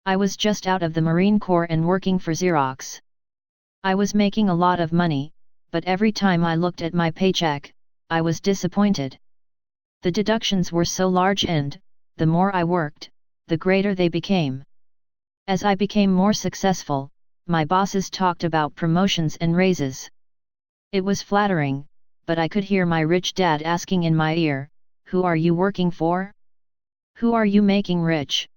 I was just out of the Marine Corps and working for Xerox. I was making a lot of money, but every time I looked at my paycheck, I was disappointed. The deductions were so large and, the more I worked, the greater they became. As I became more successful, my bosses talked about promotions and raises. It was flattering, but I could hear my rich dad asking in my ear, "Who are you working for? Who are you making rich?"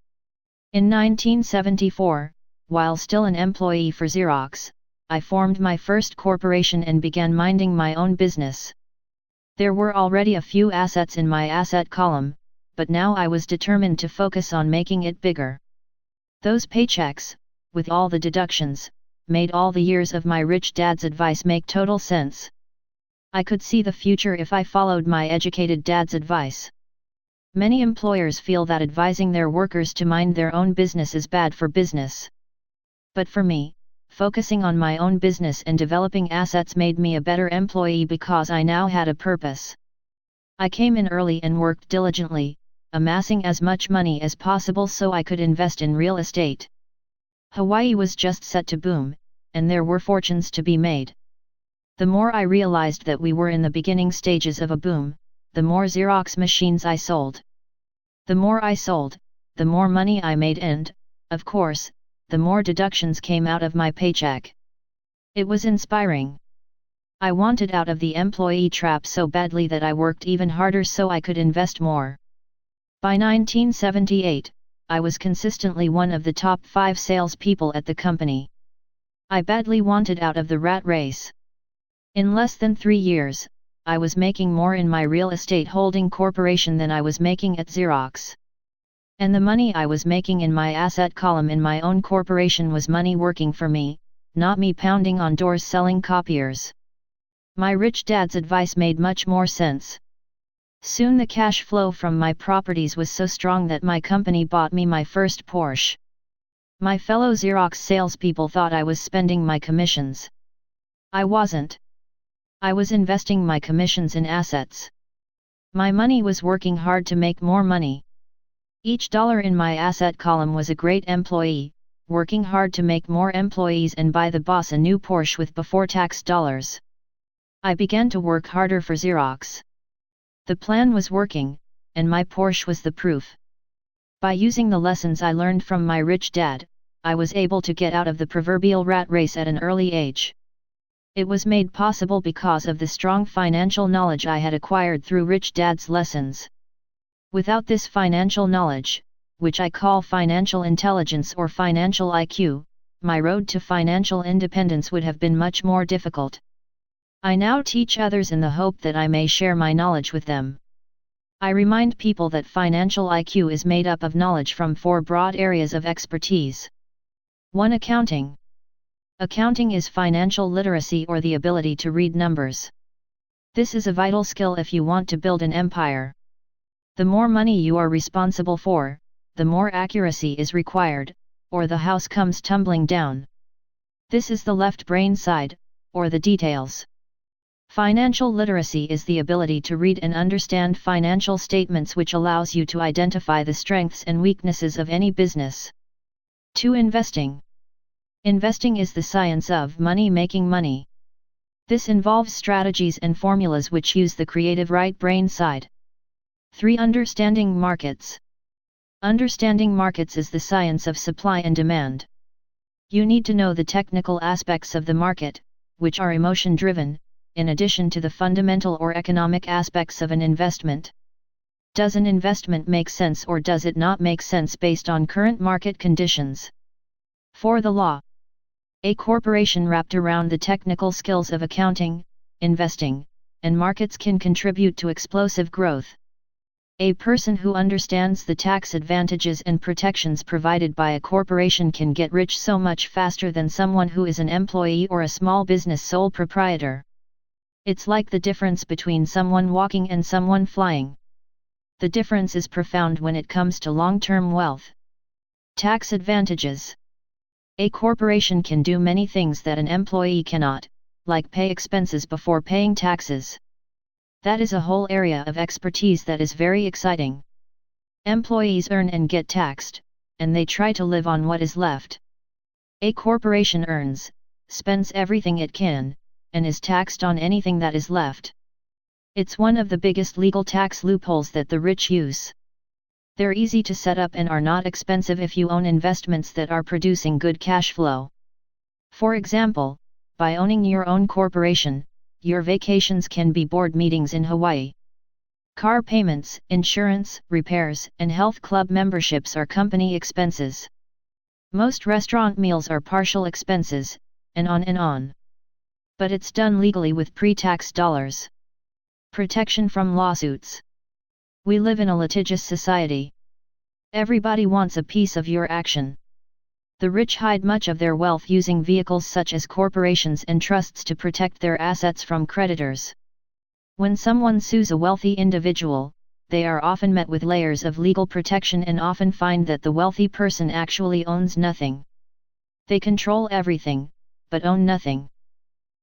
In 1974, while still an employee for Xerox, I formed my first corporation and began minding my own business. There were already a few assets in my asset column, but now I was determined to focus on making it bigger. Those paychecks, with all the deductions, made all the years of my rich dad's advice make total sense. I could see the future if I followed my educated dad's advice. Many employers feel that advising their workers to mind their own business is bad for business. But for me, focusing on my own business and developing assets made me a better employee because I now had a purpose. I came in early and worked diligently, amassing as much money as possible so I could invest in real estate. Hawaii was just set to boom, and there were fortunes to be made. The more I realized that we were in the beginning stages of a boom, the more Xerox machines I sold. The more I sold, the more money I made and, of course, the more deductions came out of my paycheck. It was inspiring. I wanted out of the employee trap so badly that I worked even harder so I could invest more. By 1978, I was consistently one of the top 5 salespeople at the company. I badly wanted out of the rat race. In less than 3 years, I was making more in my real estate holding corporation than I was making at Xerox. And the money I was making in my asset column in my own corporation was money working for me, not me pounding on doors selling copiers. My rich dad's advice made much more sense. Soon the cash flow from my properties was so strong that my company bought me my first Porsche. My fellow Xerox salespeople thought I was spending my commissions. I wasn't. I was investing my commissions in assets. My money was working hard to make more money. Each dollar in my asset column was a great employee, working hard to make more employees and buy the boss a new Porsche with before-tax dollars. I began to work harder for Xerox. The plan was working, and my Porsche was the proof. By using the lessons I learned from my rich dad, I was able to get out of the proverbial rat race at an early age. It was made possible because of the strong financial knowledge I had acquired through rich dad's lessons. Without this financial knowledge, which I call financial intelligence or financial IQ, my road to financial independence would have been much more difficult. I now teach others in the hope that I may share my knowledge with them. I remind people that financial IQ is made up of knowledge from 4 broad areas of expertise. 1. Accounting. Accounting is financial literacy or the ability to read numbers. This is a vital skill if you want to build an empire. The more money you are responsible for, the more accuracy is required, or the house comes tumbling down. This is the left brain side, or the details. Financial literacy is the ability to read and understand financial statements, which allows you to identify the strengths and weaknesses of any business. 2. Investing. Investing is the science of making money. This involves strategies and formulas which use the creative right brain side. 3. Understanding markets. Understanding markets is the science of supply and demand. You need to know the technical aspects of the market, which are emotion-driven, in addition to the fundamental or economic aspects of an investment. Does an investment make sense or does it not make sense based on current market conditions? 4. The law. A corporation wrapped around the technical skills of accounting, investing, and markets can contribute to explosive growth. A person who understands the tax advantages and protections provided by a corporation can get rich so much faster than someone who is an employee or a small business sole proprietor. It's like the difference between someone walking and someone flying. The difference is profound when it comes to long-term wealth. Tax advantages. A corporation can do many things that an employee cannot, like pay expenses before paying taxes. That is a whole area of expertise that is very exciting. Employees earn and get taxed, and they try to live on what is left. A corporation earns, spends everything it can, and is taxed on anything that is left. It's one of the biggest legal tax loopholes that the rich use. They're easy to set up and are not expensive if you own investments that are producing good cash flow. For example, by owning your own corporation, your vacations can be board meetings in Hawaii. Car payments, insurance, repairs, and health club memberships are company expenses. Most restaurant meals are partial expenses, and on and on. But it's done legally with pre-tax dollars. Protection from lawsuits. We live in a litigious society. Everybody wants a piece of your action. The rich hide much of their wealth using vehicles such as corporations and trusts to protect their assets from creditors. When someone sues a wealthy individual, they are often met with layers of legal protection and often find that the wealthy person actually owns nothing. They control everything, but own nothing.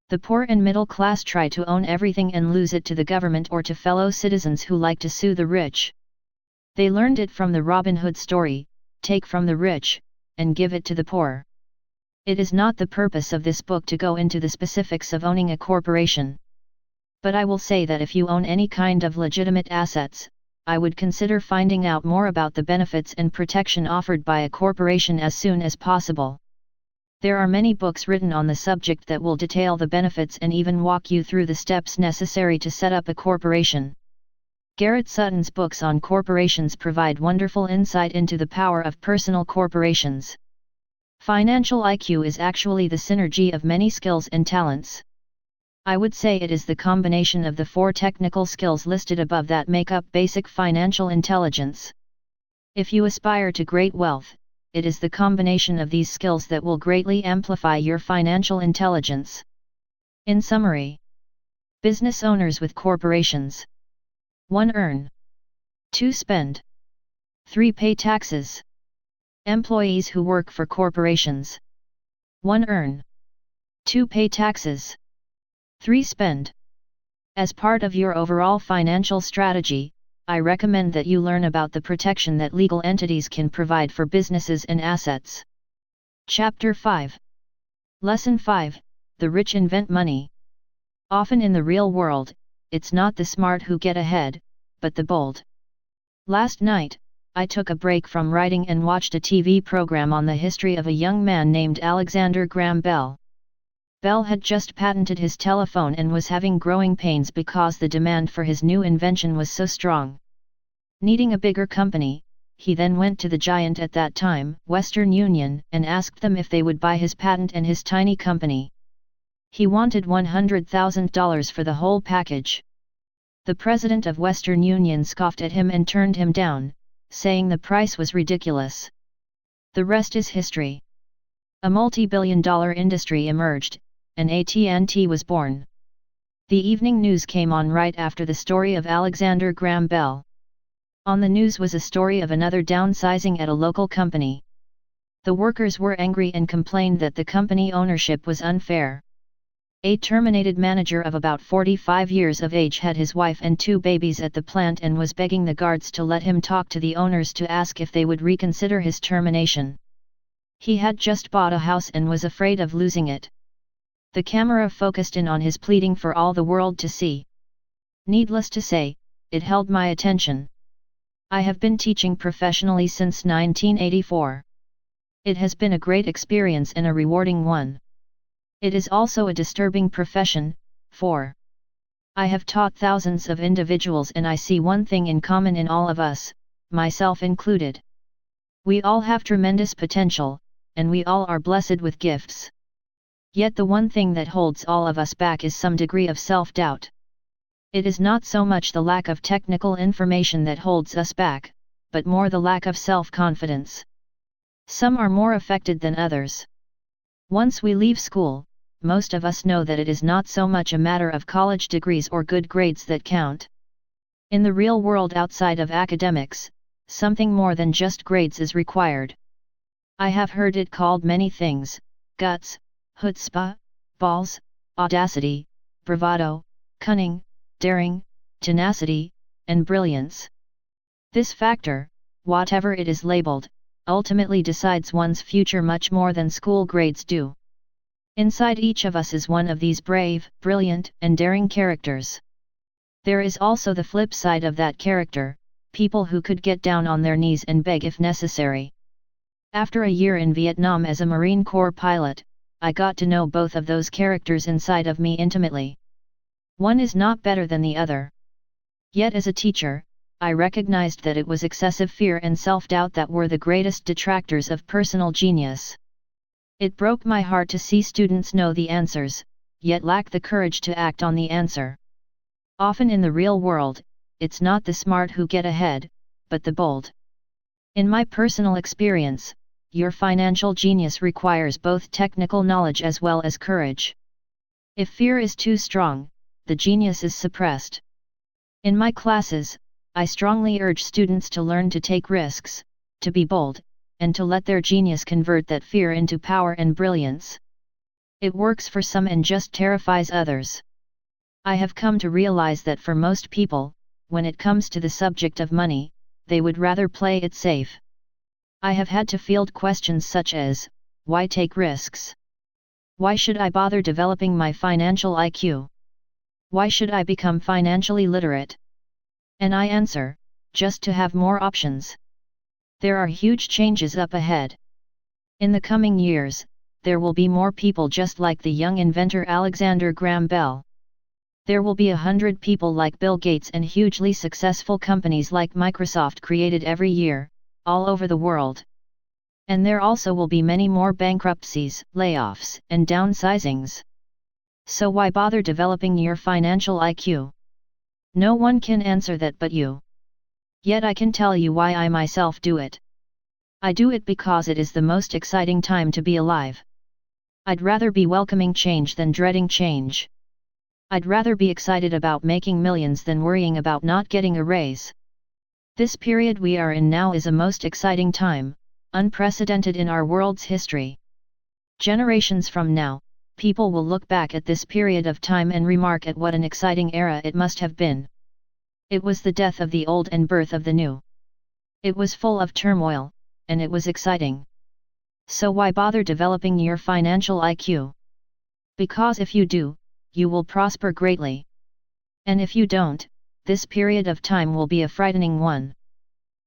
The poor and middle class try to own everything and lose it to the government or to fellow citizens who like to sue the rich. They learned it from the Robin Hood story, take from the rich, and give it to the poor. It is not the purpose of this book to go into the specifics of owning a corporation. But I will say that if you own any kind of legitimate assets, I would consider finding out more about the benefits and protection offered by a corporation as soon as possible. There are many books written on the subject that will detail the benefits and even walk you through the steps necessary to set up a corporation. Garrett Sutton's books on corporations provide wonderful insight into the power of personal corporations. Financial IQ is actually the synergy of many skills and talents. I would say it is the combination of the 4 technical skills listed above that make up basic financial intelligence. If you aspire to great wealth, it is the combination of these skills that will greatly amplify your financial intelligence. In summary, business owners with corporations. 1. Earn. 2. Spend. 3. Pay taxes. Employees who work for corporations. 1. Earn. 2. Pay taxes. 3. Spend. As part of your overall financial strategy, I recommend that you learn about the protection that legal entities can provide for businesses and assets. Chapter 5. Lesson 5. The rich invent money. Often in the real world, it's not the smart who get ahead, but the bold. Last night, I took a break from writing and watched a TV program on the history of a young man named Alexander Graham Bell. Bell had just patented his telephone and was having growing pains because the demand for his new invention was so strong. Needing a bigger company, he then went to the giant at that time, Western Union, and asked them if they would buy his patent and his tiny company. He wanted $100,000 for the whole package. The president of Western Union scoffed at him and turned him down, saying the price was ridiculous. The rest is history. A multi-billion-dollar industry emerged, and AT&T was born. The evening news came on right after the story of Alexander Graham Bell. On the news was a story of another downsizing at a local company. The workers were angry and complained that the company ownership was unfair. A terminated manager of about 45 years of age had his wife and 2 babies at the plant and was begging the guards to let him talk to the owners to ask if they would reconsider his termination. He had just bought a house and was afraid of losing it. The camera focused in on his pleading for all the world to see. Needless to say, it held my attention. I have been teaching professionally since 1984. It has been a great experience and a rewarding one. It is also a disturbing profession, for I have taught thousands of individuals and I see one thing in common in all of us, myself included. We all have tremendous potential, and we all are blessed with gifts. Yet the one thing that holds all of us back is some degree of self-doubt. It is not so much the lack of technical information that holds us back, but more the lack of self-confidence. Some are more affected than others. Once we leave school, most of us know that it is not so much a matter of college degrees or good grades that count. In the real world outside of academics, something more than just grades is required. I have heard it called many things: guts, chutzpah, balls, audacity, bravado, cunning, daring, tenacity, and brilliance. This factor, whatever it is labeled, ultimately decides one's future much more than school grades do. Inside each of us is one of these brave, brilliant, and daring characters. There is also the flip side of that character, people who could get down on their knees and beg if necessary. After a year in Vietnam as a Marine Corps pilot, I got to know both of those characters inside of me intimately. One is not better than the other. Yet as a teacher, I recognized that it was excessive fear and self-doubt that were the greatest detractors of personal genius. It broke my heart to see students know the answers, yet lack the courage to act on the answer. Often in the real world, it's not the smart who get ahead, but the bold. In my personal experience, your financial genius requires both technical knowledge as well as courage. If fear is too strong, the genius is suppressed. In my classes, I strongly urge students to learn to take risks, to be bold, and to let their genius convert that fear into power and brilliance. It works for some and just terrifies others. I have come to realize that for most people, when it comes to the subject of money, they would rather play it safe. I have had to field questions such as, why take risks? Why should I bother developing my financial IQ? Why should I become financially literate? And I answer, just to have more options. There are huge changes up ahead. In the coming years, there will be more people just like the young inventor Alexander Graham Bell. There will be 100 people like Bill Gates and hugely successful companies like Microsoft created every year, all over the world. And there also will be many more bankruptcies, layoffs, and downsizings. So why bother developing your financial IQ? No one can answer that but you. Yet I can tell you why I myself do it. I do it because it is the most exciting time to be alive. I'd rather be welcoming change than dreading change. I'd rather be excited about making millions than worrying about not getting a raise. This period we are in now is a most exciting time, unprecedented in our world's history. Generations from now, people will look back at this period of time and remark at what an exciting era it must have been. It was the death of the old and birth of the new. It was full of turmoil, and it was exciting. So why bother developing your financial IQ? Because if you do, you will prosper greatly. And if you don't, this period of time will be a frightening one.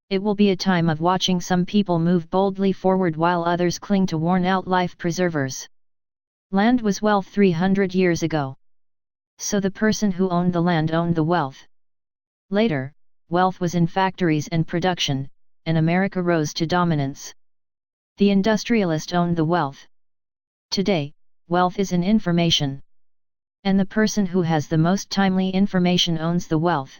It will be a time of watching some people move boldly forward while others cling to worn-out life preservers. Land was wealth 300 years ago. So the person who owned the land owned the wealth. Later, wealth was in factories and production, and America rose to dominance. The industrialist owned the wealth. Today, wealth is in information. And the person who has the most timely information owns the wealth.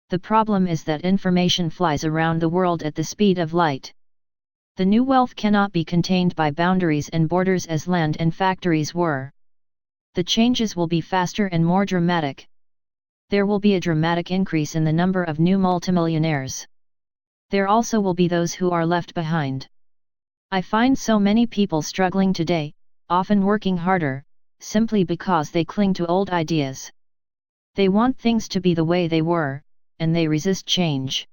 The problem is that information flies around the world at the speed of light. The new wealth cannot be contained by boundaries and borders as land and factories were. The changes will be faster and more dramatic. There will be a dramatic increase in the number of new multimillionaires. There also will be those who are left behind. I find so many people struggling today, often working harder, simply because they cling to old ideas. They want things to be the way they were, and they resist change.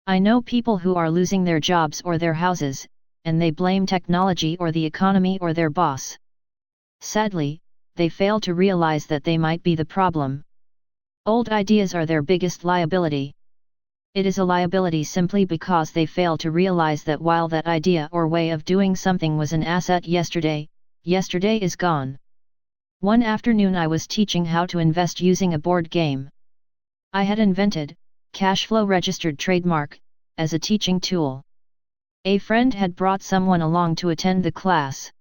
I know people who are losing their jobs or their houses, and they blame technology or the economy or their boss. Sadly, they fail to realize that they might be the problem. Old ideas are their biggest liability. It is a liability simply because they fail to realize that while that idea or way of doing something was an asset yesterday, yesterday is gone. One afternoon I was teaching how to invest using a board game. I had invented, cash flow registered trademark, as a teaching tool. A friend had brought someone along to attend the class.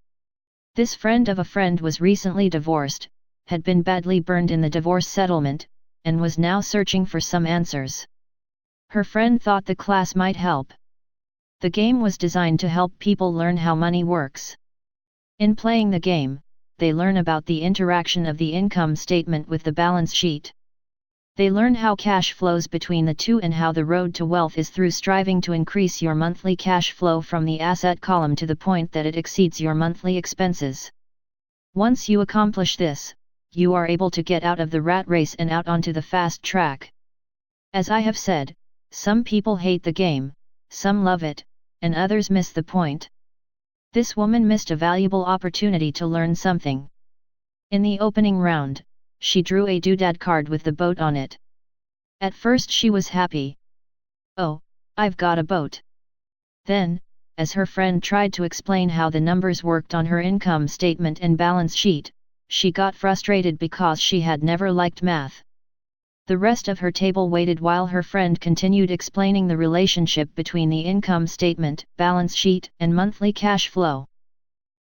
This friend of a friend was recently divorced, had been badly burned in the divorce settlement, and was now searching for some answers. Her friend thought the class might help. The game was designed to help people learn how money works. In playing the game, they learn about the interaction of the income statement with the balance sheet. They learn how cash flows between the two and how the road to wealth is through striving to increase your monthly cash flow from the asset column to the point that it exceeds your monthly expenses. Once you accomplish this, you are able to get out of the rat race and out onto the fast track. As I have said, some people hate the game, some love it, and others miss the point. This woman missed a valuable opportunity to learn something. In the opening round, she drew a doodad card with the boat on it. At first she was happy. "Oh, I've got a boat." Then, as her friend tried to explain how the numbers worked on her income statement and balance sheet, she got frustrated because she had never liked math. The rest of her table waited while her friend continued explaining the relationship between the income statement, balance sheet, and monthly cash flow.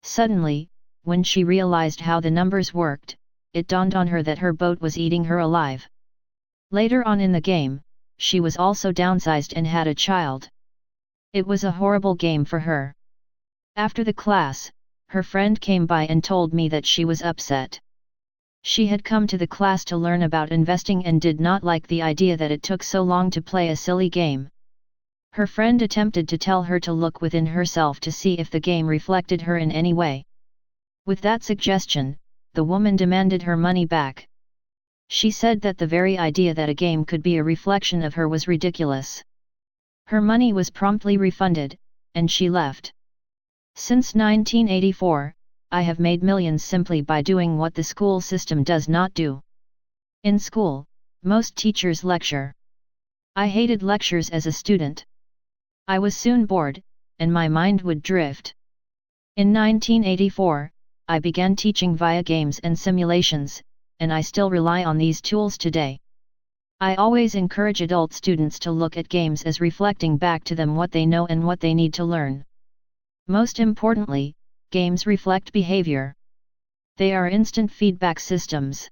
Suddenly, when she realized how the numbers worked, it dawned on her that her boat was eating her alive. Later on in the game, she was also downsized and had a child. It was a horrible game for her. After the class, her friend came by and told me that she was upset. She had come to the class to learn about investing and did not like the idea that it took so long to play a silly game. Her friend attempted to tell her to look within herself to see if the game reflected her in any way. With that suggestion, the woman demanded her money back. She said that the very idea that a game could be a reflection of her was ridiculous. Her money was promptly refunded, and she left. Since 1984, I have made millions simply by doing what the school system does not do. In school, most teachers lecture. I hated lectures as a student. I was soon bored, and my mind would drift. In 1984, I began teaching via games and simulations, and I still rely on these tools today. I always encourage adult students to look at games as reflecting back to them what they know and what they need to learn. Most importantly, games reflect behavior. They are instant feedback systems.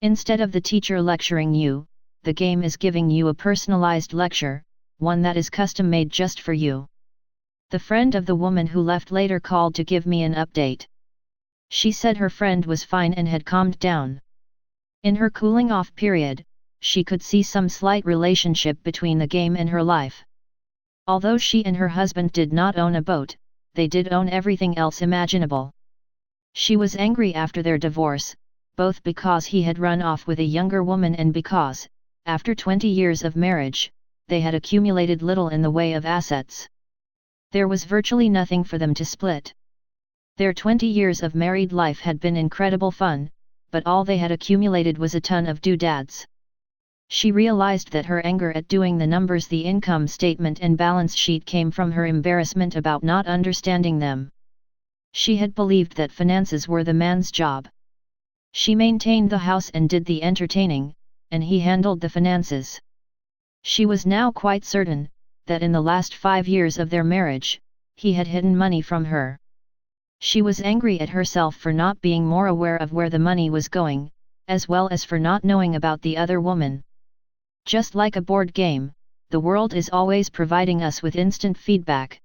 Instead of the teacher lecturing you, the game is giving you a personalized lecture, one that is custom-made just for you. The friend of the woman who left later called to give me an update. She said her friend was fine and had calmed down. In her cooling-off period, she could see some slight relationship between the game and her life. Although she and her husband did not own a boat, they did own everything else imaginable. She was angry after their divorce, both because he had run off with a younger woman and because, after 20 years of marriage, they had accumulated little in the way of assets. There was virtually nothing for them to split. Their 20 years of married life had been incredible fun, but all they had accumulated was a ton of doodads. She realized that her anger at doing the numbers, the income statement and balance sheet, came from her embarrassment about not understanding them. She had believed that finances were the man's job. She maintained the house and did the entertaining, and he handled the finances. She was now quite certain that in the last 5 years of their marriage, he had hidden money from her. She was angry at herself for not being more aware of where the money was going, as well as for not knowing about the other woman. Just like a board game, the world is always providing us with instant feedback.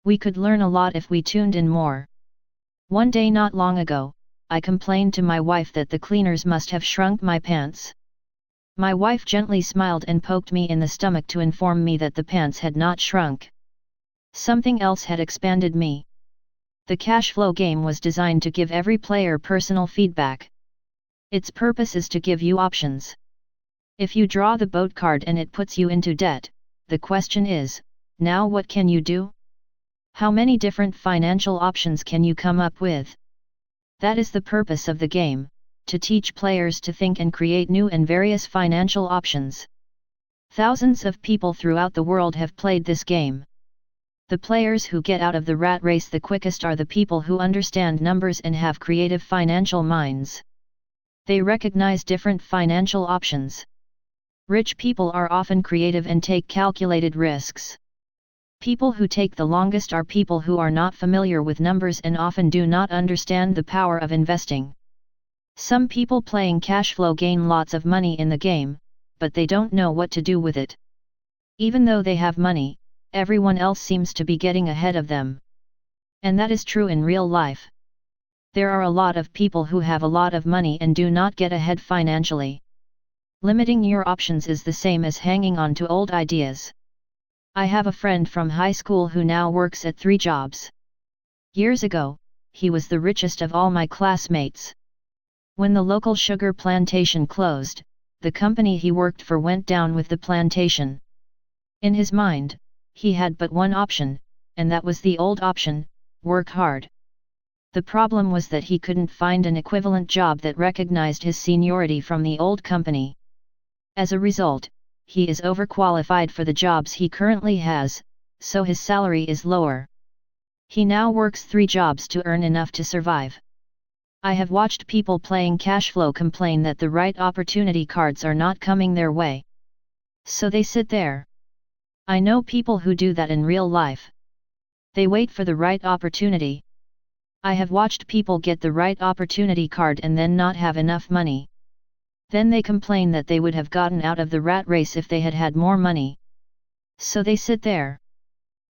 We could learn a lot if we tuned in more. One day not long ago, I complained to my wife that the cleaners must have shrunk my pants. My wife gently smiled and poked me in the stomach to inform me that the pants had not shrunk. Something else had expanded me. The cash flow game was designed to give every player personal feedback. Its purpose is to give you options. If you draw the boat card and it puts you into debt, the question is, now what can you do? How many different financial options can you come up with? That is the purpose of the game, to teach players to think and create new and various financial options. Thousands of people throughout the world have played this game. The players who get out of the rat race the quickest are the people who understand numbers and have creative financial minds. They recognize different financial options. Rich people are often creative and take calculated risks. People who take the longest are people who are not familiar with numbers and often do not understand the power of investing. Some people playing cash flow gain lots of money in the game, but they don't know what to do with it. Even though they have money, everyone else seems to be getting ahead of them. And that is true in real life. There are a lot of people who have a lot of money and do not get ahead financially. Limiting your options is the same as hanging on to old ideas. I have a friend from high school who now works at 3 jobs. Years ago, he was the richest of all my classmates. When the local sugar plantation closed, the company he worked for went down with the plantation. In his mind, He had but one option, and that was the old option: work hard. The problem was that he couldn't find an equivalent job that recognized his seniority from the old company. As a result, he is overqualified for the jobs he currently has, so his salary is lower. He now works 3 jobs to earn enough to survive. I have watched people playing cash flow complain that the right opportunity cards are not coming their way. So they sit there. I know people who do that in real life. They wait for the right opportunity. I have watched people get the right opportunity card and then not have enough money. Then they complain that they would have gotten out of the rat race if they had had more money. So they sit there.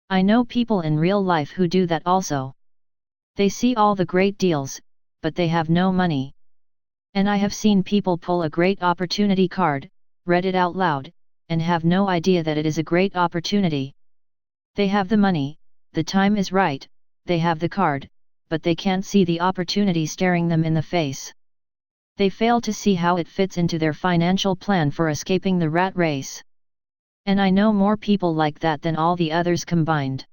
I know people in real life who do that also. They see all the great deals, but they have no money. And I have seen people pull a great opportunity card, read it out loud, and have no idea that it is a great opportunity. They have the money, the time is right, they have the card, but they can't see the opportunity staring them in the face. They fail to see how it fits into their financial plan for escaping the rat race. And I know more people like that than all the others combined.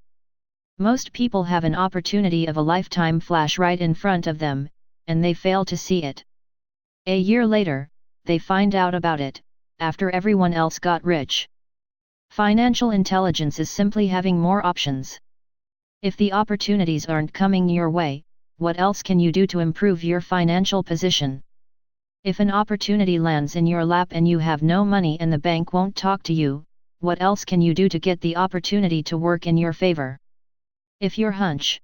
Most people have an opportunity of a lifetime flash right in front of them, and they fail to see it. A year later, they find out about it, after everyone else got rich. Financial intelligence is simply having more options. If the opportunities aren't coming your way, what else can you do to improve your financial position? If an opportunity lands in your lap and you have no money and the bank won't talk to you, what else can you do to get the opportunity to work in your favor? If your hunch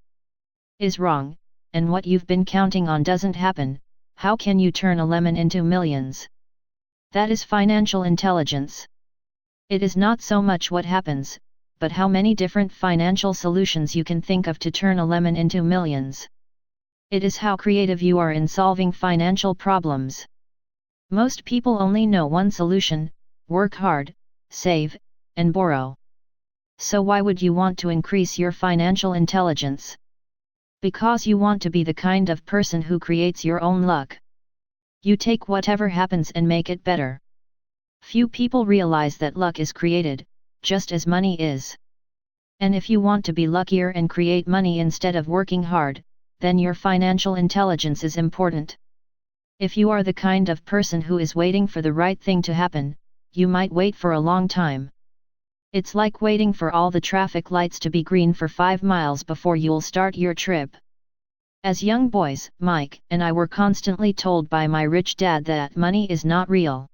is wrong, and what you've been counting on doesn't happen, how can you turn a lemon into millions? That is financial intelligence. It is not so much what happens, but how many different financial solutions you can think of to turn a lemon into millions. It is how creative you are in solving financial problems. Most people only know one solution: work hard, save, and borrow. So why would you want to increase your financial intelligence? Because you want to be the kind of person who creates your own luck. You take whatever happens and make it better. Few people realize that luck is created, just as money is. And if you want to be luckier and create money instead of working hard, then your financial intelligence is important. If you are the kind of person who is waiting for the right thing to happen, you might wait for a long time. It's like waiting for all the traffic lights to be green for 5 miles before you'll start your trip. As young boys, Mike and I were constantly told by my rich dad that money is not real.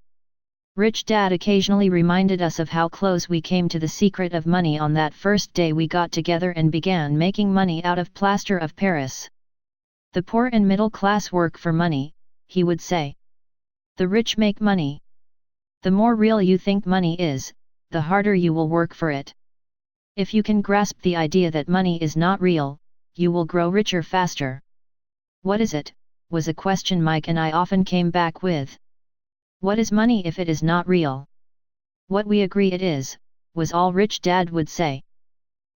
Rich Dad occasionally reminded us of how close we came to the secret of money on that first day we got together and began making money out of plaster of Paris. The poor and middle class work for money, he would say. The rich make money. The more real you think money is, the harder you will work for it. If you can grasp the idea that money is not real, you will grow richer faster. What is it? Was a question Mike and I often came back with. What is money if it is not real? What we agree it is, was all Rich Dad would say.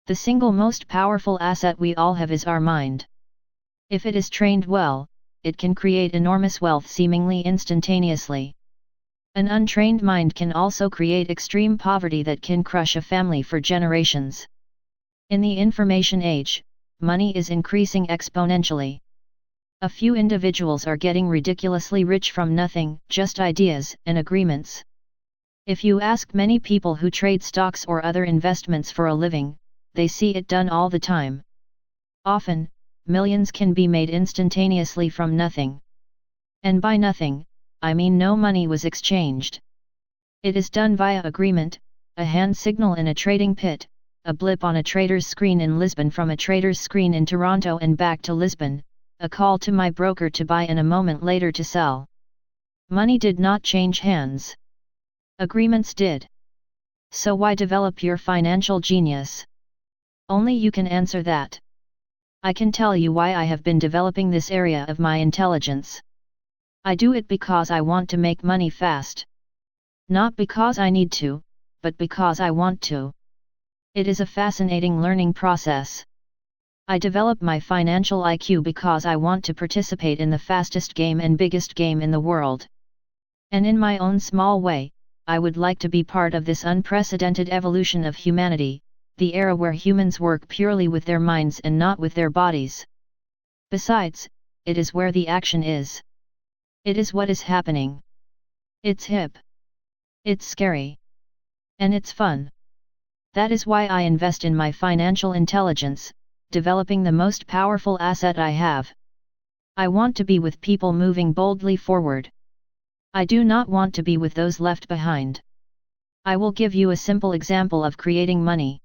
The single most powerful asset we all have is our mind. If it is trained well, it can create enormous wealth seemingly instantaneously. An untrained mind can also create extreme poverty that can crush a family for generations. In the information age, money is increasing exponentially. A few individuals are getting ridiculously rich from nothing, just ideas and agreements. If you ask many people who trade stocks or other investments for a living, they see it done all the time. Often, millions can be made instantaneously from nothing. And by nothing, I mean no money was exchanged. It is done via agreement, a hand signal in a trading pit, a blip on a trader's screen in Lisbon from a trader's screen in Toronto and back to Lisbon, a call to my broker to buy and a moment later to sell. Money did not change hands. Agreements did. So why develop your financial genius? Only you can answer that. I can tell you why I have been developing this area of my intelligence. I do it because I want to make money fast. Not because I need to, but because I want to. It is a fascinating learning process. I develop my financial IQ because I want to participate in the fastest game and biggest game in the world. And in my own small way, I would like to be part of this unprecedented evolution of humanity, the era where humans work purely with their minds and not with their bodies. Besides, it is where the action is. It is what is happening. It's hip. It's scary. And it's fun. That is why I invest in my financial intelligence, developing the most powerful asset I have. I want to be with people moving boldly forward. I do not want to be with those left behind. I will give you a simple example of creating money.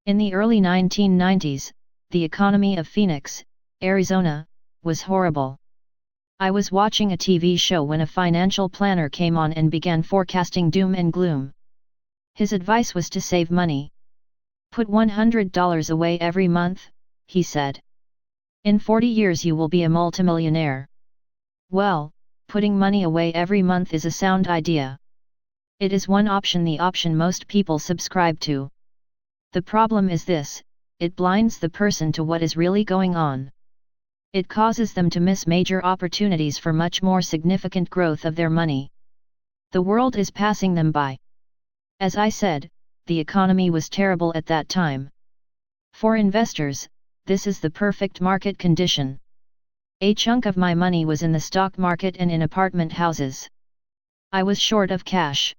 In the early 1990s, the economy of Phoenix, Arizona, was horrible. I was watching a TV show when a financial planner came on and began forecasting doom and gloom. His advice was to save money. Put $100 away every month, he said. In 40 years you will be a multimillionaire. Well, putting money away every month is a sound idea. It is one option, the option most people subscribe to. The problem is this: it blinds the person to what is really going on. It causes them to miss major opportunities for much more significant growth of their money. The world is passing them by. As I said, the economy was terrible at that time. For investors, this is the perfect market condition. A chunk of my money was in the stock market and in apartment houses. I was short of cash.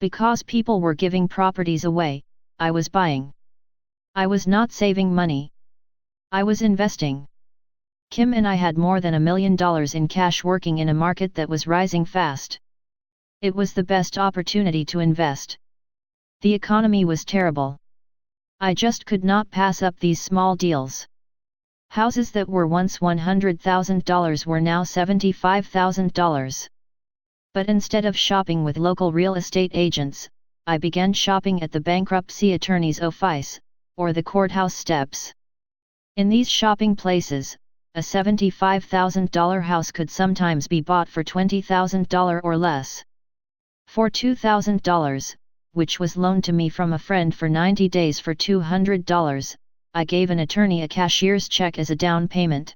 Because people were giving properties away, I was buying. I was not saving money. I was investing. Kim and I had more than $1 million in cash working in a market that was rising fast. It was the best opportunity to invest. The economy was terrible. I just could not pass up these small deals. Houses that were once $100,000 were now $75,000. But instead of shopping with local real estate agents, I began shopping at the bankruptcy attorney's office, or the courthouse steps. In these shopping places, a $75,000 house could sometimes be bought for $20,000 or less. For $2,000, which was loaned to me from a friend for 90 days for $200, I gave an attorney a cashier's check as a down payment.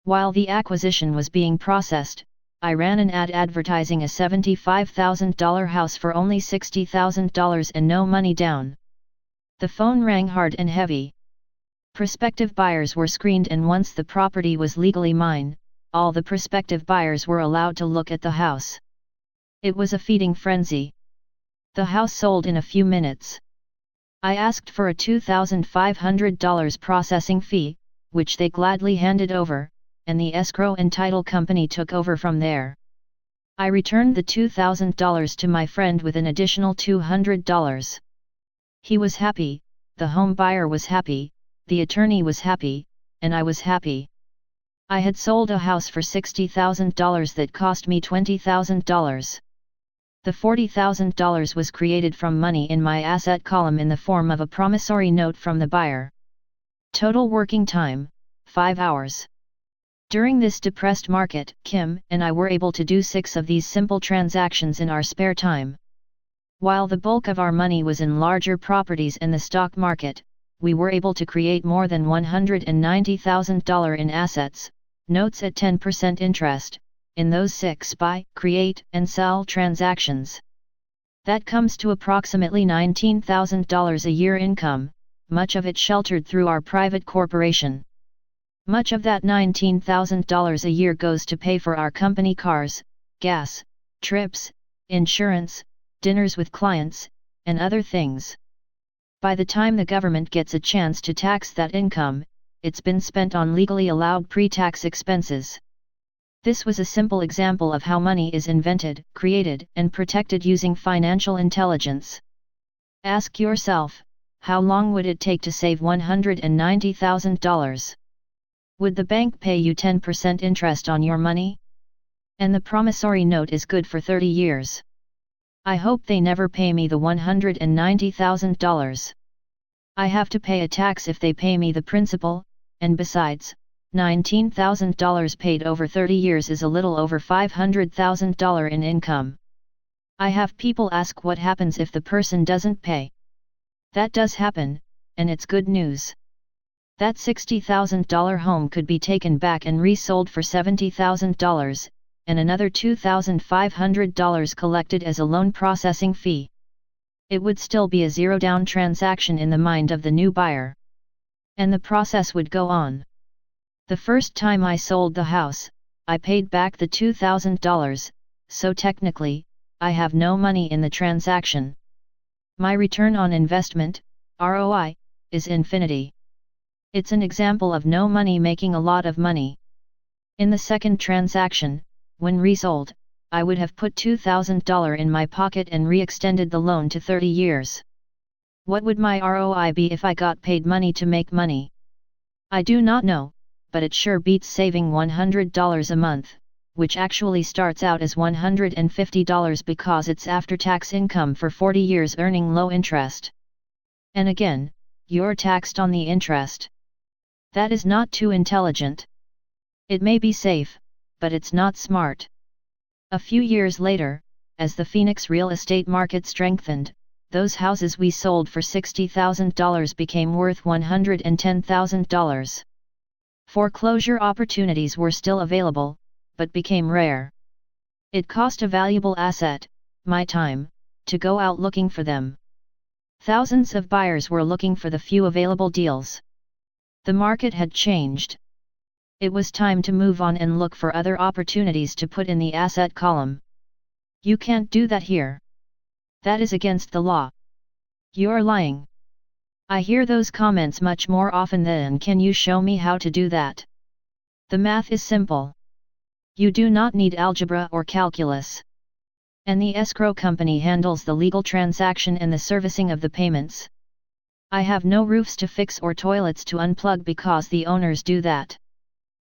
While the acquisition was being processed, I ran an ad advertising a $75,000 house for only $60,000 and no money down. The phone rang hard and heavy. Prospective buyers were screened, and once the property was legally mine, all the prospective buyers were allowed to look at the house. It was a feeding frenzy. The house sold in a few minutes. I asked for a $2,500 processing fee, which they gladly handed over, and the escrow and title company took over from there. I returned the $2,000 to my friend with an additional $200. He was happy, the home buyer was happy, the attorney was happy, and I was happy. I had sold a house for $60,000 that cost me $20,000. The $40,000 was created from money in my asset column in the form of a promissory note from the buyer. Total working time, 5 hours. During this depressed market, Kim and I were able to do 6 of these simple transactions in our spare time. While the bulk of our money was in larger properties and the stock market, we were able to create more than $190,000 in assets, notes at 10% interest, in those 6 buy, create, and sell transactions. That comes to approximately $19,000 a year income, much of it sheltered through our private corporation. Much of that $19,000 a year goes to pay for our company cars, gas, trips, insurance, dinners with clients, and other things. By the time the government gets a chance to tax that income, it's been spent on legally allowed pre-tax expenses. This was a simple example of how money is invented, created, and protected using financial intelligence. Ask yourself, how long would it take to save $190,000? Would the bank pay you 10% interest on your money? And the promissory note is good for 30 years. I hope they never pay me the $190,000. I have to pay a tax if they pay me the principal, and besides, $19,000 paid over 30 years is a little over $500,000 in income. I have people ask what happens if the person doesn't pay. That does happen, and it's good news. That $60,000 home could be taken back and resold for $70,000, and another $2,500 collected as a loan processing fee. It would still be a zero-down transaction in the mind of the new buyer. And the process would go on. The first time I sold the house, I paid back the $2,000, so technically, I have no money in the transaction. My return on investment, ROI, is infinity. It's an example of no money making a lot of money. In the second transaction, when resold, I would have put $2,000 in my pocket and re-extended the loan to 30 years. What would my ROI be if I got paid money to make money? I do not know, but it sure beats saving $100 a month, which actually starts out as $150 because it's after-tax income for 40 years earning low interest. And again, you're taxed on the interest. That is not too intelligent. It may be safe, but it's not smart. A few years later, as the Phoenix real estate market strengthened, those houses we sold for $60,000 became worth $110,000. Foreclosure opportunities were still available, but became rare. It cost a valuable asset, my time, to go out looking for them. Thousands of buyers were looking for the few available deals. The market had changed. It was time to move on and look for other opportunities to put in the asset column. You can't do that here. That is against the law. You're lying. I hear those comments much more often than can you show me how to do that? The math is simple. You do not need algebra or calculus. And the escrow company handles the legal transaction and the servicing of the payments. I have no roofs to fix or toilets to unplug because the owners do that.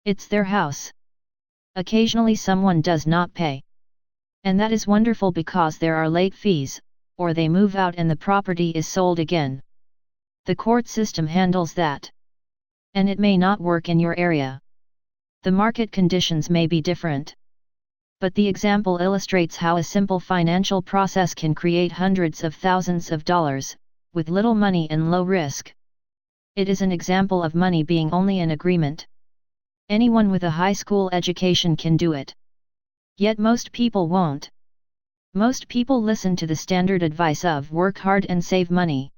It's their house. Occasionally someone does not pay. And that is wonderful because there are late fees, or they move out and the property is sold again. The court system handles that. And it may not work in your area. The market conditions may be different. But the example illustrates how a simple financial process can create hundreds of thousands of dollars, with little money and low risk. It is an example of money being only an agreement. Anyone with a high school education can do it. Yet most people won't. Most people listen to the standard advice of work hard and save money.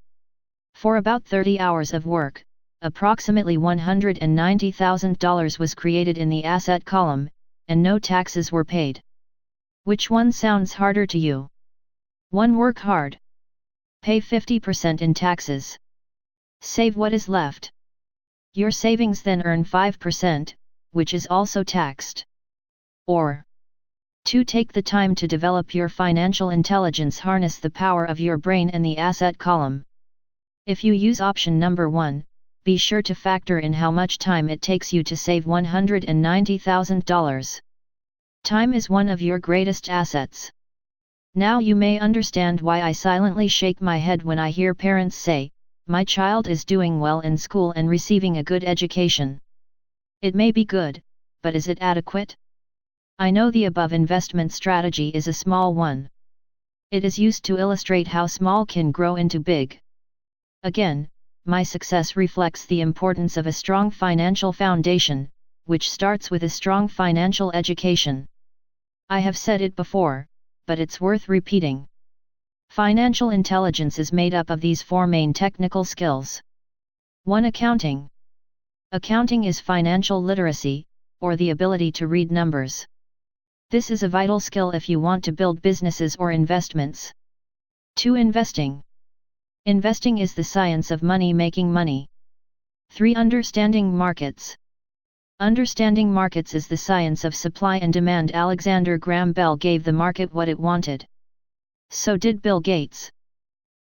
For about 30 hours of work, approximately $190,000 was created in the asset column, and no taxes were paid. Which one sounds harder to you? 1. Work hard. Pay 50% in taxes. Save what is left. Your savings then earn 5%, which is also taxed. Or 2. Take the time to develop your financial intelligence, harness the power of your brain and the asset column. If you use option number 1, be sure to factor in how much time it takes you to save $190,000. Time is one of your greatest assets. Now you may understand why I silently shake my head when I hear parents say, "My child is doing well in school and receiving a good education." It may be good, but is it adequate? I know the above investment strategy is a small one. It is used to illustrate how small can grow into big. Again, my success reflects the importance of a strong financial foundation, which starts with a strong financial education. I have said it before, but it's worth repeating. Financial intelligence is made up of these 4 main technical skills. 1. Accounting. Accounting is financial literacy, or the ability to read numbers. This is a vital skill if you want to build businesses or investments. 2. Investing. Investing is the science of money making money. 3. Understanding markets. Understanding markets is the science of supply and demand. Alexander Graham Bell gave the market what it wanted. So did Bill Gates.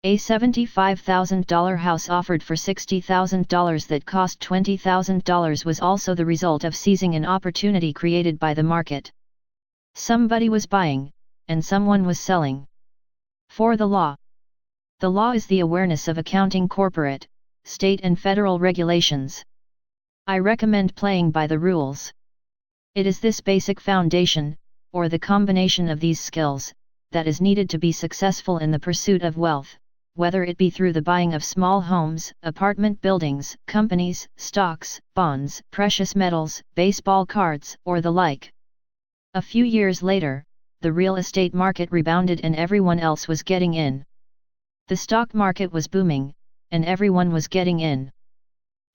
A $75,000 house offered for $60,000 that cost $20,000 was also the result of seizing an opportunity created by the market. Somebody was buying, and someone was selling. 4. The law. The law is the awareness of accounting corporate, state and federal regulations. I recommend playing by the rules. It is this basic foundation, or the combination of these skills, that is needed to be successful in the pursuit of wealth, whether it be through the buying of small homes, apartment buildings, companies, stocks, bonds, precious metals, baseball cards, or the like. A few years later, the real estate market rebounded and everyone else was getting in. The stock market was booming, and everyone was getting in.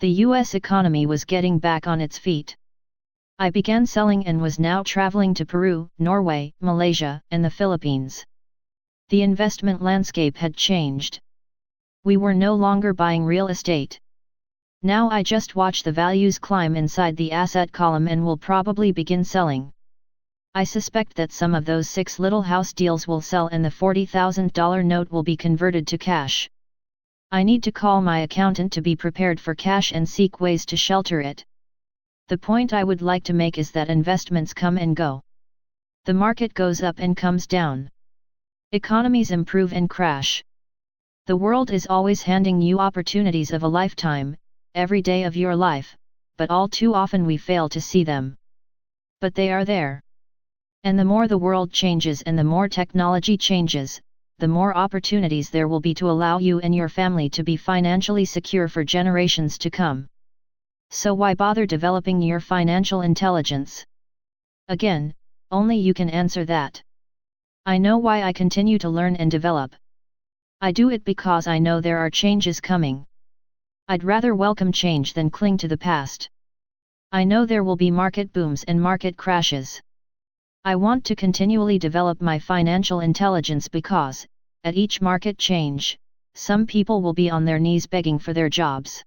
The US economy was getting back on its feet. I began selling and was now traveling to Peru, Norway, Malaysia, and the Philippines. The investment landscape had changed. We were no longer buying real estate. Now I just watch the values climb inside the asset column and will probably begin selling. I suspect that some of those 6 little house deals will sell and the $40,000 note will be converted to cash. I need to call my accountant to be prepared for cash and seek ways to shelter it. The point I would like to make is that investments come and go. The market goes up and comes down. Economies improve and crash. The world is always handing you opportunities of a lifetime, every day of your life, but all too often we fail to see them. But they are there. And the more the world changes and the more technology changes, the more opportunities there will be to allow you and your family to be financially secure for generations to come. So why bother developing your financial intelligence? Again, only you can answer that. I know why I continue to learn and develop. I do it because I know there are changes coming. I'd rather welcome change than cling to the past. I know there will be market booms and market crashes. I want to continually develop my financial intelligence because, at each market change, some people will be on their knees begging for their jobs.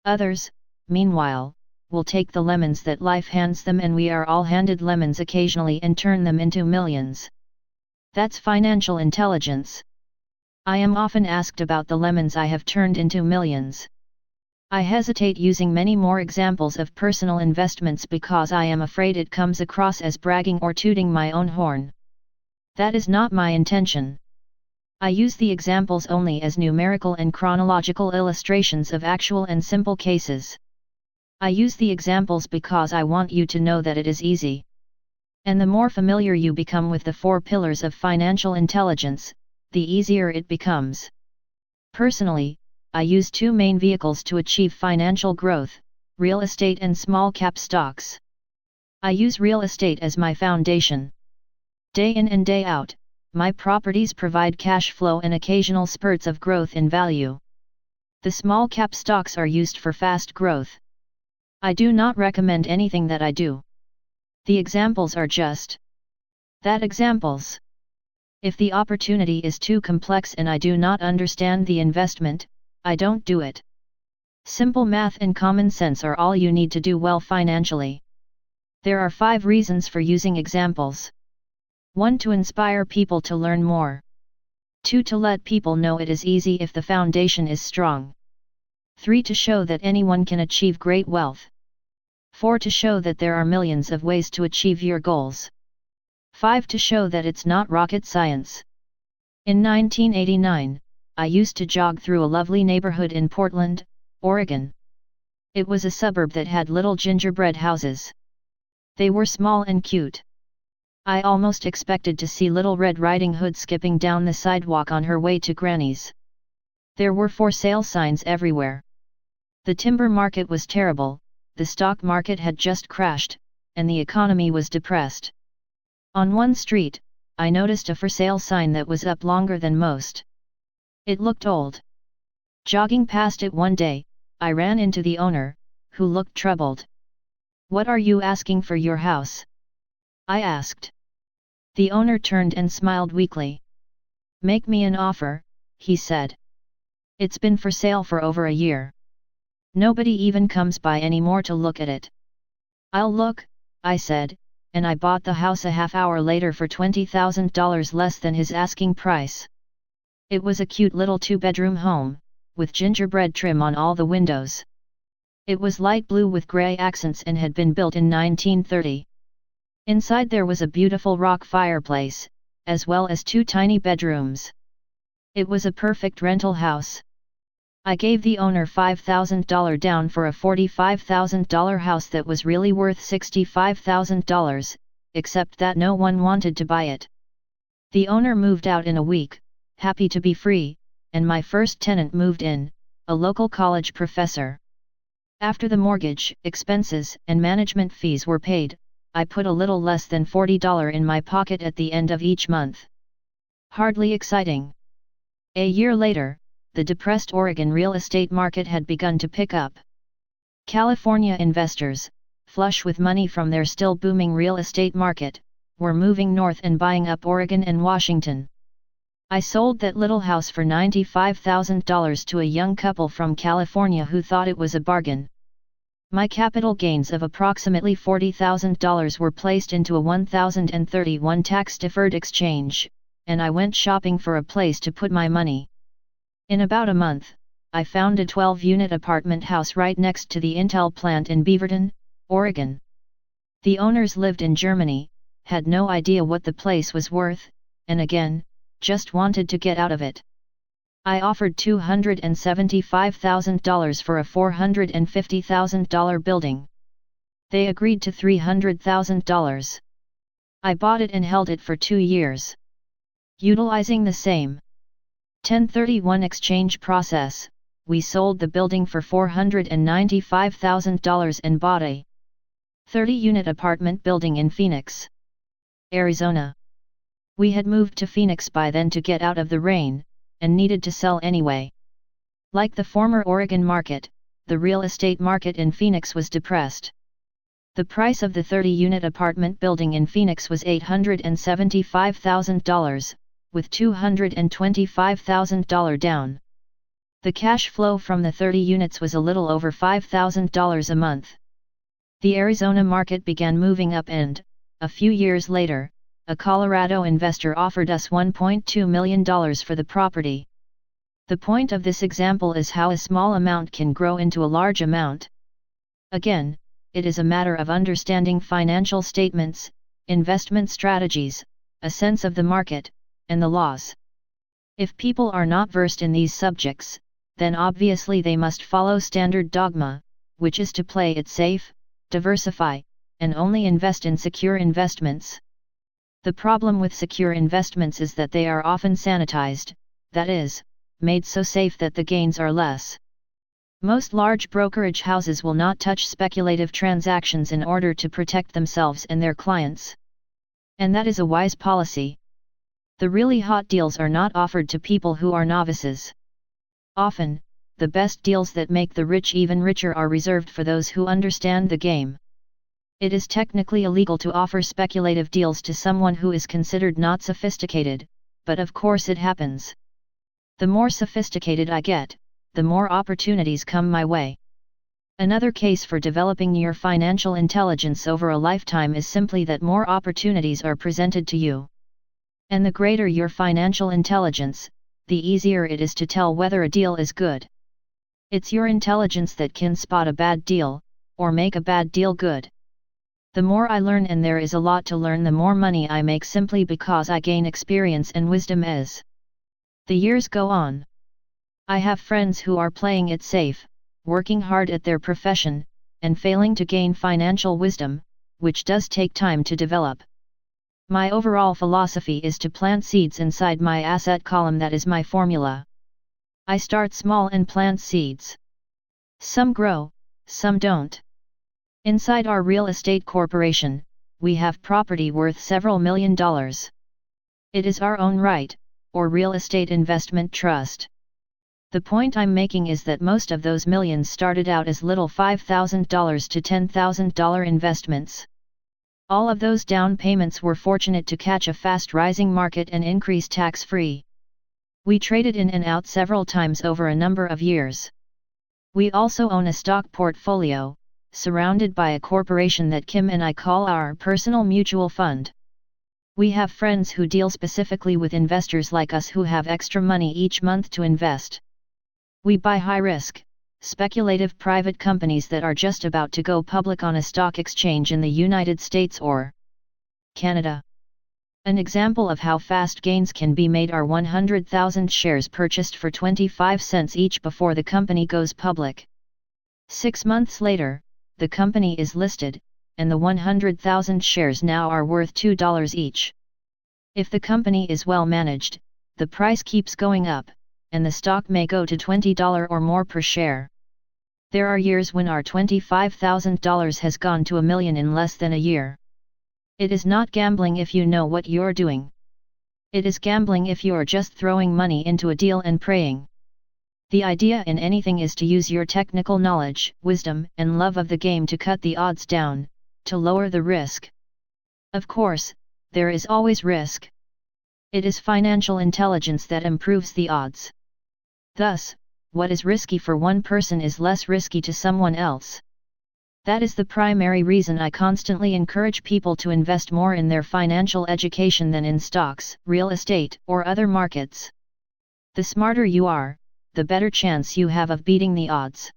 Others, meanwhile, will take the lemons that life hands them, and we are all handed lemons occasionally, and turn them into millions. That's financial intelligence. I am often asked about the lemons I have turned into millions. I hesitate using many more examples of personal investments because I am afraid it comes across as bragging or tooting my own horn. That is not my intention. I use the examples only as numerical and chronological illustrations of actual and simple cases. I use the examples because I want you to know that it is easy. And the more familiar you become with the 4 pillars of financial intelligence, the easier it becomes. Personally, I use 2 main vehicles to achieve financial growth: real estate and small cap stocks. I use real estate as my foundation. Day in and day out, my properties provide cash flow and occasional spurts of growth in value. The small cap stocks are used for fast growth. I do not recommend anything that I do. The examples are just that, examples. If the opportunity is too complex and I do not understand the investment, I don't do it. Simple math and common sense are all you need to do well financially. There are 5 reasons for using examples. 1. To inspire people to learn more. 2. To let people know it is easy if the foundation is strong. 3. To show that anyone can achieve great wealth. 4. To show that there are millions of ways to achieve your goals. 5. To show that it's not rocket science. In 1989, I used to jog through a lovely neighborhood in Portland, Oregon. It was a suburb that had little gingerbread houses. They were small and cute. I almost expected to see Little Red Riding Hood skipping down the sidewalk on her way to Granny's. There were for sale signs everywhere. The timber market was terrible, the stock market had just crashed, and the economy was depressed. On one street, I noticed a for sale sign that was up longer than most. It looked old. Jogging past it one day, I ran into the owner, who looked troubled. "What are you asking for your house?" I asked. The owner turned and smiled weakly. "Make me an offer," he said. "It's been for sale for over a year. Nobody even comes by anymore to look at it." "I'll look," I said, and I bought the house a half hour later for $20,000 less than his asking price. It was a cute little 2-bedroom home, with gingerbread trim on all the windows. It was light blue with grey accents and had been built in 1930. Inside there was a beautiful rock fireplace, as well as 2 tiny bedrooms. It was a perfect rental house. I gave the owner $5,000 down for a $45,000 house that was really worth $65,000, except that no one wanted to buy it. The owner moved out in a week, happy to be free, and my first tenant moved in, a local college professor. After the mortgage, expenses, and management fees were paid, I put a little less than $40 in my pocket at the end of each month. Hardly exciting. A year later, the depressed Oregon real estate market had begun to pick up. California investors, flush with money from their still booming real estate market, were moving north and buying up Oregon and Washington. I sold that little house for $95,000 to a young couple from California who thought it was a bargain. My capital gains of approximately $40,000 were placed into a 1031 tax-deferred exchange, and I went shopping for a place to put my money. In about a month, I found a 12-unit apartment house right next to the Intel plant in Beaverton, Oregon. The owners lived in Germany, had no idea what the place was worth, and again, just wanted to get out of it. I offered $275,000 for a $450,000 building. They agreed to $300,000. I bought it and held it for 2 years. Utilizing the same 1031 exchange process, we sold the building for $495,000 and bought a 30-unit apartment building in Phoenix, Arizona. We had moved to Phoenix by then to get out of the rain, and needed to sell anyway. Like the former Oregon market, the real estate market in Phoenix was depressed. The price of the 30-unit apartment building in Phoenix was $875,000, with $225,000 down. The cash flow from the 30 units was a little over $5,000 a month. The Arizona market began moving up and, a few years later, a Colorado investor offered us $1.2 million for the property. The point of this example is how a small amount can grow into a large amount. Again, it is a matter of understanding financial statements, investment strategies, a sense of the market, and the laws. If people are not versed in these subjects, then obviously they must follow standard dogma, which is to play it safe, diversify, and only invest in secure investments. The problem with secure investments is that they are often sanitized, that is, made so safe that the gains are less. Most large brokerage houses will not touch speculative transactions in order to protect themselves and their clients. And that is a wise policy. The really hot deals are not offered to people who are novices. Often, the best deals that make the rich even richer are reserved for those who understand the game. It is technically illegal to offer speculative deals to someone who is considered not sophisticated, but of course it happens. The more sophisticated I get, the more opportunities come my way. Another case for developing your financial intelligence over a lifetime is simply that more opportunities are presented to you. And the greater your financial intelligence, the easier it is to tell whether a deal is good. It's your intelligence that can spot a bad deal, or make a bad deal good. The more I learn, and there is a lot to learn, the more money I make simply because I gain experience and wisdom as the years go on. I have friends who are playing it safe, working hard at their profession, and failing to gain financial wisdom, which does take time to develop. My overall philosophy is to plant seeds inside my asset column. That is my formula. I start small and plant seeds. Some grow, some don't. Inside our real estate corporation, we have property worth several $million. It is our own right, or real estate investment trust. The point I'm making is that most of those millions started out as little $5,000 to $10,000 investments. All of those down payments were fortunate to catch a fast-rising market and increase tax-free. We traded in and out several times over a number of years. We also own a stock portfolio, surrounded by a corporation that Kim and I call our personal mutual fund. We have friends who deal specifically with investors like us who have extra money each month to invest. We buy high-risk, speculative private companies that are just about to go public on a stock exchange in the United States or Canada. An example of how fast gains can be made are 100,000 shares purchased for 25 cents each before the company goes public. 6 months later, the company is listed, and the 100,000 shares now are worth $2 each. If the company is well managed, the price keeps going up, and the stock may go to $20 or more per share. There are years when our $25,000 has gone to $1 million in less than a year. It is not gambling if you know what you're doing. It is gambling if you are just throwing money into a deal and praying. The idea in anything is to use your technical knowledge, wisdom, and love of the game to cut the odds down, to lower the risk. Of course, there is always risk. It is financial intelligence that improves the odds. Thus, what is risky for one person is less risky to someone else. That is the primary reason I constantly encourage people to invest more in their financial education than in stocks, real estate, or other markets. The smarter you are, the better chance you have of beating the odds.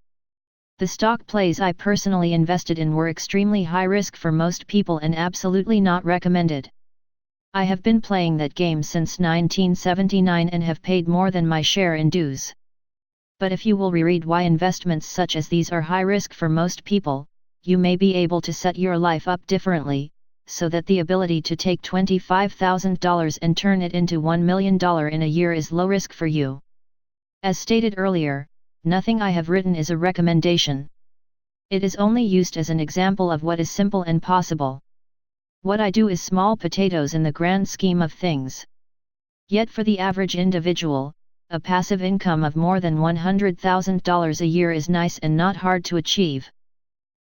The stock plays I personally invested in were extremely high risk for most people and absolutely not recommended. I have been playing that game since 1979 and have paid more than my share in dues. But if you will reread why investments such as these are high risk for most people, you may be able to set your life up differently, so that the ability to take $25,000 and turn it into $1 million in a year is low risk for you. As stated earlier, nothing I have written is a recommendation. It is only used as an example of what is simple and possible. What I do is small potatoes in the grand scheme of things. Yet for the average individual, a passive income of more than $100,000 a year is nice and not hard to achieve.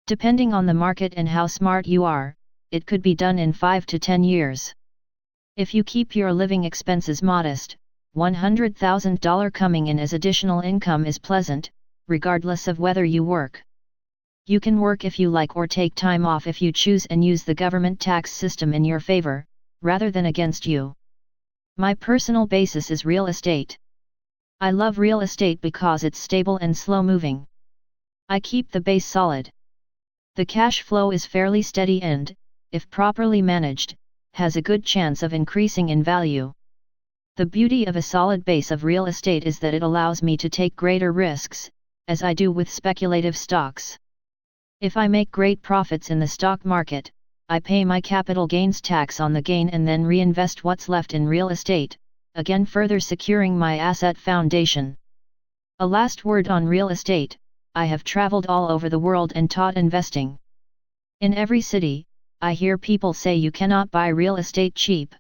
Depending on the market and how smart you are, it could be done in 5 to 10 years. If you keep your living expenses modest, $100,000 coming in as additional income is pleasant, regardless of whether you work. You can work if you like or take time off if you choose and use the government tax system in your favor, rather than against you. My personal basis is real estate. I love real estate because it's stable and slow-moving. I keep the base solid. The cash flow is fairly steady and, if properly managed, has a good chance of increasing in value. The beauty of a solid base of real estate is that it allows me to take greater risks, as I do with speculative stocks. If I make great profits in the stock market, I pay my capital gains tax on the gain and then reinvest what's left in real estate, again further securing my asset foundation. A last word on real estate: I have traveled all over the world and taught investing. In every city, I hear people say you cannot buy real estate cheap.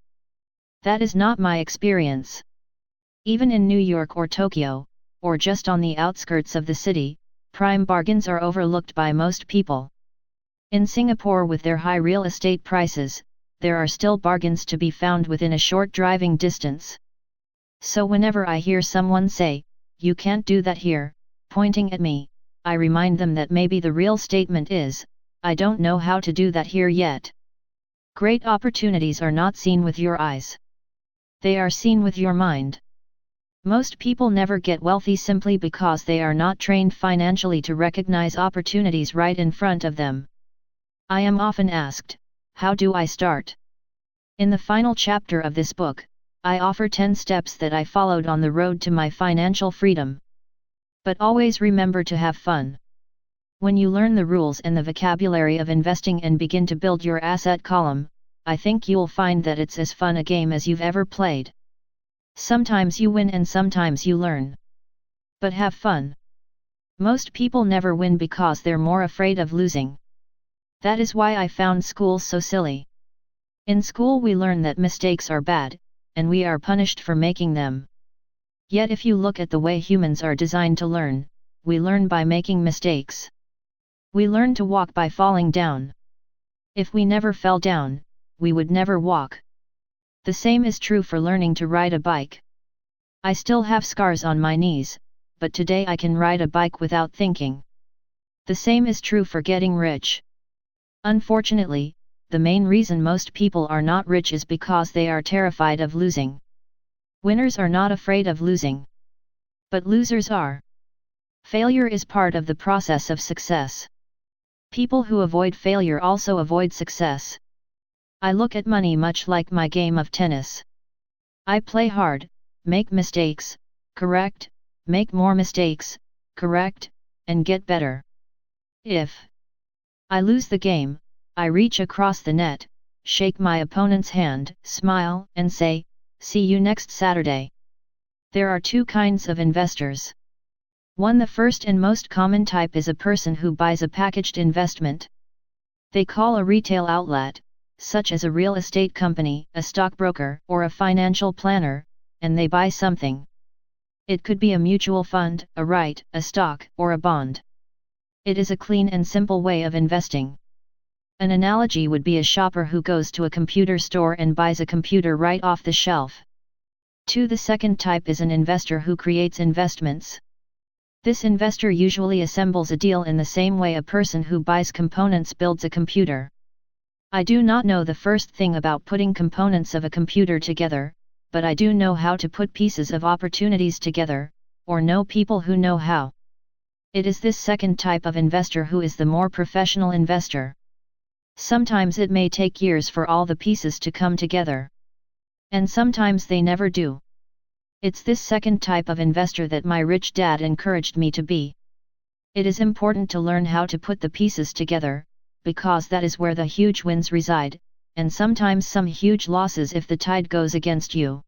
That is not my experience. Even in New York or Tokyo, or just on the outskirts of the city, prime bargains are overlooked by most people. In Singapore, with their high real estate prices, there are still bargains to be found within a short driving distance. So whenever I hear someone say, "You can't do that here," pointing at me, I remind them that maybe the real statement is, "I don't know how to do that here yet." Great opportunities are not seen with your eyes. They are seen with your mind. Most people never get wealthy simply because they are not trained financially to recognize opportunities right in front of them. I am often asked, how do I start? In the final chapter of this book, I offer 10 steps that I followed on the road to my financial freedom. But always remember to have fun. When you learn the rules and the vocabulary of investing and begin to build your asset column, I think you'll find that it's as fun a game as you've ever played. Sometimes you win and sometimes you learn. But have fun. Most people never win because they're more afraid of losing. That is why I found school so silly. In school we learn that mistakes are bad, and we are punished for making them. Yet if you look at the way humans are designed to learn, we learn by making mistakes. We learn to walk by falling down. If we never fell down, we would never walk. The same is true for learning to ride a bike. I still have scars on my knees, but today I can ride a bike without thinking. The same is true for getting rich. Unfortunately, the main reason most people are not rich is because they are terrified of losing. Winners are not afraid of losing. But losers are. Failure is part of the process of success. People who avoid failure also avoid success. I look at money much like my game of tennis. I play hard, make mistakes, correct, make more mistakes, correct, and get better. If I lose the game, I reach across the net, shake my opponent's hand, smile, and say, "See you next Saturday." There are two kinds of investors. One, the first and most common type, is a person who buys a packaged investment. They call a retail outlet, such as a real estate company, a stockbroker, or a financial planner, and they buy something. It could be a mutual fund, a right, a stock, or a bond. It is a clean and simple way of investing. An analogy would be a shopper who goes to a computer store and buys a computer right off the shelf. 2. The second type is an investor who creates investments. This investor usually assembles a deal in the same way a person who buys components builds a computer. I do not know the first thing about putting components of a computer together, but I do know how to put pieces of opportunities together, or know people who know how. It is this second type of investor who is the more professional investor. Sometimes it may take years for all the pieces to come together. And sometimes they never do. It's this second type of investor that my rich dad encouraged me to be. It is important to learn how to put the pieces together, because that is where the huge wins reside, and sometimes some huge losses if the tide goes against you.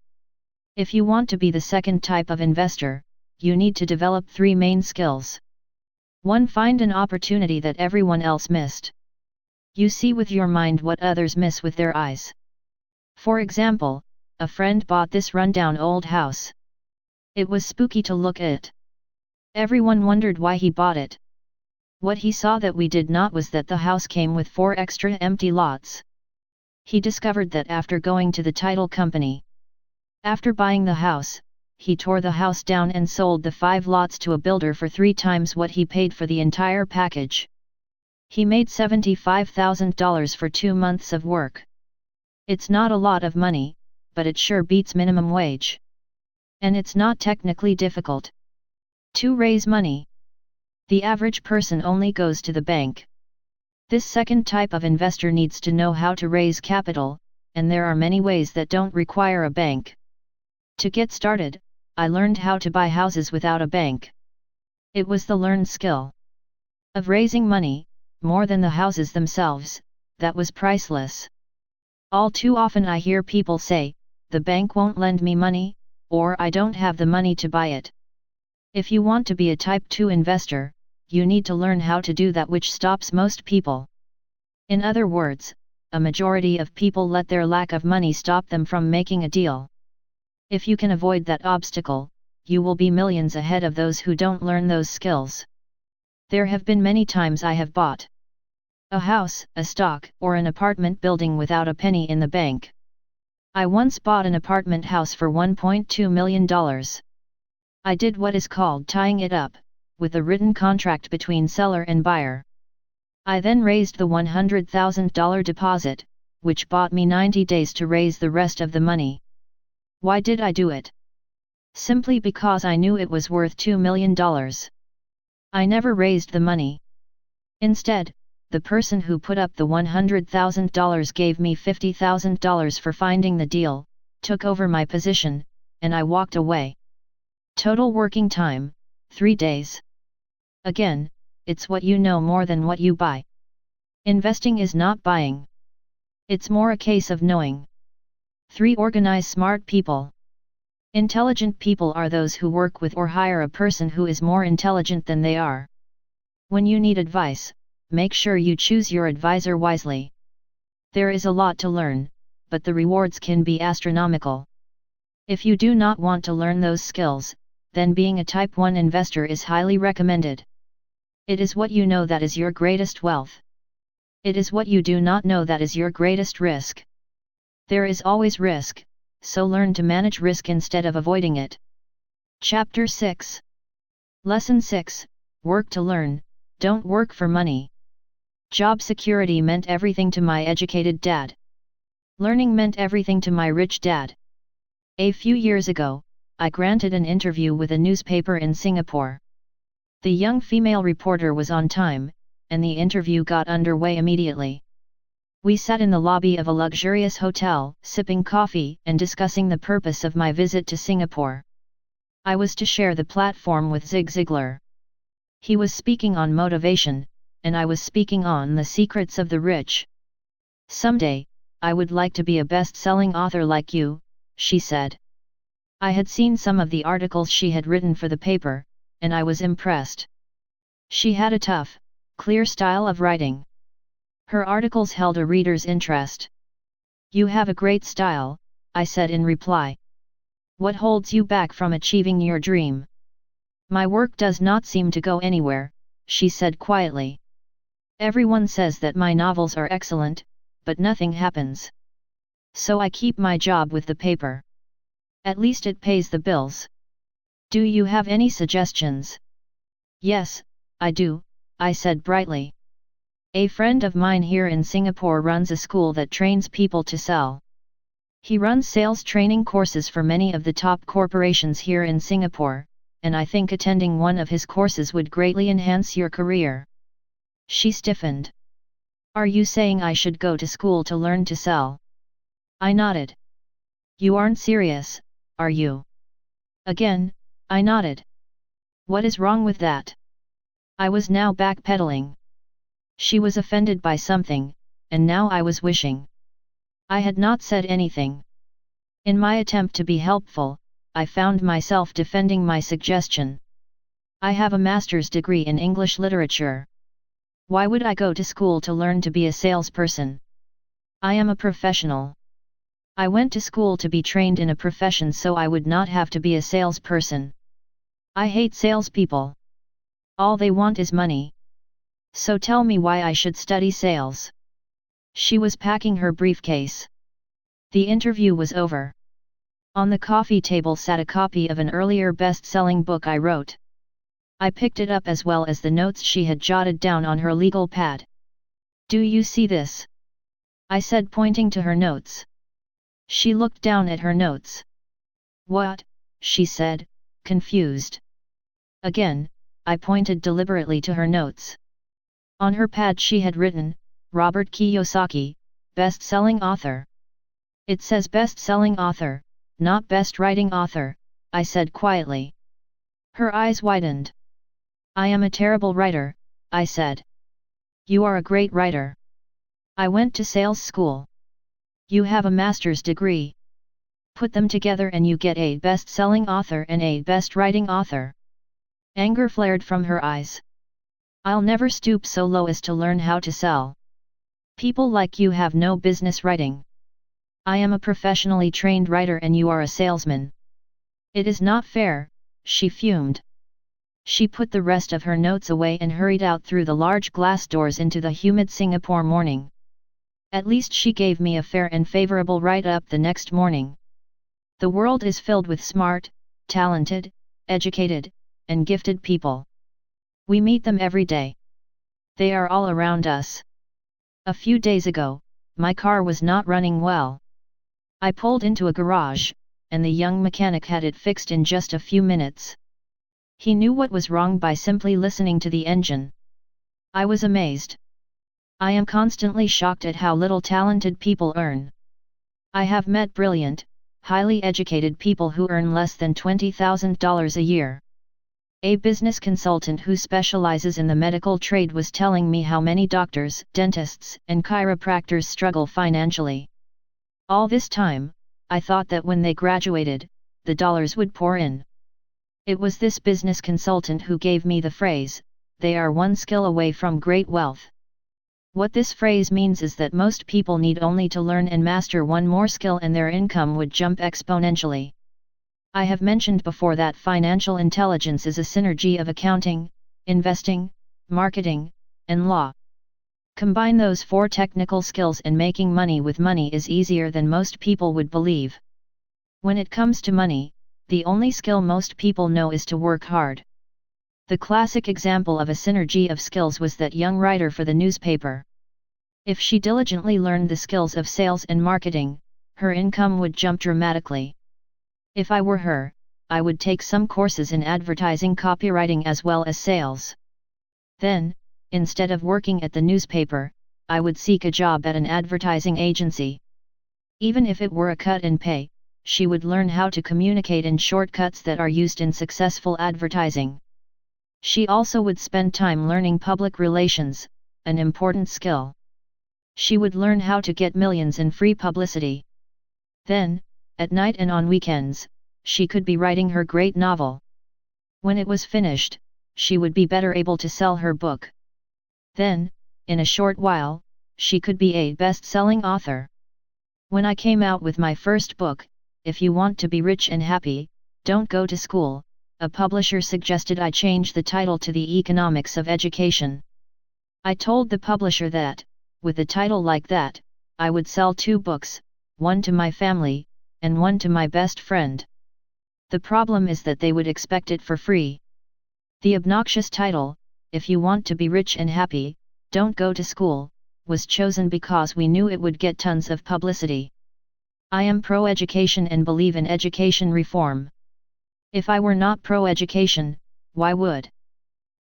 If you want to be the second type of investor, you need to develop 3 main skills. 1. Find an opportunity that everyone else missed. You see with your mind what others miss with their eyes. For example, a friend bought this rundown old house. It was spooky to look at. Everyone wondered why he bought it. What he saw that we did not was that the house came with 4 extra empty lots. He discovered that after going to the title company. After buying the house, he tore the house down and sold the 5 lots to a builder for 3 times what he paid for the entire package. He made $75,000 for 2 months of work. It's not a lot of money, but it sure beats minimum wage. And it's not technically difficult. 2. Raise money. The average person only goes to the bank. This second type of investor needs to know how to raise capital, and there are many ways that don't require a bank. To get started, I learned how to buy houses without a bank. It was the learned skill of raising money, more than the houses themselves, that was priceless. All too often I hear people say, the bank won't lend me money, or I don't have the money to buy it. If you want to be a Type 2 investor, you need to learn how to do that, which stops most people. In other words, a majority of people let their lack of money stop them from making a deal. If you can avoid that obstacle, you will be millions ahead of those who don't learn those skills. There have been many times I have bought a house, a stock, or an apartment building without a penny in the bank. I once bought an apartment house for $1.2 million. I did what is called tying it up, with a written contract between seller and buyer. I then raised the $100,000 deposit, which bought me 90 days to raise the rest of the money. Why did I do it? Simply because I knew it was worth $2 million. I never raised the money. Instead, the person who put up the $100,000 gave me $50,000 for finding the deal, took over my position, and I walked away. Total working time, 3 days. Again, it's what you know more than what you buy. Investing is not buying. It's more a case of knowing. 3. Organize smart people. Intelligent people are those who work with or hire a person who is more intelligent than they are. When you need advice, make sure you choose your advisor wisely. There is a lot to learn, but the rewards can be astronomical. If you do not want to learn those skills, then being a Type 1 investor is highly recommended. It is what you know that is your greatest wealth. It is what you do not know that is your greatest risk. There is always risk, so learn to manage risk instead of avoiding it. Chapter 6. Lesson 6, Work to learn, don't work for money. Job security meant everything to my educated dad. Learning meant everything to my rich dad. A few years ago, I granted an interview with a newspaper in Singapore. The young female reporter was on time, and the interview got underway immediately. We sat in the lobby of a luxurious hotel, sipping coffee and discussing the purpose of my visit to Singapore. I was to share the platform with Zig Ziglar. He was speaking on motivation, and I was speaking on the secrets of the rich. Someday, I would like to be a best-selling author like you, she said. I had seen some of the articles she had written for the paper, and I was impressed. She had a tough, clear style of writing. Her articles held a reader's interest. You have a great style, I said in reply. What holds you back from achieving your dream? My work does not seem to go anywhere, she said quietly. Everyone says that my novels are excellent, but nothing happens. So I keep my job with the paper. At least it pays the bills. Do you have any suggestions? Yes, I do, I said brightly. A friend of mine here in Singapore runs a school that trains people to sell. He runs sales training courses for many of the top corporations here in Singapore, and I think attending one of his courses would greatly enhance your career. She stiffened. Are you saying I should go to school to learn to sell? I nodded. You aren't serious, are you? Again, I nodded. What is wrong with that? I was now backpedaling. She was offended by something, and now I was wishing. I had not said anything. In my attempt to be helpful, I found myself defending my suggestion. I have a master's degree in English literature. Why would I go to school to learn to be a salesperson? I am a professional. I went to school to be trained in a profession so I would not have to be a salesperson. I hate salespeople. All they want is money. So tell me why I should study sales. She was packing her briefcase. The interview was over. On the coffee table sat a copy of an earlier best-selling book I wrote. I picked it up as well as the notes she had jotted down on her legal pad. Do you see this? I said, pointing to her notes. She looked down at her notes. What? She said, confused. Again, I pointed deliberately to her notes. On her pad she had written, Robert Kiyosaki, best-selling author. It says best-selling author, not best writing author, I said quietly. Her eyes widened. I am a terrible writer, I said. You are a great writer. I went to sales school. You have a master's degree. Put them together and you get a best-selling author and a best writing author. Anger flared from her eyes. I'll never stoop so low as to learn how to sell. People like you have no business writing. I am a professionally trained writer and you are a salesman. It is not fair, she fumed. She put the rest of her notes away and hurried out through the large glass doors into the humid Singapore morning. At least she gave me a fair and favorable write-up the next morning. The world is filled with smart, talented, educated, and gifted people. We meet them every day. They are all around us. A few days ago, my car was not running well. I pulled into a garage, and the young mechanic had it fixed in just a few minutes. He knew what was wrong by simply listening to the engine. I was amazed. I am constantly shocked at how little talented people earn. I have met brilliant, highly educated people who earn less than $20,000 a year. A business consultant who specializes in the medical trade was telling me how many doctors, dentists, and chiropractors struggle financially. All this time, I thought that when they graduated, the dollars would pour in. It was this business consultant who gave me the phrase, they are one skill away from great wealth. What this phrase means is that most people need only to learn and master one more skill and their income would jump exponentially. I have mentioned before that financial intelligence is a synergy of accounting, investing, marketing, and law. Combine those four technical skills and making money with money is easier than most people would believe. When it comes to money, the only skill most people know is to work hard. The classic example of a synergy of skills was that young writer for the newspaper. If she diligently learned the skills of sales and marketing, her income would jump dramatically. If I were her, I would take some courses in advertising copywriting as well as sales. Then, instead of working at the newspaper, I would seek a job at an advertising agency. Even if it were a cut in pay, she would learn how to communicate in shortcuts that are used in successful advertising. She also would spend time learning public relations, an important skill. She would learn how to get millions in free publicity. Then, at night and on weekends, she could be writing her great novel. When it was finished, she would be better able to sell her book. Then, in a short while, she could be a best-selling author. When I came out with my first book, If You Want to Be Rich and Happy, Don't Go to School, a publisher suggested I change the title to The Economics of Education. I told the publisher that, with a title like that, I would sell 2 books, one to my family, and one to my best friend. The problem is that they would expect it for free. The obnoxious title, If You Want to Be Rich and Happy, Don't Go to School, was chosen because we knew it would get tons of publicity. I am pro-education and believe in education reform. If I were not pro-education, why would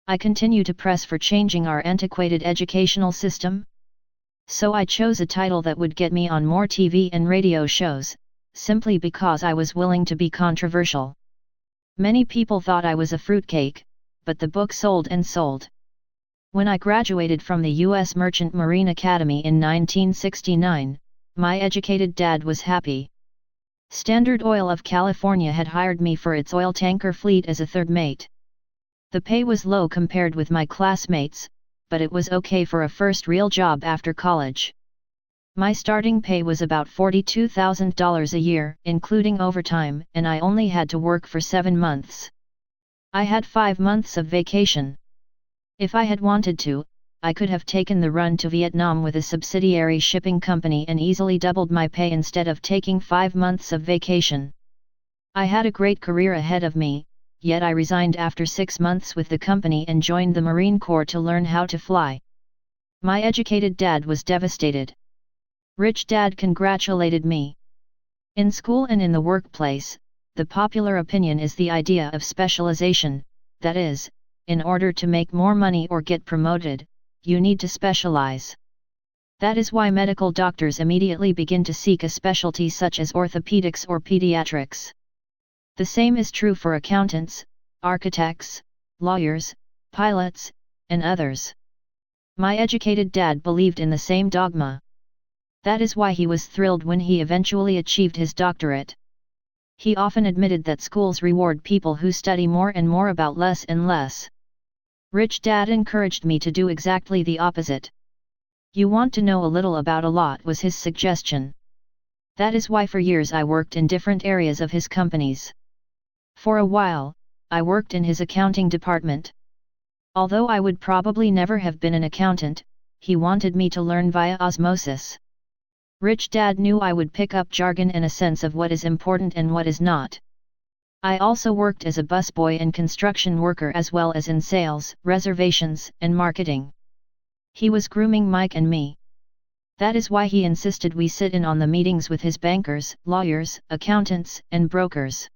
I continue to press for changing our antiquated educational system? So I chose a title that would get me on more TV and radio shows, simply because I was willing to be controversial. Many people thought I was a fruitcake, but the book sold and sold. When I graduated from the U.S. Merchant Marine Academy in 1969, my educated dad was happy. Standard Oil of California had hired me for its oil tanker fleet as a third mate. The pay was low compared with my classmates, but it was okay for a first real job after college. My starting pay was about $42,000 a year, including overtime, and I only had to work for 7 months. I had 5 months of vacation. If I had wanted to, I could have taken the run to Vietnam with a subsidiary shipping company and easily doubled my pay instead of taking 5 months of vacation. I had a great career ahead of me, yet I resigned after 6 months with the company and joined the Marine Corps to learn how to fly. My educated dad was devastated. Rich Dad congratulated me. In school and in the workplace, the popular opinion is the idea of specialization, that is, in order to make more money or get promoted, you need to specialize. That is why medical doctors immediately begin to seek a specialty such as orthopedics or pediatrics. The same is true for accountants, architects, lawyers, pilots, and others. My educated dad believed in the same dogma. That is why he was thrilled when he eventually achieved his doctorate. He often admitted that schools reward people who study more and more about less and less. Rich Dad encouraged me to do exactly the opposite. You want to know a little about a lot was his suggestion. That is why for years I worked in different areas of his companies. For a while, I worked in his accounting department. Although I would probably never have been an accountant, he wanted me to learn via osmosis. Rich Dad knew I would pick up jargon and a sense of what is important and what is not. I also worked as a busboy and construction worker as well as in sales, reservations, and marketing. He was grooming Mike and me. That is why he insisted we sit in on the meetings with his bankers, lawyers, accountants, and brokers.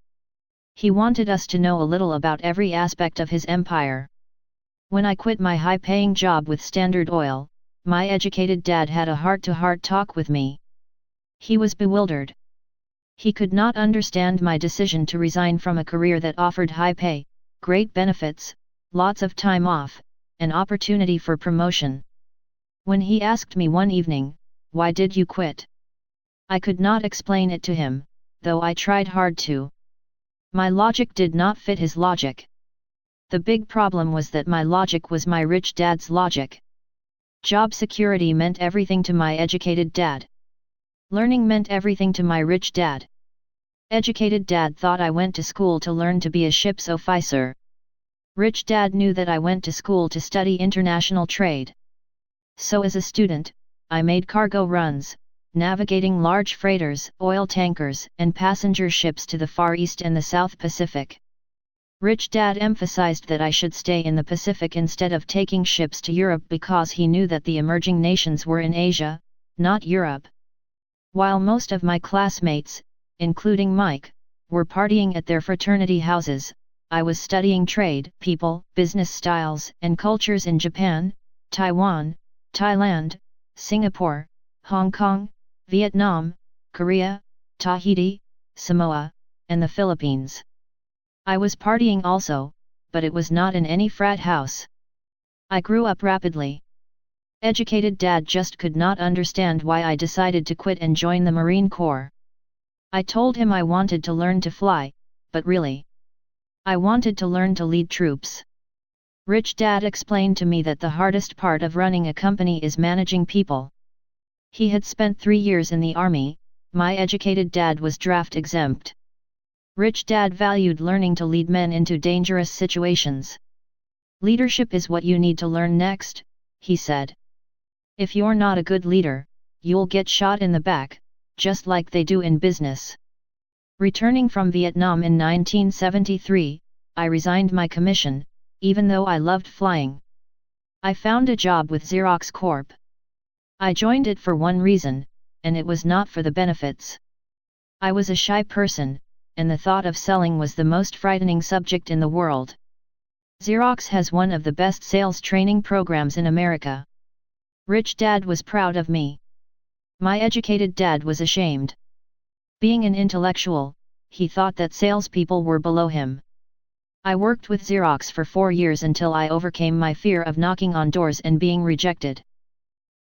He wanted us to know a little about every aspect of his empire. When I quit my high-paying job with Standard Oil, my educated dad had a heart-to-heart talk with me. He was bewildered. He could not understand my decision to resign from a career that offered high pay, great benefits, lots of time off, and opportunity for promotion. When he asked me one evening, "Why did you quit?" I could not explain it to him, though I tried hard to. My logic did not fit his logic. The big problem was that my logic was my rich dad's logic. Job security meant everything to my educated dad. Learning meant everything to my rich dad. Educated dad thought I went to school to learn to be a ship's officer. Rich dad knew that I went to school to study international trade. So as a student, I made cargo runs, navigating large freighters, oil tankers, and passenger ships to the Far East and the South Pacific. Rich Dad emphasized that I should stay in the Pacific instead of taking ships to Europe because he knew that the emerging nations were in Asia, not Europe. While most of my classmates, including Mike, were partying at their fraternity houses, I was studying trade, people, business styles, and cultures in Japan, Taiwan, Thailand, Singapore, Hong Kong, Vietnam, Korea, Tahiti, Samoa, and the Philippines. I was partying also, but it was not in any frat house. I grew up rapidly. Educated Dad just could not understand why I decided to quit and join the Marine Corps. I told him I wanted to learn to fly, but really, I wanted to learn to lead troops. Rich Dad explained to me that the hardest part of running a company is managing people. He had spent 3 years in the army, My educated dad was draft exempt. Rich dad valued learning to lead men into dangerous situations. Leadership is what you need to learn next, he said. If you're not a good leader, you'll get shot in the back, just like they do in business. Returning from Vietnam in 1973, I resigned my commission, even though I loved flying. I found a job with Xerox Corp. I joined it for one reason, and it was not for the benefits. I was a shy person, and the thought of selling was the most frightening subject in the world. Xerox has one of the best sales training programs in America. Rich dad was proud of me. My educated dad was ashamed. Being an intellectual, he thought that salespeople were below him. I worked with Xerox for 4 years until I overcame my fear of knocking on doors and being rejected.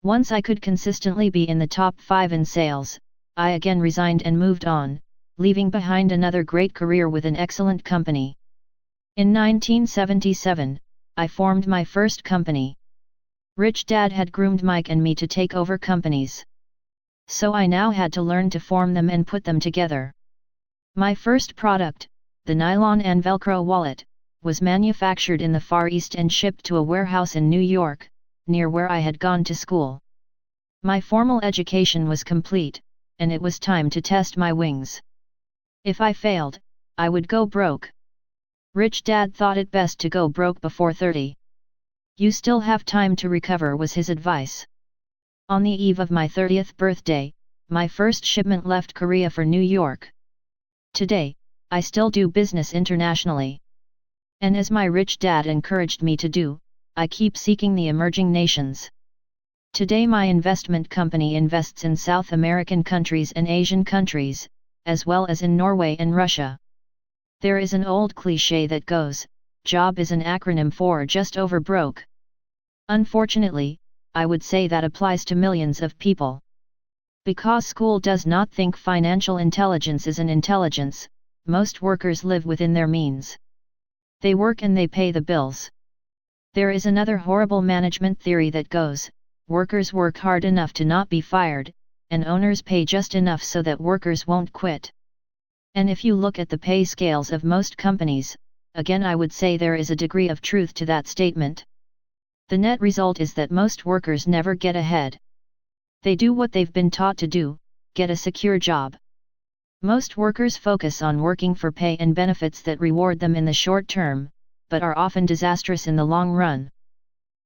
Once I could consistently be in the top 5 in sales, I again resigned and moved on, leaving behind another great career with an excellent company. In 1977, I formed my first company. Rich dad had groomed Mike and me to take over companies. So I now had to learn to form them and put them together. My first product, the nylon and Velcro wallet, was manufactured in the Far East and shipped to a warehouse in New York, near where I had gone to school. My formal education was complete, and it was time to test my wings. If I failed, I would go broke. Rich dad thought it best to go broke before 30. You still have time to recover, was his advice. On the eve of my 30th birthday, my first shipment left Korea for New York. Today, I still do business internationally. And as my rich dad encouraged me to do, I keep seeking the emerging nations. Today my investment company invests in South American countries and Asian countries, as well as in Norway and Russia. There is an old cliché that goes, job is an acronym for just over broke. Unfortunately, I would say that applies to millions of people. Because school does not think financial intelligence is an intelligence, most workers live within their means. They work and they pay the bills. There is another horrible management theory that goes, workers work hard enough to not be fired, and owners pay just enough so that workers won't quit. And if you look at the pay scales of most companies, again I would say there is a degree of truth to that statement. The net result is that most workers never get ahead. They do what they've been taught to do, get a secure job. Most workers focus on working for pay and benefits that reward them in the short term, but are often disastrous in the long run.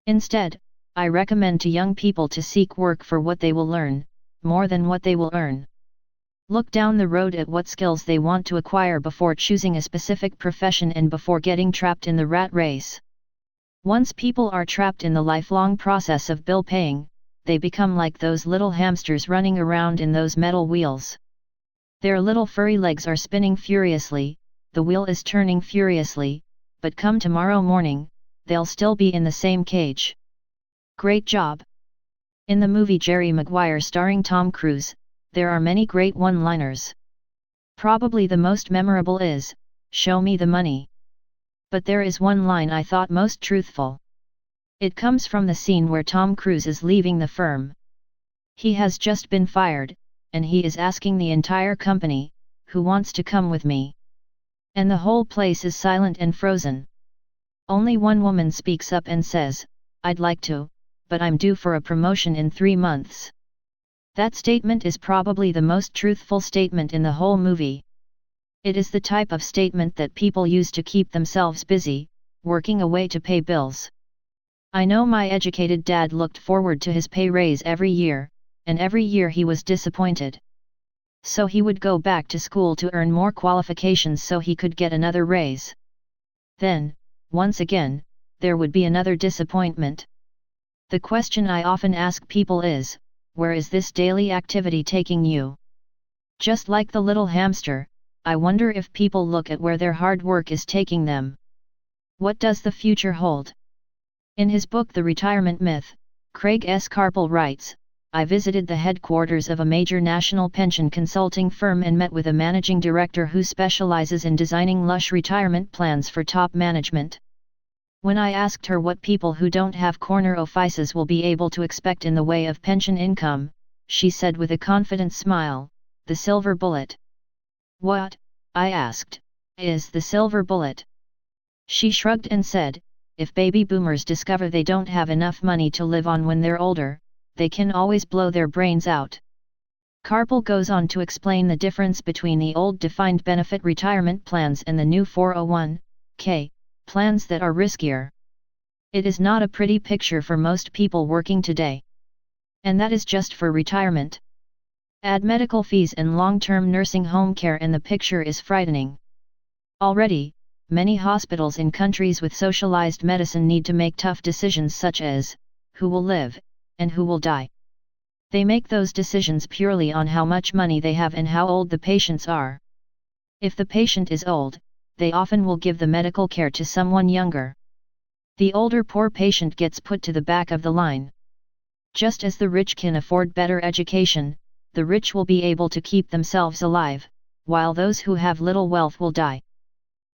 Instead, I recommend to young people to seek work for what they will learn, more than what they will earn. Look down the road at what skills they want to acquire before choosing a specific profession and before getting trapped in the rat race. Once people are trapped in the lifelong process of bill paying, they become like those little hamsters running around in those metal wheels. Their little furry legs are spinning furiously, the wheel is turning furiously, but come tomorrow morning, they'll still be in the same cage. Great job! In the movie Jerry Maguire starring Tom Cruise, there are many great one-liners. Probably the most memorable is, "Show me the money." But there is one line I thought most truthful. It comes from the scene where Tom Cruise is leaving the firm. He has just been fired, and he is asking the entire company, "Who wants to come with me?" And the whole place is silent and frozen. Only one woman speaks up and says, "I'd like to, but I'm due for a promotion in 3 months." That statement is probably the most truthful statement in the whole movie. It is the type of statement that people use to keep themselves busy, working away to pay bills. I know my educated dad looked forward to his pay raise every year, and every year he was disappointed. So he would go back to school to earn more qualifications so he could get another raise. Then, once again, there would be another disappointment. The question I often ask people is, where is this daily activity taking you? Just like the little hamster, I wonder if people look at where their hard work is taking them. What does the future hold? In his book The Retirement Myth, Craig S. Carpel writes, "I visited the headquarters of a major national pension consulting firm and met with a managing director who specializes in designing lush retirement plans for top management. When I asked her what people who don't have corner offices will be able to expect in the way of pension income, she said with a confident smile, the silver bullet. What, I asked, is the silver bullet? She shrugged and said, if baby boomers discover they don't have enough money to live on when they're older, they can always blow their brains out. Karpal goes on to explain the difference between the old defined benefit retirement plans and the new 401k plans that are riskier. It is not a pretty picture for most people working today. And that is just for retirement. Add medical fees and long-term nursing home care and the picture is frightening. Already, many hospitals in countries with socialized medicine need to make tough decisions such as, who will live, and who will die. They make those decisions purely on how much money they have and how old the patients are. If the patient is old, they often will give the medical care to someone younger. The older poor patient gets put to the back of the line. Just as the rich can afford better education, the rich will be able to keep themselves alive, while those who have little wealth will die.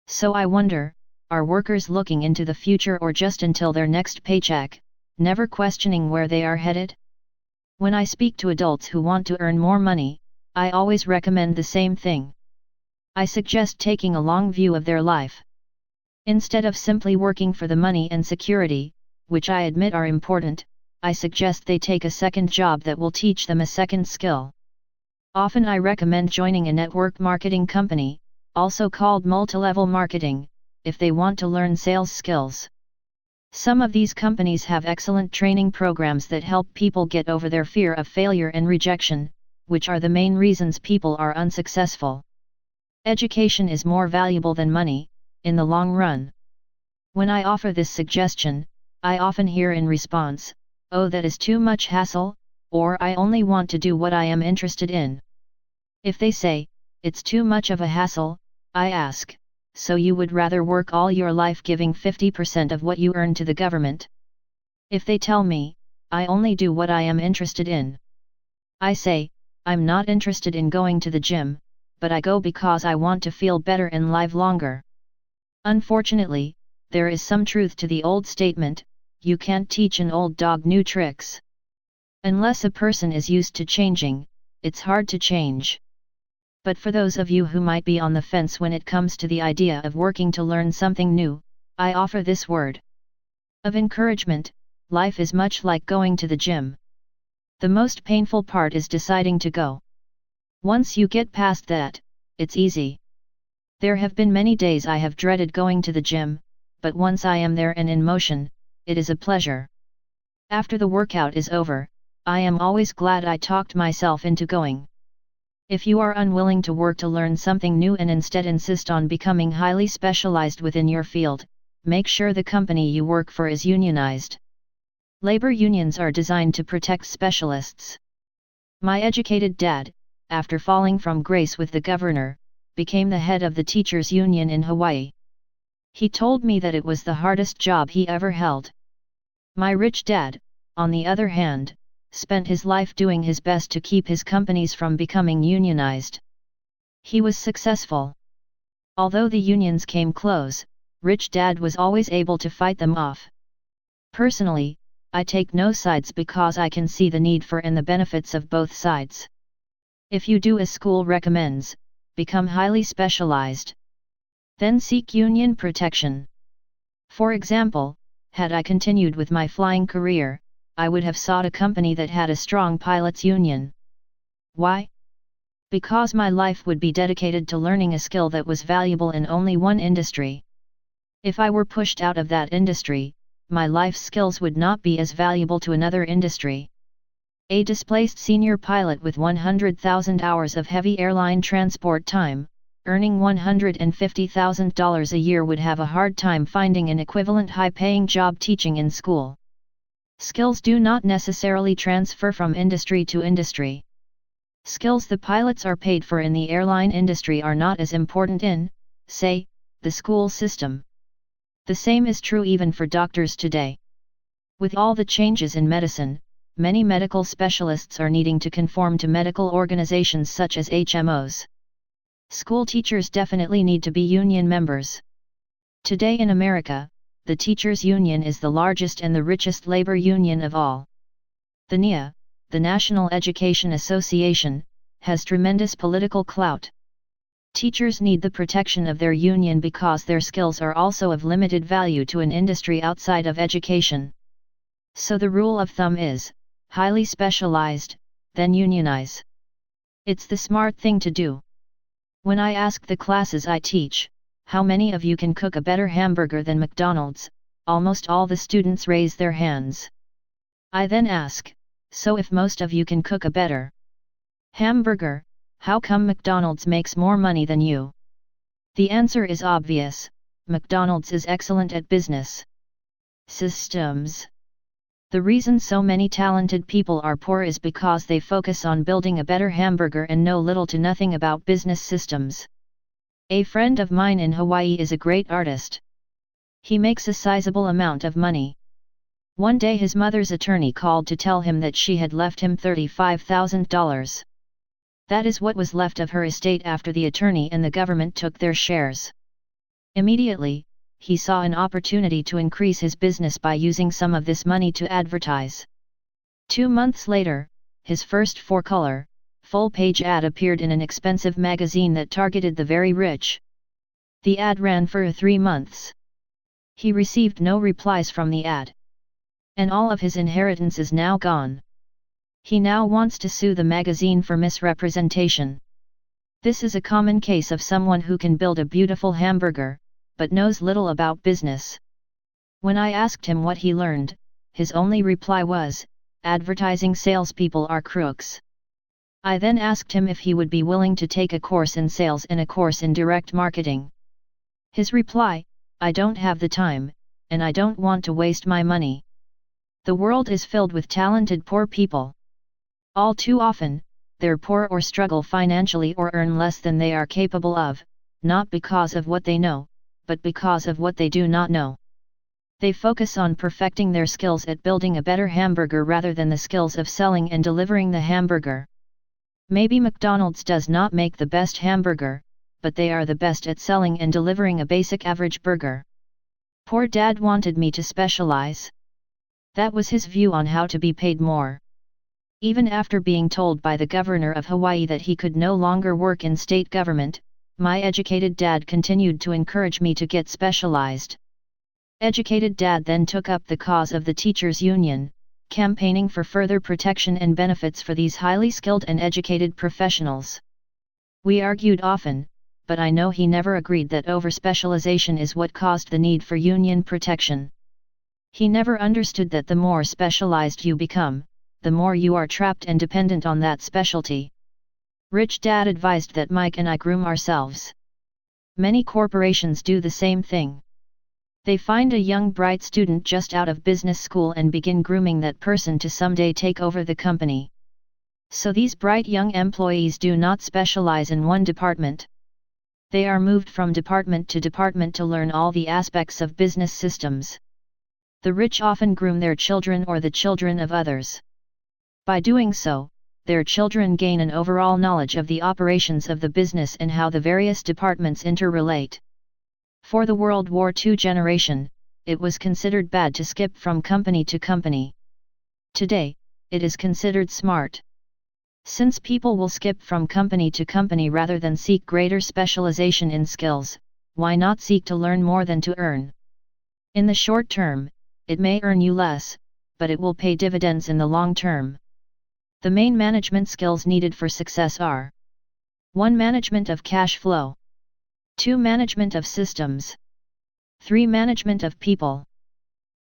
So I wonder, are workers looking into the future or just until their next paycheck, never questioning where they are headed? When I speak to adults who want to earn more money, I always recommend the same thing. I suggest taking a long view of their life. Instead of simply working for the money and security, which I admit are important, I suggest they take a second job that will teach them a second skill. Often I recommend joining a network marketing company, also called multi-level marketing, if they want to learn sales skills. Some of these companies have excellent training programs that help people get over their fear of failure and rejection, which are the main reasons people are unsuccessful. Education is more valuable than money, in the long run. When I offer this suggestion, I often hear in response, "Oh, that is too much hassle," or "I only want to do what I am interested in." If they say, "It's too much of a hassle," I ask, "So you would rather work all your life giving 50% of what you earn to the government?" If they tell me, "I only do what I am interested in," I say, "I'm not interested in going to the gym, but I go because I want to feel better and live longer." Unfortunately, there is some truth to the old statement, "You can't teach an old dog new tricks." Unless a person is used to changing, it's hard to change. But for those of you who might be on the fence when it comes to the idea of working to learn something new, I offer this word of encouragement: life is much like going to the gym. The most painful part is deciding to go. Once you get past that, it's easy. There have been many days I have dreaded going to the gym, but once I am there and in motion, it is a pleasure. After the workout is over, I am always glad I talked myself into going. If you are unwilling to work to learn something new and instead insist on becoming highly specialized within your field, make sure the company you work for is unionized. Labor unions are designed to protect specialists. My educated dad, after falling from grace with the governor, became the head of the teachers' union in Hawaii. He told me that it was the hardest job he ever held. My rich dad, on the other hand, spent his life doing his best to keep his companies from becoming unionized. He was successful. Although the unions came close, Rich Dad was always able to fight them off. Personally, I take no sides because I can see the need for and the benefits of both sides. If you do as school recommends, become highly specialized. Then seek union protection. For example, had I continued with my flying career, I would have sought a company that had a strong pilots' union. Why? Because my life would be dedicated to learning a skill that was valuable in only one industry. If I were pushed out of that industry, my life skills would not be as valuable to another industry. A displaced senior pilot with 100,000 hours of heavy airline transport time, earning $150,000 a year would have a hard time finding an equivalent high-paying job teaching in school. Skills do not necessarily transfer from industry to industry. Skills the pilots are paid for in the airline industry are not as important in, say, the school system. The same is true even for doctors today. With all the changes in medicine, many medical specialists are needing to conform to medical organizations such as HMOs. School teachers definitely need to be union members. Today in America, the teachers' union is the largest and the richest labor union of all. The NEA, the National Education Association, has tremendous political clout. Teachers need the protection of their union because their skills are also of limited value to an industry outside of education. So the rule of thumb is, highly specialized, then unionize. It's the smart thing to do. When I ask the classes I teach, how many of you can cook a better hamburger than McDonald's, almost all the students raise their hands. I then ask, so if most of you can cook a better hamburger, how come McDonald's makes more money than you? The answer is obvious, McDonald's is excellent at business systems. The reason so many talented people are poor is because they focus on building a better hamburger and know little to nothing about business systems. A friend of mine in Hawaii is a great artist. He makes a sizable amount of money. One day his mother's attorney called to tell him that she had left him $35,000. That is what was left of her estate after the attorney and the government took their shares. Immediately, he saw an opportunity to increase his business by using some of this money to advertise. 2 months later, his first 4-color, full-page ad appeared in an expensive magazine that targeted the very rich. The ad ran for 3 months. He received no replies from the ad. And all of his inheritance is now gone. He now wants to sue the magazine for misrepresentation. This is a common case of someone who can build a beautiful hamburger, but knows little about business. When I asked him what he learned, his only reply was, advertising salespeople are crooks. I then asked him if he would be willing to take a course in sales and a course in direct marketing. His reply, I don't have the time, and I don't want to waste my money. The world is filled with talented poor people. All too often, they're poor or struggle financially or earn less than they are capable of, not because of what they know, but because of what they do not know. They focus on perfecting their skills at building a better hamburger rather than the skills of selling and delivering the hamburger. Maybe McDonald's does not make the best hamburger, but they are the best at selling and delivering a basic average burger. Poor Dad wanted me to specialize. That was his view on how to be paid more. Even after being told by the governor of Hawaii that he could no longer work in state government, my educated dad continued to encourage me to get specialized. Educated Dad then took up the cause of the teachers' union, campaigning for further protection and benefits for these highly skilled and educated professionals. We argued often, but I know he never agreed that overspecialization is what caused the need for union protection. He never understood that the more specialized you become, the more you are trapped and dependent on that specialty. Rich Dad advised that Mike and I groom ourselves. Many corporations do the same thing. They find a young bright student just out of business school and begin grooming that person to someday take over the company. So these bright young employees do not specialize in one department. They are moved from department to learn all the aspects of business systems. The rich often groom their children or the children of others. By doing so, their children gain an overall knowledge of the operations of the business and how the various departments interrelate. For the World War II generation, it was considered bad to skip from company to company. Today, it is considered smart. Since people will skip from company to company rather than seek greater specialization in skills, why not seek to learn more than to earn? In the short term, it may earn you less, but it will pay dividends in the long term. The main management skills needed for success are: 1. Management of cash flow. 2. Management of systems. 3. Management of people.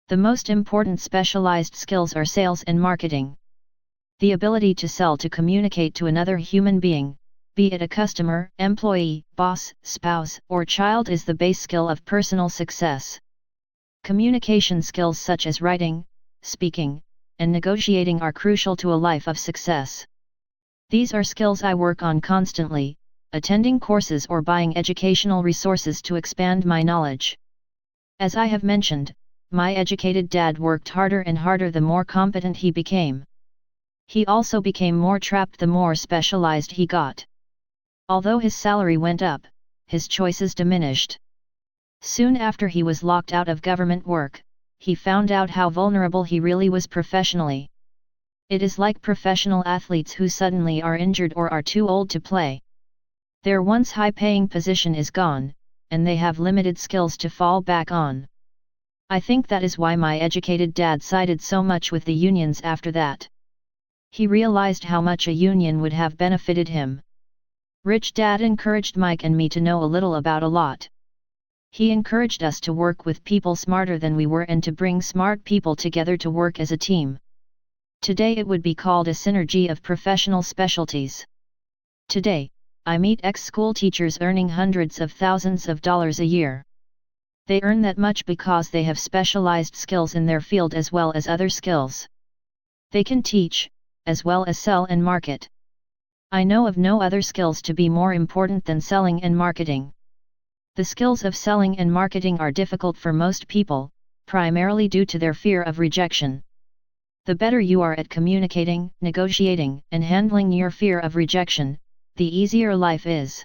The most important specialized skills are sales and marketing. The ability to sell to communicate to another human being, be it a customer, employee, boss, spouse, or child, is the base skill of personal success. Communication skills such as writing, speaking, and negotiating are crucial to a life of success. These are skills I work on constantly, attending courses or buying educational resources to expand my knowledge. As I have mentioned, my educated dad worked harder and harder the more competent he became. He also became more trapped the more specialized he got. Although his salary went up, his choices diminished. Soon after he was locked out of government work, he found out how vulnerable he really was professionally. It is like professional athletes who suddenly are injured or are too old to play. Their once high-paying position is gone, and they have limited skills to fall back on. I think that is why my educated dad sided so much with the unions after that. He realized how much a union would have benefited him. Rich Dad encouraged Mike and me to know a little about a lot. He encouraged us to work with people smarter than we were and to bring smart people together to work as a team. Today it would be called a synergy of professional specialties. Today, I meet ex-school teachers earning hundreds of thousands of dollars a year. They earn that much because they have specialized skills in their field as well as other skills. They can teach, as well as sell and market. I know of no other skills to be more important than selling and marketing. The skills of selling and marketing are difficult for most people, primarily due to their fear of rejection. The better you are at communicating, negotiating, and handling your fear of rejection, the easier life is.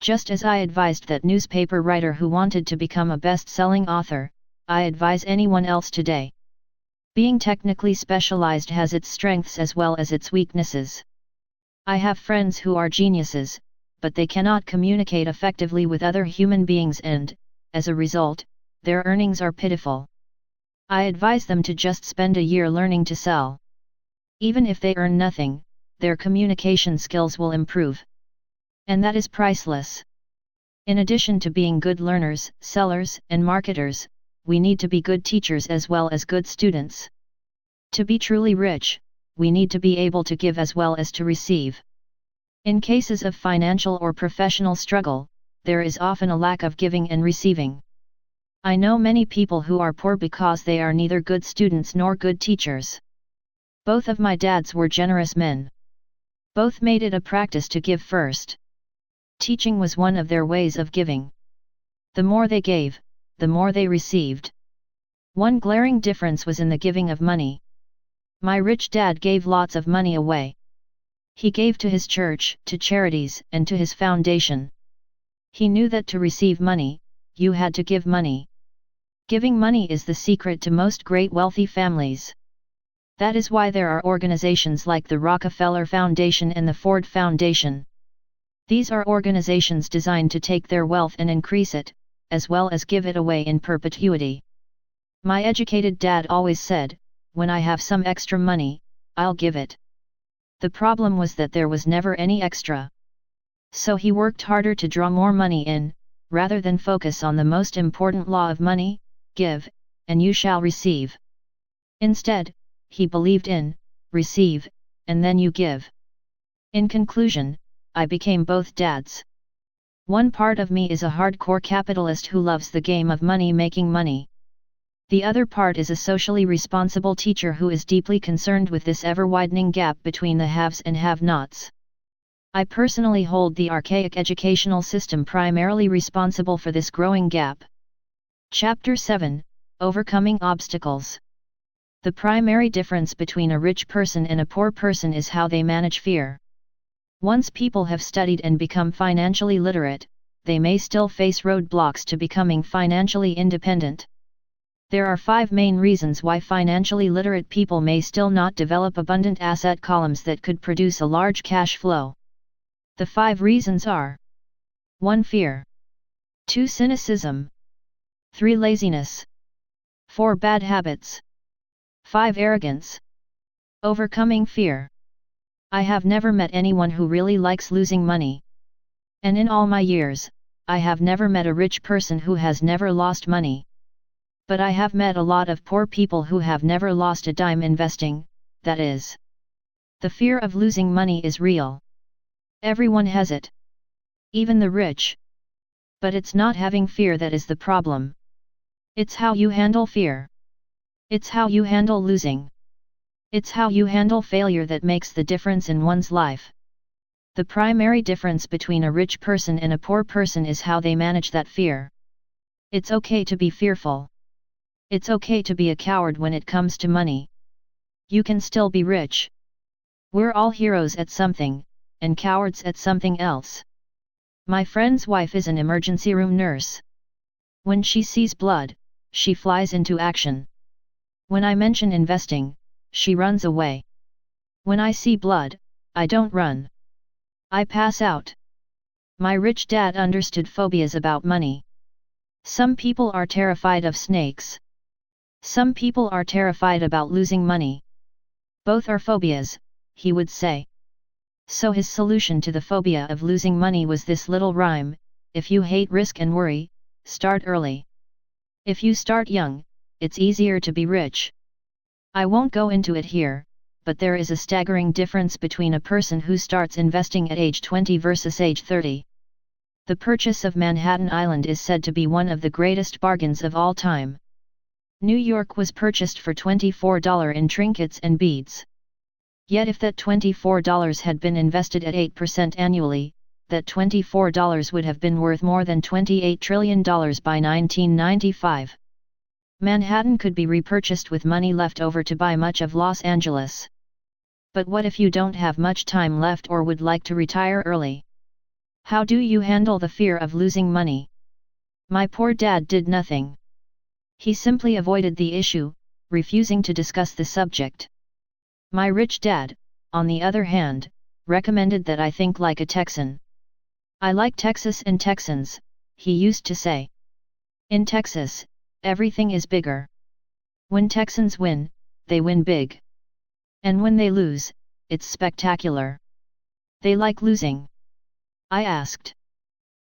Just as I advised that newspaper writer who wanted to become a best-selling author, I advise anyone else today. Being technically specialized has its strengths as well as its weaknesses. I have friends who are geniuses, but they cannot communicate effectively with other human beings and, as a result, their earnings are pitiful. I advise them to just spend a year learning to sell. Even if they earn nothing, their communication skills will improve. And that is priceless. In addition to being good learners, sellers, and marketers, we need to be good teachers as well as good students. To be truly rich, we need to be able to give as well as to receive. In cases of financial or professional struggle, there is often a lack of giving and receiving. I know many people who are poor because they are neither good students nor good teachers. Both of my dads were generous men. Both made it a practice to give first. Teaching was one of their ways of giving. The more they gave, the more they received. One glaring difference was in the giving of money. My rich dad gave lots of money away. He gave to his church, to charities, and to his foundation. He knew that to receive money, you had to give money. Giving money is the secret to most great wealthy families. That is why there are organizations like the Rockefeller Foundation and the Ford Foundation. These are organizations designed to take their wealth and increase it, as well as give it away in perpetuity. My educated dad always said, "When I have some extra money, I'll give it." The problem was that there was never any extra. So he worked harder to draw more money in, rather than focus on the most important law of money: give, and you shall receive. Instead, he believed in, receive, and then you give. In conclusion, I became both dads. One part of me is a hardcore capitalist who loves the game of money making money. The other part is a socially responsible teacher who is deeply concerned with this ever-widening gap between the haves and have-nots. I personally hold the archaic educational system primarily responsible for this growing gap. Chapter 7: Overcoming Obstacles. The primary difference between a rich person and a poor person is how they manage fear. Once people have studied and become financially literate, they may still face roadblocks to becoming financially independent. There are 5 main reasons why financially literate people may still not develop abundant asset columns that could produce a large cash flow. The 5 reasons are: 1. Fear. 2. Cynicism. 3. Laziness. 4. Bad habits. 5. Arrogance. Overcoming fear. I have never met anyone who really likes losing money. And in all my years, I have never met a rich person who has never lost money. But I have met a lot of poor people who have never lost a dime investing, that is. The fear of losing money is real. Everyone has it. Even the rich. But it's not having fear that is the problem. It's how you handle fear. It's how you handle losing. It's how you handle failure that makes the difference in one's life. The primary difference between a rich person and a poor person is how they manage that fear. It's okay to be fearful. It's okay to be a coward when it comes to money. You can still be rich. We're all heroes at something, and cowards at something else. My friend's wife is an emergency room nurse. When she sees blood, she flies into action. When I mention investing, she runs away. When I see blood, I don't run. I pass out. My rich dad understood phobias about money. Some people are terrified of snakes. Some people are terrified about losing money. Both are phobias, he would say. So his solution to the phobia of losing money was this little rhyme: if you hate risk and worry, start early. If you start young, it's easier to be rich. I won't go into it here, but there is a staggering difference between a person who starts investing at age 20 versus age 30. The purchase of Manhattan Island is said to be one of the greatest bargains of all time. New York was purchased for $24 in trinkets and beads. Yet if that $24 had been invested at 8% annually, that $24 would have been worth more than $28 trillion by 1995. Manhattan could be repurchased with money left over to buy much of Los Angeles. But what if you don't have much time left or would like to retire early? How do you handle the fear of losing money? My poor dad did nothing. He simply avoided the issue, refusing to discuss the subject. My rich dad, on the other hand, recommended that I think like a Texan. I like Texas and Texans, he used to say. In Texas, everything is bigger. When Texans win, they win big. And when they lose, it's spectacular. They like losing. I asked.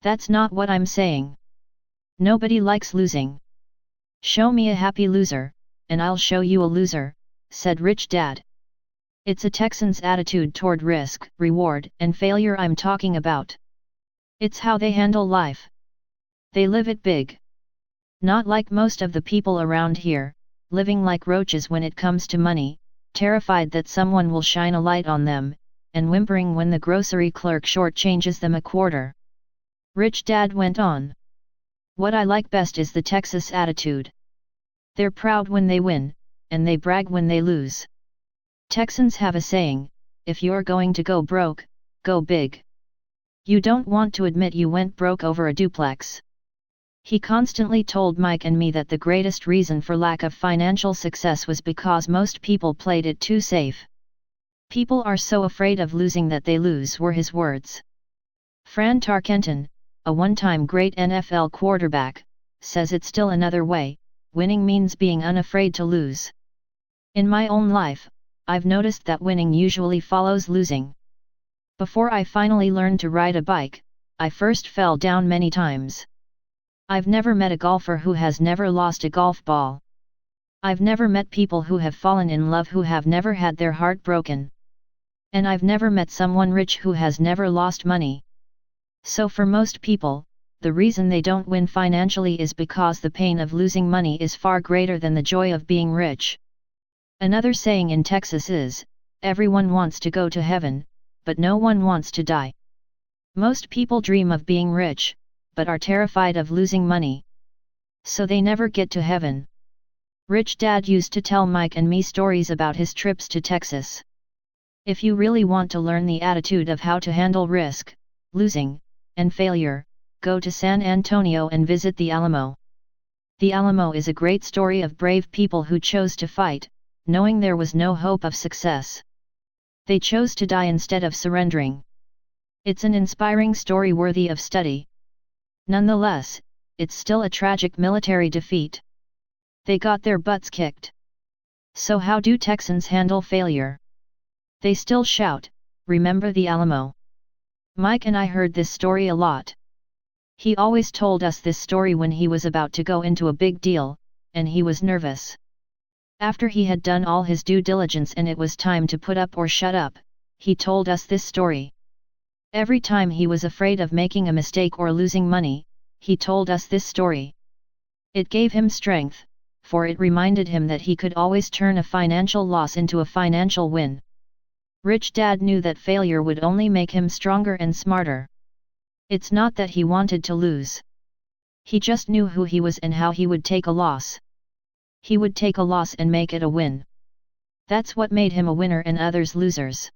That's not what I'm saying. Nobody likes losing. Show me a happy loser, and I'll show you a loser, said Rich Dad. It's a Texan's attitude toward risk, reward, and failure I'm talking about. It's how they handle life. They live it big. Not like most of the people around here, living like roaches when it comes to money, terrified that someone will shine a light on them, and whimpering when the grocery clerk shortchanges them a quarter. Rich Dad went on. What I like best is the Texas attitude. They're proud when they win, and they brag when they lose. Texans have a saying, if you're going to go broke, go big. You don't want to admit you went broke over a duplex. He constantly told Mike and me that the greatest reason for lack of financial success was because most people played it too safe. People are so afraid of losing that they lose, were his words. Fran Tarkenton, a one-time great NFL quarterback, says it's still another way: winning means being unafraid to lose. In my own life, I've noticed that winning usually follows losing. Before I finally learned to ride a bike, I first fell down many times. I've never met a golfer who has never lost a golf ball. I've never met people who have fallen in love who have never had their heart broken. And I've never met someone rich who has never lost money. So for most people, the reason they don't win financially is because the pain of losing money is far greater than the joy of being rich. Another saying in Texas is, everyone wants to go to heaven, but no one wants to die. Most people dream of being rich, but are terrified of losing money. So they never get to heaven. Rich Dad used to tell Mike and me stories about his trips to Texas. If you really want to learn the attitude of how to handle risk, losing, and failure, go to San Antonio and visit the Alamo. The Alamo is a great story of brave people who chose to fight, knowing there was no hope of success. They chose to die instead of surrendering. It's an inspiring story worthy of study. Nonetheless, it's still a tragic military defeat. They got their butts kicked. So how do Texans handle failure? They still shout, "Remember the Alamo." Mike and I heard this story a lot. He always told us this story when he was about to go into a big deal, and he was nervous. After he had done all his due diligence and it was time to put up or shut up, he told us this story. Every time he was afraid of making a mistake or losing money, he told us this story. It gave him strength, for it reminded him that he could always turn a financial loss into a financial win. Rich Dad knew that failure would only make him stronger and smarter. It's not that he wanted to lose. He just knew who he was and how he would take a loss. He would take a loss and make it a win. That's what made him a winner and others losers.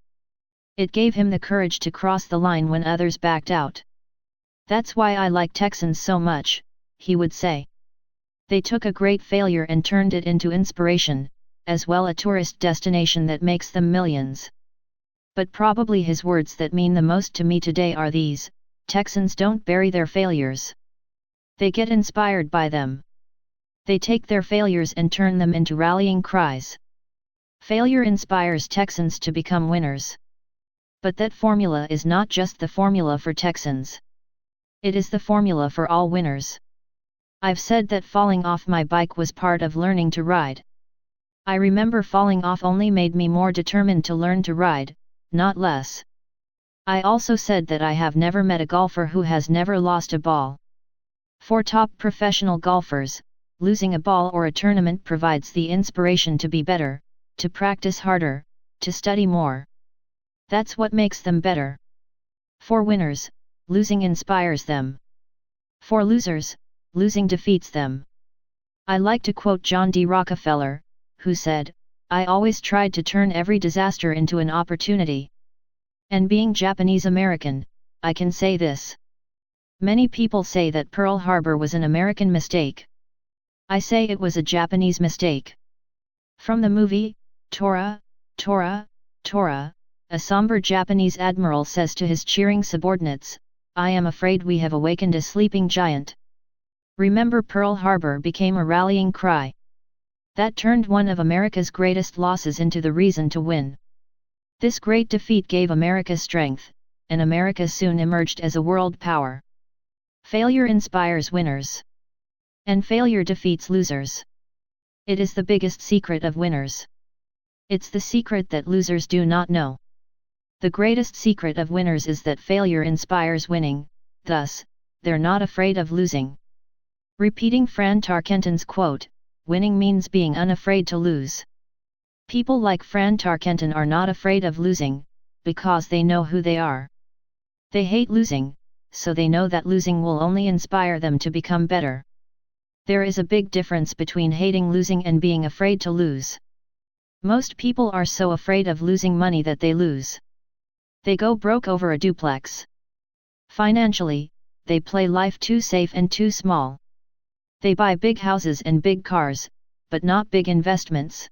It gave him the courage to cross the line when others backed out. That's why I like Texans so much, he would say. They took a great failure and turned it into inspiration, as well a tourist destination that makes them millions. But probably his words that mean the most to me today are these: Texans don't bury their failures. They get inspired by them. They take their failures and turn them into rallying cries. Failure inspires Texans to become winners. But that formula is not just the formula for Texans. It is the formula for all winners. I've said that falling off my bike was part of learning to ride. I remember falling off only made me more determined to learn to ride, not less. I also said that I have never met a golfer who has never lost a ball. For top professional golfers, losing a ball or a tournament provides the inspiration to be better, to practice harder, to study more. That's what makes them better. For winners, losing inspires them. For losers, losing defeats them. I like to quote John D. Rockefeller, who said, "I always tried to turn every disaster into an opportunity." And being Japanese American, I can say this. Many people say that Pearl Harbor was an American mistake. I say it was a Japanese mistake. From the movie, Tora, Tora, Tora, a somber Japanese admiral says to his cheering subordinates, "I am afraid we have awakened a sleeping giant." Remember, Pearl Harbor became a rallying cry. That turned one of America's greatest losses into the reason to win. This great defeat gave America strength, and America soon emerged as a world power. Failure inspires winners. And failure defeats losers. It is the biggest secret of winners. It's the secret that losers do not know. The greatest secret of winners is that failure inspires winning, thus, they're not afraid of losing. Repeating Fran Tarkenton's quote, "Winning means being unafraid to lose." People like Fran Tarkenton are not afraid of losing, because they know who they are. They hate losing, so they know that losing will only inspire them to become better. There is a big difference between hating losing and being afraid to lose. Most people are so afraid of losing money that they lose. They go broke over a duplex. Financially, they play life too safe and too small. They buy big houses and big cars, but not big investments.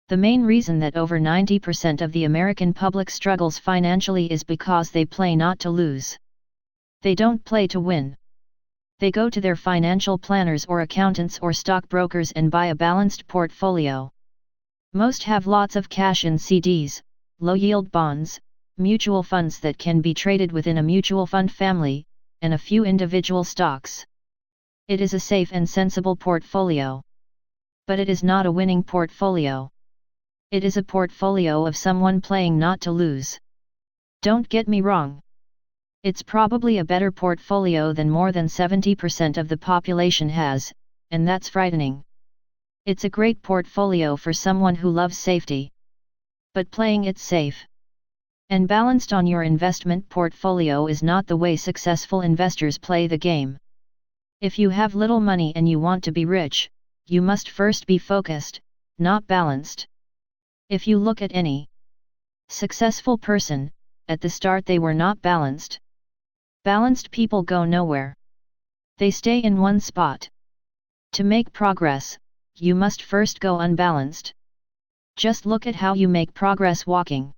The main reason that over 90% of the American public struggles financially is because they play not to lose. They don't play to win. They go to their financial planners or accountants or stockbrokers and buy a balanced portfolio. Most have lots of cash in CDs, low-yield bonds, mutual funds that can be traded within a mutual fund family, and a few individual stocks. It is a safe and sensible portfolio. But it is not a winning portfolio. It is a portfolio of someone playing not to lose. Don't get me wrong. It's probably a better portfolio than more than 70% of the population has, and that's frightening. It's a great portfolio for someone who loves safety. But playing it safe and balanced on your investment portfolio is not the way successful investors play the game. If you have little money and you want to be rich, you must first be focused, not balanced. If you look at any successful person, at the start they were not balanced. Balanced people go nowhere. They stay in one spot. To make progress, you must first go unbalanced. Just look at how you make progress walking.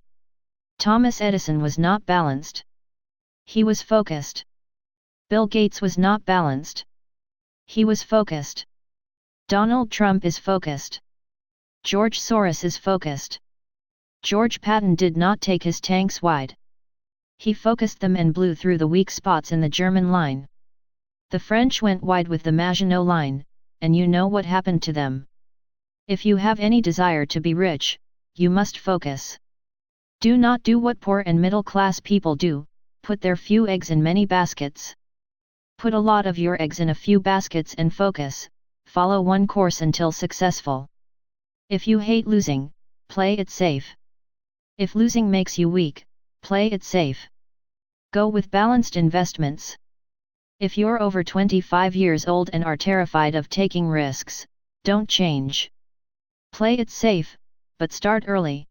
Thomas Edison was not balanced. He was focused. Bill Gates was not balanced. He was focused. Donald Trump is focused. George Soros is focused. George Patton did not take his tanks wide. He focused them and blew through the weak spots in the German line. The French went wide with the Maginot Line, and you know what happened to them. If you have any desire to be rich, you must focus. Do not do what poor and middle-class people do, put their few eggs in many baskets. Put a lot of your eggs in a few baskets and focus, follow one course until successful. If you hate losing, play it safe. If losing makes you weak, play it safe. Go with balanced investments. If you're over 25 years old and are terrified of taking risks, don't change. Play it safe, but start early.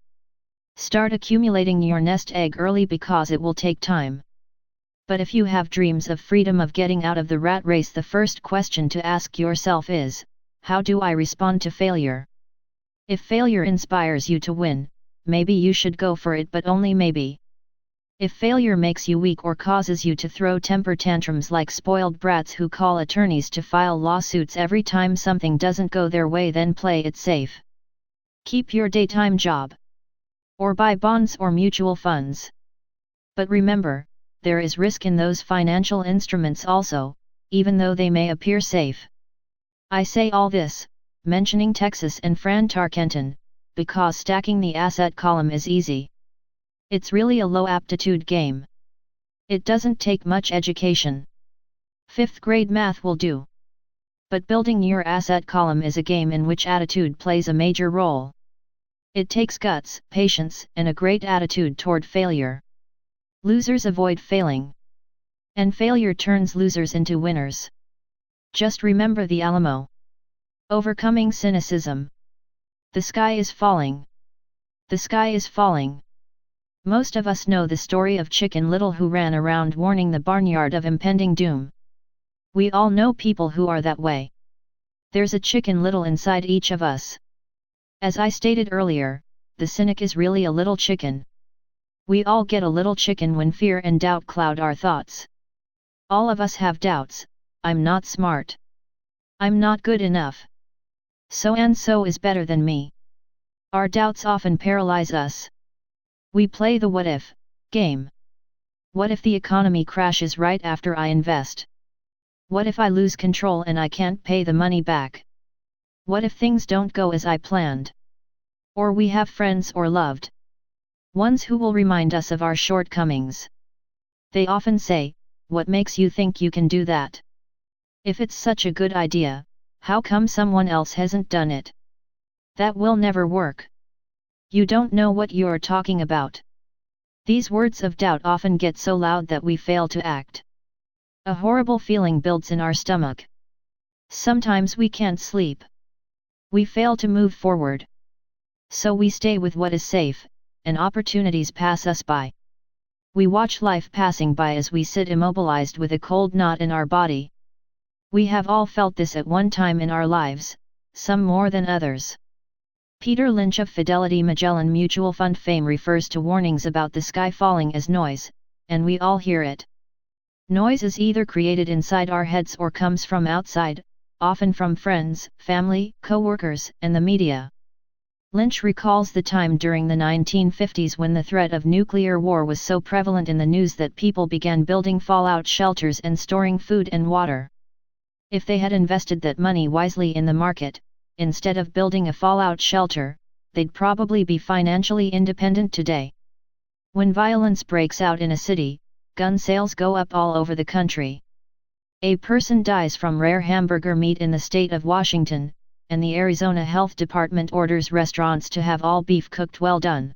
Start accumulating your nest egg early because it will take time. But if you have dreams of freedom of getting out of the rat race, the first question to ask yourself is, how do I respond to failure? If failure inspires you to win, maybe you should go for it, but only maybe. If failure makes you weak or causes you to throw temper tantrums like spoiled brats who call attorneys to file lawsuits every time something doesn't go their way, then play it safe. Keep your daytime job. Or buy bonds or mutual funds. But remember, there is risk in those financial instruments also, even though they may appear safe. I say all this, mentioning Texas and Fran Tarkenton, because stacking the asset column is easy. It's really a low aptitude game. It doesn't take much education. 5th grade math will do. But building your asset column is a game in which attitude plays a major role. It takes guts, patience, and a great attitude toward failure. Losers avoid failing. And failure turns losers into winners. Just remember the Alamo. Overcoming cynicism. The sky is falling. The sky is falling. Most of us know the story of Chicken Little who ran around warning the barnyard of impending doom. We all know people who are that way. There's a Chicken Little inside each of us. As I stated earlier, the cynic is really a little chicken. We all get a little chicken when fear and doubt cloud our thoughts. All of us have doubts. I'm not smart. I'm not good enough. So and so is better than me. Our doubts often paralyze us. We play the what if game. What if the economy crashes right after I invest? What if I lose control and I can't pay the money back? What if things don't go as I planned? Or we have friends or loved ones who will remind us of our shortcomings. They often say, "What makes you think you can do that? If it's such a good idea, how come someone else hasn't done it? That will never work. You don't know what you're talking about." These words of doubt often get so loud that we fail to act. A horrible feeling builds in our stomach. Sometimes we can't sleep. We fail to move forward. So we stay with what is safe, and opportunities pass us by. We watch life passing by as we sit immobilized with a cold knot in our body. We have all felt this at one time in our lives, some more than others. Peter Lynch of Fidelity Magellan Mutual Fund fame refers to warnings about the sky falling as noise, and we all hear it. Noise is either created inside our heads or comes from outside, often from friends, family, co-workers, and the media. Lynch recalls the time during the 1950s when the threat of nuclear war was so prevalent in the news that people began building fallout shelters and storing food and water. If they had invested that money wisely in the market, instead of building a fallout shelter, they'd probably be financially independent today. When violence breaks out in a city, gun sales go up all over the country. A person dies from rare hamburger meat in the state of Washington, and the Arizona Health Department orders restaurants to have all beef cooked well done.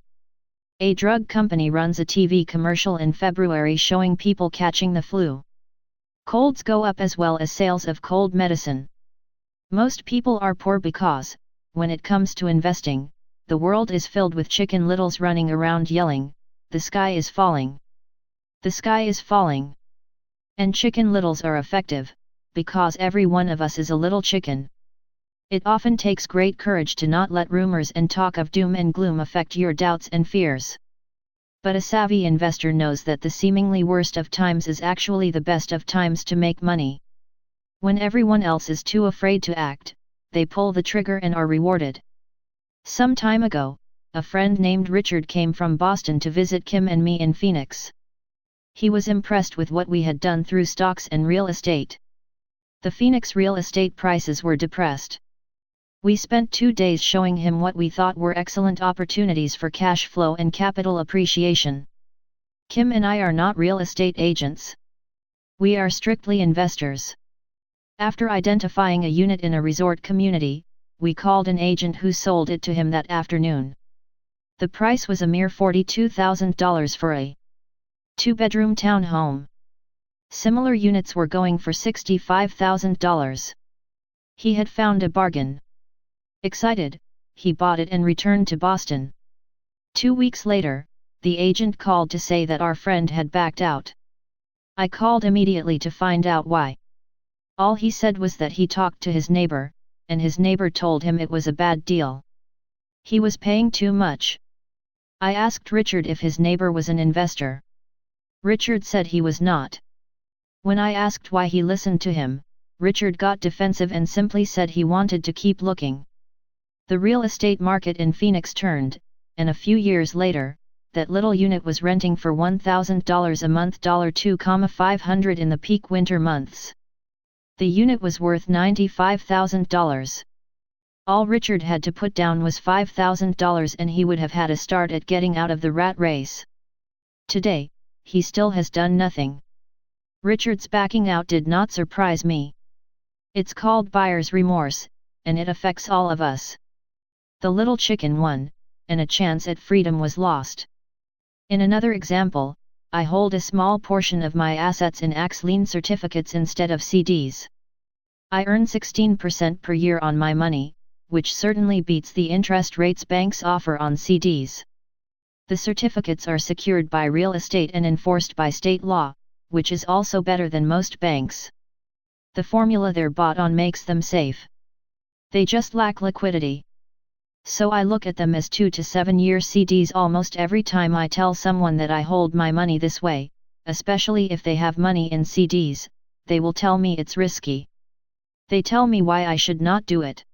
A drug company runs a TV commercial in February showing people catching the flu. Colds go up as well as sales of cold medicine. Most people are poor because, when it comes to investing, the world is filled with Chicken Littles running around yelling, "The sky is falling! The sky is falling!" And Chicken Littles are effective, because every one of us is a little chicken. It often takes great courage to not let rumors and talk of doom and gloom affect your doubts and fears. But a savvy investor knows that the seemingly worst of times is actually the best of times to make money. When everyone else is too afraid to act, they pull the trigger and are rewarded. Some time ago, a friend named Richard came from Boston to visit Kim and me in Phoenix. He was impressed with what we had done through stocks and real estate. The Phoenix real estate prices were depressed. We spent 2 days showing him what we thought were excellent opportunities for cash flow and capital appreciation. Kim and I are not real estate agents. We are strictly investors. After identifying a unit in a resort community, we called an agent who sold it to him that afternoon. The price was a mere $42,000 for a 2-bedroom townhome. Similar units were going for $65,000. He had found a bargain. Excited, he bought it and returned to Boston. 2 weeks later, the agent called to say that our friend had backed out. I called immediately to find out why. All he said was that he talked to his neighbor, and his neighbor told him it was a bad deal. He was paying too much. I asked Richard if his neighbor was an investor. Richard said he was not. When I asked why he listened to him, Richard got defensive and simply said he wanted to keep looking. The real estate market in Phoenix turned, and a few years later, that little unit was renting for $1,000 a month, $2,500 in the peak winter months. The unit was worth $95,000. All Richard had to put down was $5,000 and he would have had a start at getting out of the rat race. Today, he still has done nothing. Richard's backing out did not surprise me. It's called buyer's remorse, and it affects all of us. The little chicken won, and a chance at freedom was lost. In another example, I hold a small portion of my assets in AX-lien certificates instead of CDs. I earn 16% per year on my money, which certainly beats the interest rates banks offer on CDs. The certificates are secured by real estate and enforced by state law, which is also better than most banks. The formula they're bought on makes them safe. They just lack liquidity. So I look at them as 2 to 7 year CDs almost every time I tell someone that I hold my money this way, especially if they have money in CDs, they will tell me it's risky. They tell me why I should not do it.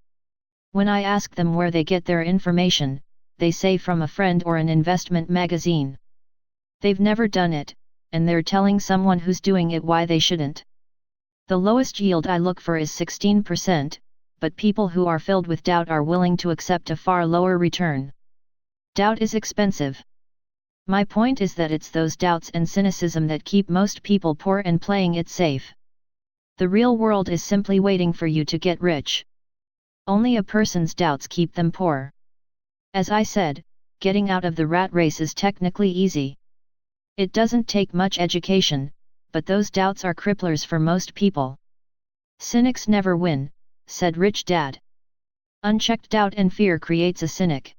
When I ask them where they get their information, they say from a friend or an investment magazine. They've never done it, and they're telling someone who's doing it why they shouldn't. The lowest yield I look for is 16%, but people who are filled with doubt are willing to accept a far lower return. Doubt is expensive. My point is that it's those doubts and cynicism that keep most people poor and playing it safe. The real world is simply waiting for you to get rich. Only a person's doubts keep them poor. As I said, getting out of the rat race is technically easy. It doesn't take much education, but those doubts are cripplers for most people. Cynics never win, said Rich Dad. Unchecked doubt and fear creates a cynic.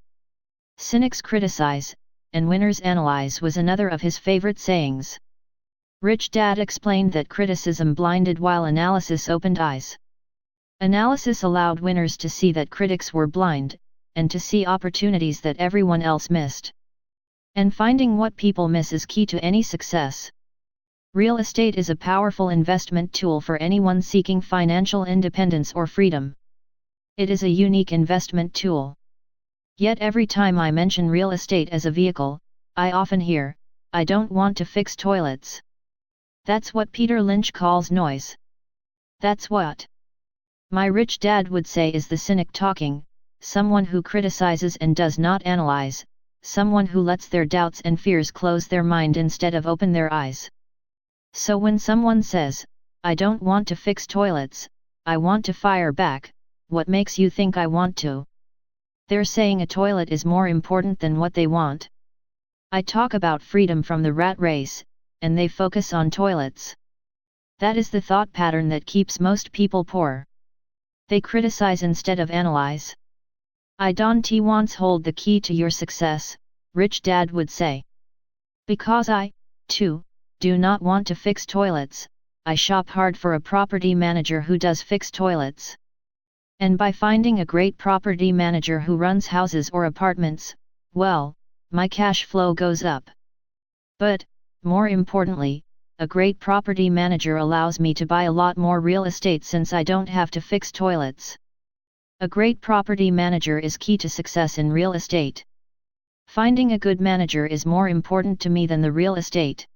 Cynics criticize, and winners analyze was another of his favorite sayings. Rich Dad explained that criticism blinded while analysis opened eyes. Analysis allowed winners to see that critics were blind, and to see opportunities that everyone else missed. And finding what people miss is key to any success. Real estate is a powerful investment tool for anyone seeking financial independence or freedom. It is a unique investment tool. Yet every time I mention real estate as a vehicle, I often hear, "I don't want to fix toilets." That's what Peter Lynch calls noise. That's what my rich dad would say is the cynic talking, someone who criticizes and does not analyze, someone who lets their doubts and fears close their mind instead of open their eyes. So when someone says, "I don't want to fix toilets, I want to fire back," what makes you think I want to? They're saying a toilet is more important than what they want. I talk about freedom from the rat race, and they focus on toilets. That is the thought pattern that keeps most people poor. They criticize instead of analyze. "I don't want hold the key to your success," Rich Dad would say. Because I, too, do not want to fix toilets, I shop hard for a property manager who does fix toilets. And by finding a great property manager who runs houses or apartments, well, my cash flow goes up. But, more importantly, a great property manager allows me to buy a lot more real estate since I don't have to fix toilets. A great property manager is key to success in real estate. Finding a good manager is more important to me than the real estate.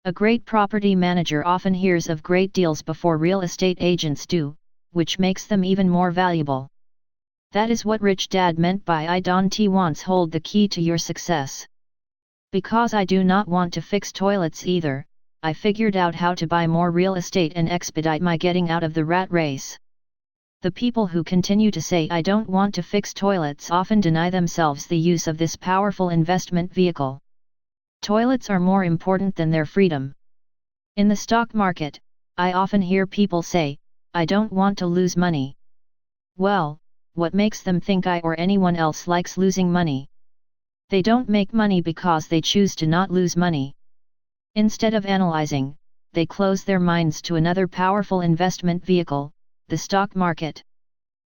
A great property manager often hears of great deals before real estate agents do, which makes them even more valuable. That is what Rich Dad meant by "I don't want hold the key to your success." Because I do not want to fix toilets either, I figured out how to buy more real estate and expedite my getting out of the rat race. The people who continue to say "I don't want to fix toilets" often deny themselves the use of this powerful investment vehicle. Toilets are more important than their freedom. In the stock market, I often hear people say, "I don't want to lose money." Well, what makes them think I or anyone else likes losing money? They don't make money because they choose to not lose money. Instead of analyzing, they close their minds to another powerful investment vehicle, the stock market.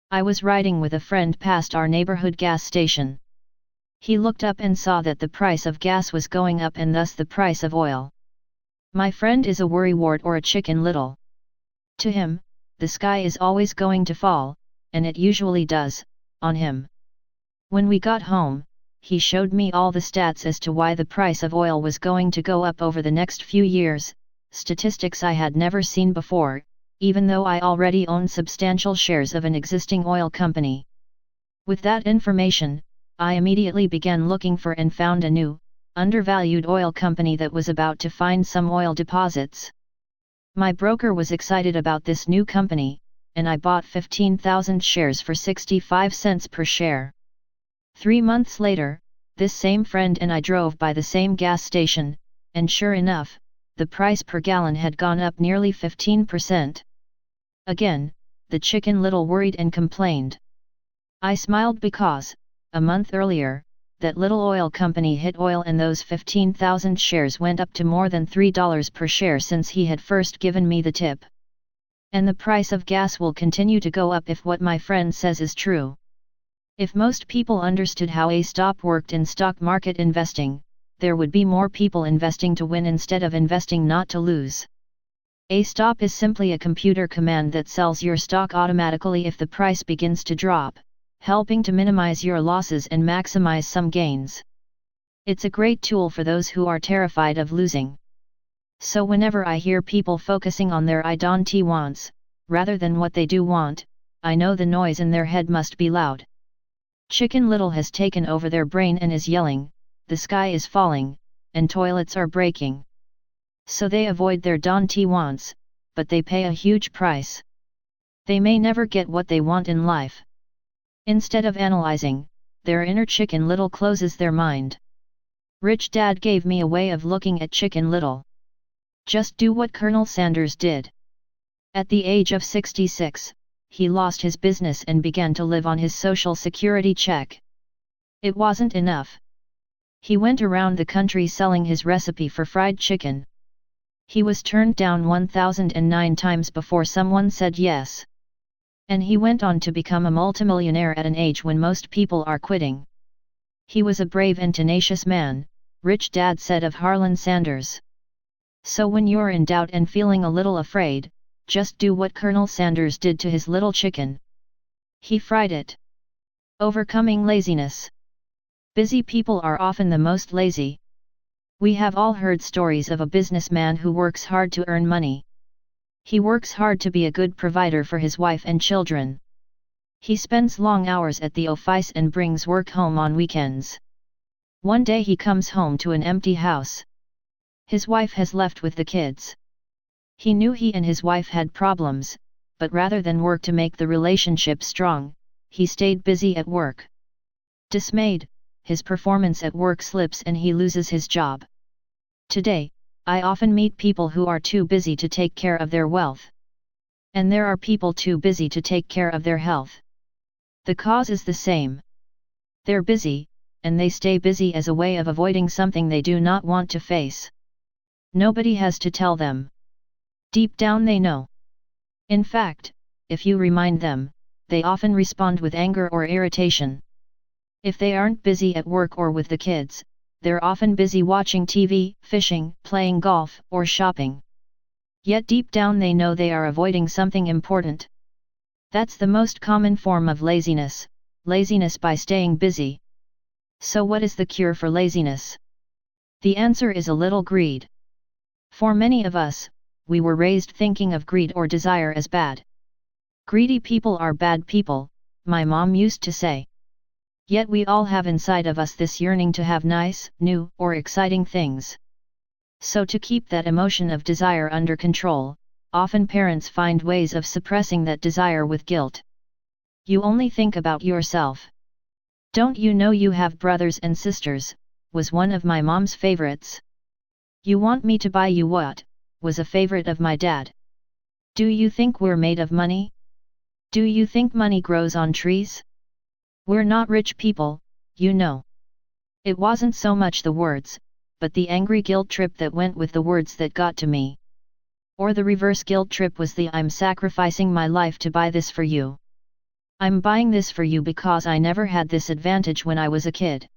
I was riding with a friend past our neighborhood gas station. He looked up and saw that the price of gas was going up and thus the price of oil. My friend is a worrywart or a chicken little. To him, the sky is always going to fall, and it usually does, on him. When we got home, he showed me all the stats as to why the price of oil was going to go up over the next few years, statistics I had never seen before, even though I already owned substantial shares of an existing oil company. With that information, I immediately began looking for and found a new, undervalued oil company that was about to find some oil deposits. My broker was excited about this new company, and I bought 15,000 shares for 65 cents per share. 3 months later, this same friend and I drove by the same gas station, and sure enough, the price per gallon had gone up nearly 15%. Again, the chicken little worried and complained. I smiled because, a month earlier, that little oil company hit oil and those 15,000 shares went up to more than $3 per share since he had first given me the tip. And the price of gas will continue to go up if what my friend says is true. If most people understood how a stop worked in stock market investing, there would be more people investing to win instead of investing not to lose. A stop is simply a computer command that sells your stock automatically if the price begins to drop, helping to minimize your losses and maximize some gains. It's a great tool for those who are terrified of losing. So whenever I hear people focusing on their I don't wants, rather than what they do want, I know the noise in their head must be loud. Chicken Little has taken over their brain and is yelling, the sky is falling, and toilets are breaking. So they avoid their don't wants, but they pay a huge price. They may never get what they want in life. Instead of analyzing, their inner Chicken Little closes their mind. Rich Dad gave me a way of looking at Chicken Little. Just do what Colonel Sanders did. At the age of 66, he lost his business and began to live on his Social Security check. It wasn't enough. He went around the country selling his recipe for fried chicken. He was turned down 1,009 times before someone said yes. And he went on to become a multimillionaire at an age when most people are quitting. He was a brave and tenacious man, Rich Dad said of Harlan Sanders. So when you're in doubt and feeling a little afraid, just do what Colonel Sanders did to his little chicken. He fried it. Overcoming laziness. Busy people are often the most lazy. We have all heard stories of a businessman who works hard to earn money. He works hard to be a good provider for his wife and children. He spends long hours at the office and brings work home on weekends. One day he comes home to an empty house. His wife has left with the kids. He knew he and his wife had problems, but rather than work to make the relationship strong, he stayed busy at work. Dismayed, his performance at work slips and he loses his job. Today, I often meet people who are too busy to take care of their wealth. And there are people too busy to take care of their health. The cause is the same. They're busy, and they stay busy as a way of avoiding something they do not want to face. Nobody has to tell them. Deep down they know. In fact, if you remind them, they often respond with anger or irritation. If they aren't busy at work or with the kids, they're often busy watching TV, fishing, playing golf, or shopping. Yet deep down they know they are avoiding something important. That's the most common form of laziness by staying busy. So what is the cure for laziness? The answer is a little greed. For many of us, we were raised thinking of greed or desire as bad. Greedy people are bad people, my mom used to say. Yet we all have inside of us this yearning to have nice, new, or exciting things. So to keep that emotion of desire under control, often parents find ways of suppressing that desire with guilt. You only think about yourself. Don't you know you have brothers and sisters, was one of my mom's favorites. You want me to buy you what, was a favorite of my dad. Do you think we're made of money? Do you think money grows on trees? We're not rich people, you know. It wasn't so much the words, but the angry guilt trip that went with the words that got to me. Or the reverse guilt trip was the I'm sacrificing my life to buy this for you. I'm buying this for you because I never had this advantage when I was a kid.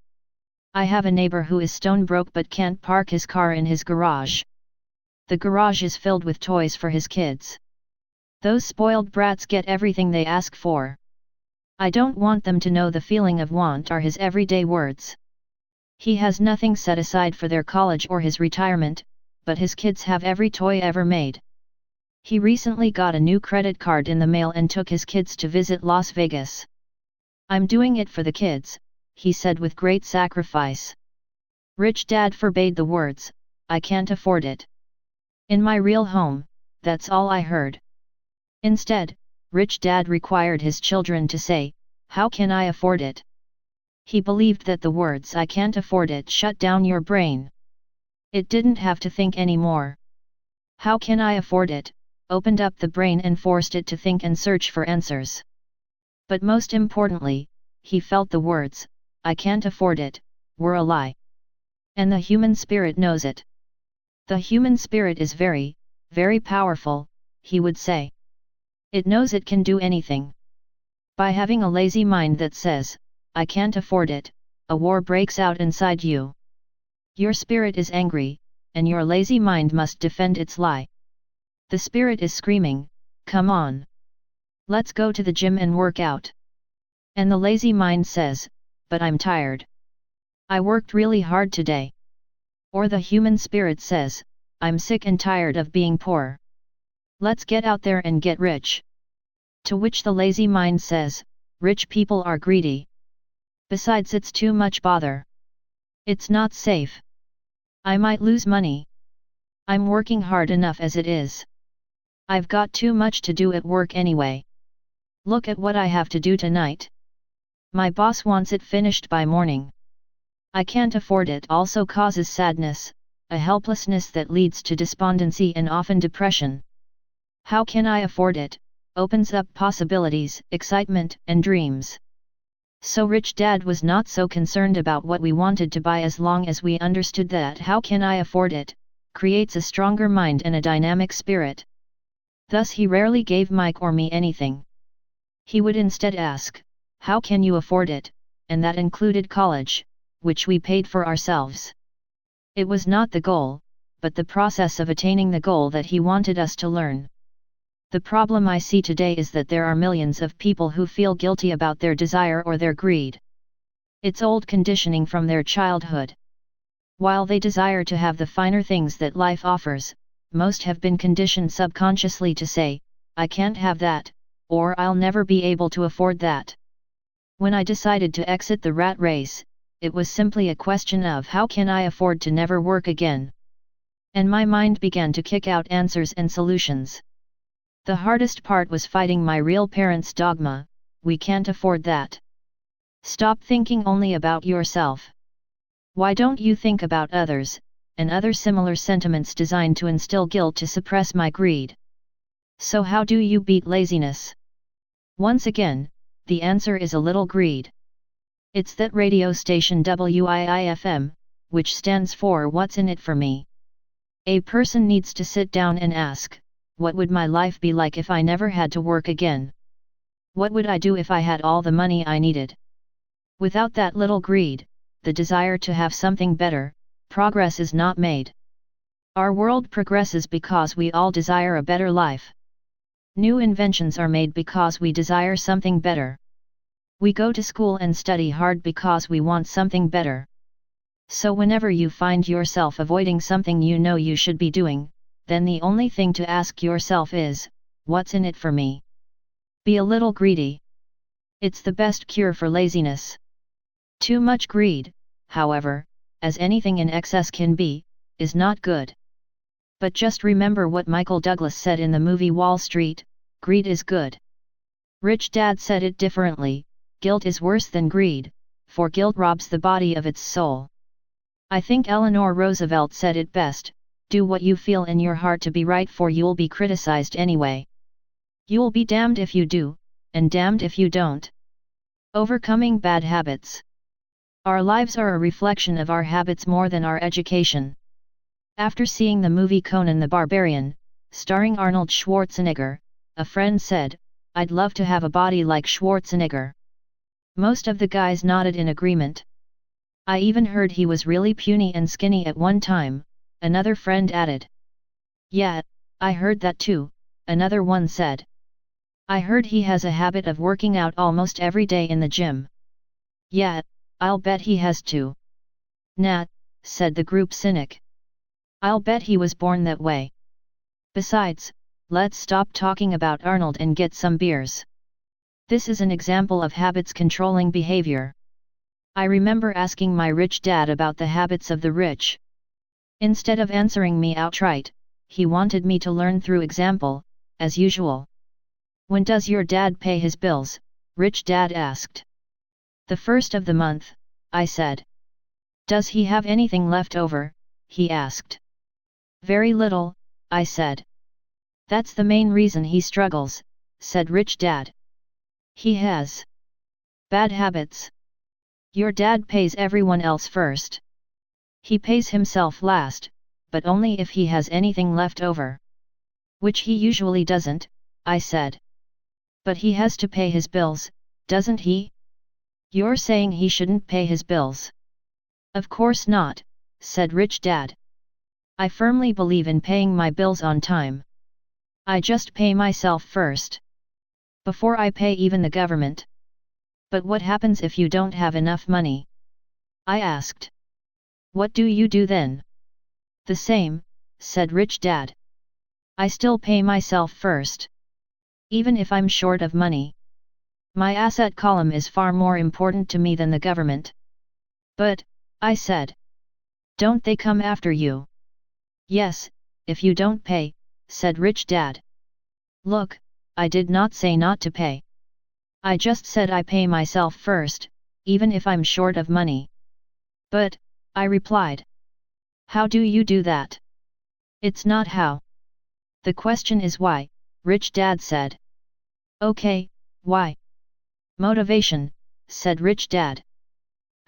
I have a neighbor who is stone broke but can't park his car in his garage. The garage is filled with toys for his kids. Those spoiled brats get everything they ask for. I don't want them to know the feeling of want are his everyday words. He has nothing set aside for their college or his retirement, but his kids have every toy ever made. He recently got a new credit card in the mail and took his kids to visit Las Vegas. I'm doing it for the kids, he said with great sacrifice. Rich Dad forbade the words, I can't afford it. In my real home, that's all I heard. Instead, Rich Dad required his children to say, how can I afford it? He believed that the words I can't afford it shut down your brain. It didn't have to think anymore. How can I afford it? Opened up the brain and forced it to think and search for answers. But most importantly, he felt the words, I can't afford it, were a lie. And the human spirit knows it. The human spirit is very, very powerful, he would say. It knows it can do anything. By having a lazy mind that says, I can't afford it, a war breaks out inside you. Your spirit is angry, and your lazy mind must defend its lie. The spirit is screaming, come on. Let's go to the gym and work out. And the lazy mind says, but I'm tired. I worked really hard today. Or the human spirit says, I'm sick and tired of being poor. Let's get out there and get rich. To which the lazy mind says, rich people are greedy. Besides, it's too much bother. It's not safe. I might lose money. I'm working hard enough as it is. I've got too much to do at work anyway. Look at what I have to do tonight. My boss wants it finished by morning. I can't afford it also causes sadness, a helplessness that leads to despondency and often depression. How can I afford it? Opens up possibilities, excitement, and dreams. So Rich Dad was not so concerned about what we wanted to buy as long as we understood that how can I afford it, creates a stronger mind and a dynamic spirit. Thus he rarely gave Mike or me anything. He would instead ask, how can you afford it, and that included college, which we paid for ourselves. It was not the goal, but the process of attaining the goal that he wanted us to learn. The problem I see today is that there are millions of people who feel guilty about their desire or their greed. It's old conditioning from their childhood. While they desire to have the finer things that life offers, most have been conditioned subconsciously to say, I can't have that, or I'll never be able to afford that. When I decided to exit the rat race, it was simply a question of how can I afford to never work again? And my mind began to kick out answers and solutions. The hardest part was fighting my real parents' dogma, we can't afford that. Stop thinking only about yourself. Why don't you think about others, and other similar sentiments designed to instill guilt to suppress my greed? So how do you beat laziness? Once again, the answer is a little greed. It's that radio station WIIFM, which stands for What's in it for me. A person needs to sit down and ask, what would my life be like if I never had to work again? What would I do if I had all the money I needed? Without that little greed, the desire to have something better, progress is not made. Our world progresses because we all desire a better life. New inventions are made because we desire something better. We go to school and study hard because we want something better. So whenever you find yourself avoiding something you know you should be doing, then the only thing to ask yourself is, what's in it for me? Be a little greedy. It's the best cure for laziness. Too much greed, however, as anything in excess can be, is not good. But just remember what Michael Douglas said in the movie Wall Street, greed is good. Rich Dad said it differently, guilt is worse than greed, for guilt robs the body of its soul. I think Eleanor Roosevelt said it best, do what you feel in your heart to be right, for you'll be criticized anyway. You'll be damned if you do, and damned if you don't. Overcoming bad habits. Our lives are a reflection of our habits more than our education. After seeing the movie Conan the Barbarian, starring Arnold Schwarzenegger, a friend said, I'd love to have a body like Schwarzenegger. Most of the guys nodded in agreement. I even heard he was really puny and skinny at one time, another friend added. Yeah, I heard that too, another one said. I heard he has a habit of working out almost every day in the gym. Yeah, I'll bet he has too. Nah, said the group cynic. I'll bet he was born that way. Besides, let's stop talking about Arnold and get some beers. This is an example of habits controlling behavior. I remember asking my rich dad about the habits of the rich. Instead of answering me outright, he wanted me to learn through example, as usual. When does your dad pay his bills? Rich dad asked. The first of the month, I said. Does he have anything left over? He asked. Very little, I said. That's the main reason he struggles, said rich dad. He has bad habits. Your dad pays everyone else first. He pays himself last, but only if he has anything left over. Which he usually doesn't, I said. But he has to pay his bills, doesn't he? You're saying he shouldn't pay his bills? Of course not, said rich dad. I firmly believe in paying my bills on time. I just pay myself first. Before I pay even the government. But what happens if you don't have enough money? I asked. What do you do then? The same, said rich dad. I still pay myself first. Even if I'm short of money. My asset column is far more important to me than the government. But, I said. Don't they come after you? Yes, if you don't pay, said rich dad. Look, I did not say not to pay. I just said I pay myself first, even if I'm short of money. But, I replied. How do you do that? It's not how. The question is why, rich dad said. Okay, why? Motivation, said rich dad.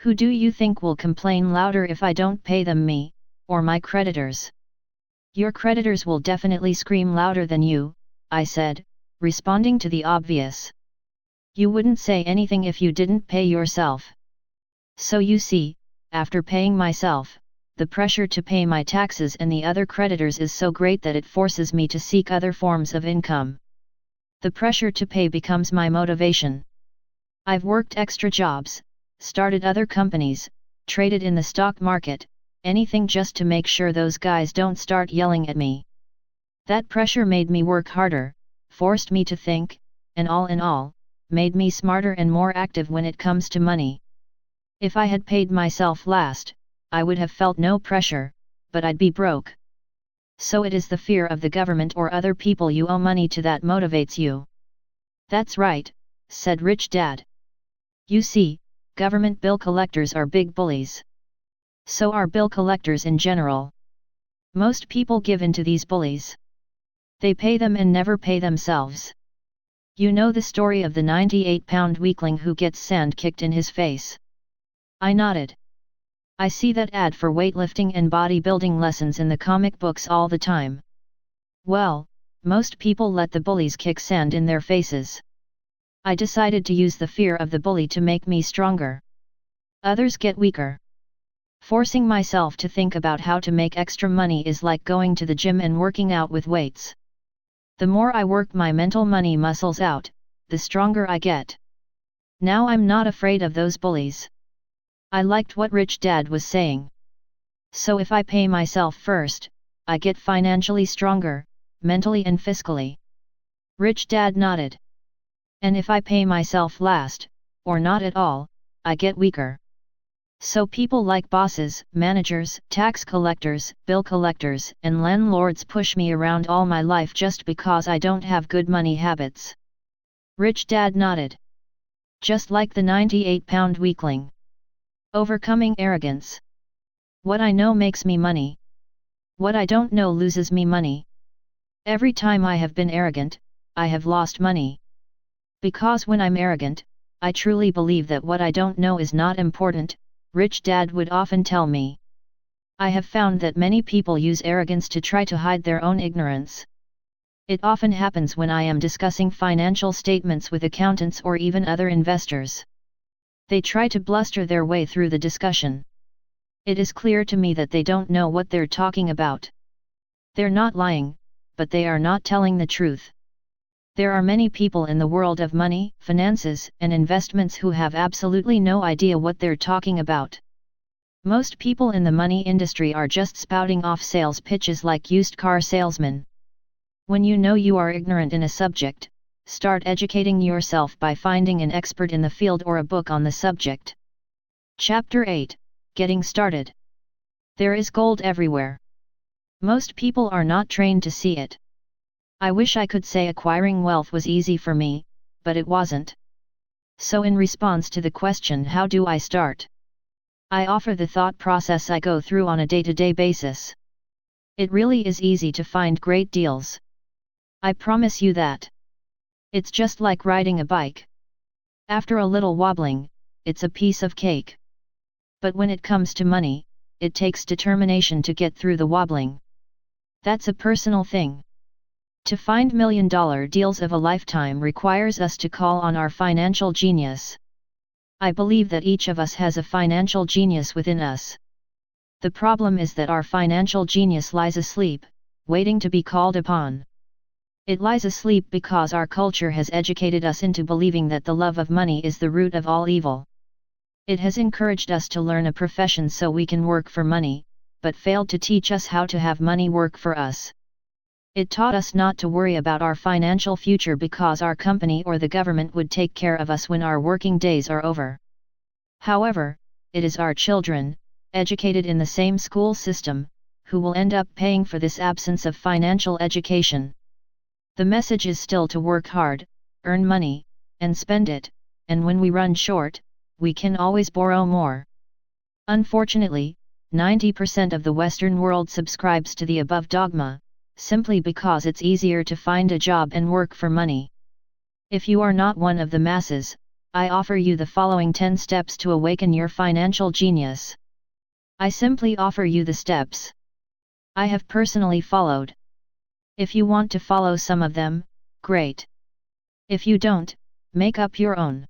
Who do you think will complain louder if I don't pay them, me, or my creditors? Your creditors will definitely scream louder than you, I said, responding to the obvious. You wouldn't say anything if you didn't pay yourself. So you see, after paying myself, the pressure to pay my taxes and the other creditors is so great that it forces me to seek other forms of income. The pressure to pay becomes my motivation. I've worked extra jobs, started other companies, traded in the stock market, anything just to make sure those guys don't start yelling at me. That pressure made me work harder, forced me to think, and all in all, made me smarter and more active when it comes to money. If I had paid myself last, I would have felt no pressure, but I'd be broke. So it is the fear of the government or other people you owe money to that motivates you. That's right, said rich dad. You see, government bill collectors are big bullies. So are bill collectors in general. Most people give in to these bullies. They pay them and never pay themselves. You know the story of the 98-pound weakling who gets sand kicked in his face. I nodded. I see that ad for weightlifting and bodybuilding lessons in the comic books all the time. Well, most people let the bullies kick sand in their faces. I decided to use the fear of the bully to make me stronger. Others get weaker. Forcing myself to think about how to make extra money is like going to the gym and working out with weights. The more I work my mental money muscles out, the stronger I get. Now I'm not afraid of those bullies. I liked what rich dad was saying. So if I pay myself first, I get financially stronger, mentally and fiscally. Rich dad nodded. And if I pay myself last, or not at all, I get weaker. So people like bosses, managers, tax collectors, bill collectors, and landlords push me around all my life just because I don't have good money habits. Rich dad nodded. Just like the 98-pound weakling. Overcoming arrogance. What I know makes me money. What I don't know loses me money. Every time I have been arrogant, I have lost money. Because when I'm arrogant, I truly believe that what I don't know is not important, rich dad would often tell me. I have found that many people use arrogance to try to hide their own ignorance. It often happens when I am discussing financial statements with accountants or even other investors. They try to bluster their way through the discussion. It is clear to me that they don't know what they're talking about. They're not lying, but they are not telling the truth. There are many people in the world of money, finances, and investments who have absolutely no idea what they're talking about. Most people in the money industry are just spouting off sales pitches like used car salesmen. When you know you are ignorant in a subject, start educating yourself by finding an expert in the field or a book on the subject. Chapter 8: Getting Started. There is gold everywhere. Most people are not trained to see it. I wish I could say acquiring wealth was easy for me, but it wasn't. So in response to the question, how do I start? I offer the thought process I go through on a day-to-day basis. It really is easy to find great deals. I promise you that. It's just like riding a bike. After a little wobbling, it's a piece of cake. But when it comes to money, it takes determination to get through the wobbling. That's a personal thing. To find million-dollar deals of a lifetime requires us to call on our financial genius. I believe that each of us has a financial genius within us. The problem is that our financial genius lies asleep, waiting to be called upon. It lies asleep because our culture has educated us into believing that the love of money is the root of all evil. It has encouraged us to learn a profession so we can work for money, but failed to teach us how to have money work for us. It taught us not to worry about our financial future because our company or the government would take care of us when our working days are over. However, it is our children, educated in the same school system, who will end up paying for this absence of financial education. The message is still to work hard, earn money, and spend it, and when we run short, we can always borrow more. Unfortunately, 90% of the Western world subscribes to the above dogma, simply because it's easier to find a job and work for money. If you are not one of the masses, I offer you the following 10 steps to awaken your financial genius. I simply offer you the steps I have personally followed. If you want to follow some of them, great. If you don't, make up your own.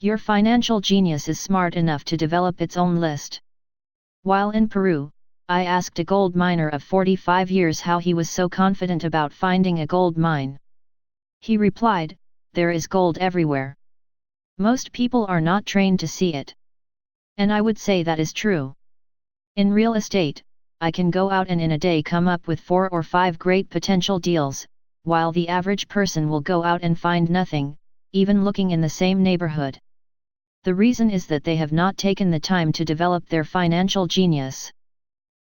Your financial genius is smart enough to develop its own list. While in Peru, I asked a gold miner of 45 years how he was so confident about finding a gold mine. He replied, "There is gold everywhere. Most people are not trained to see it." And I would say that is true. In real estate, I can go out and in a day come up with 4 or 5 great potential deals, while the average person will go out and find nothing, even looking in the same neighborhood. The reason is that they have not taken the time to develop their financial genius.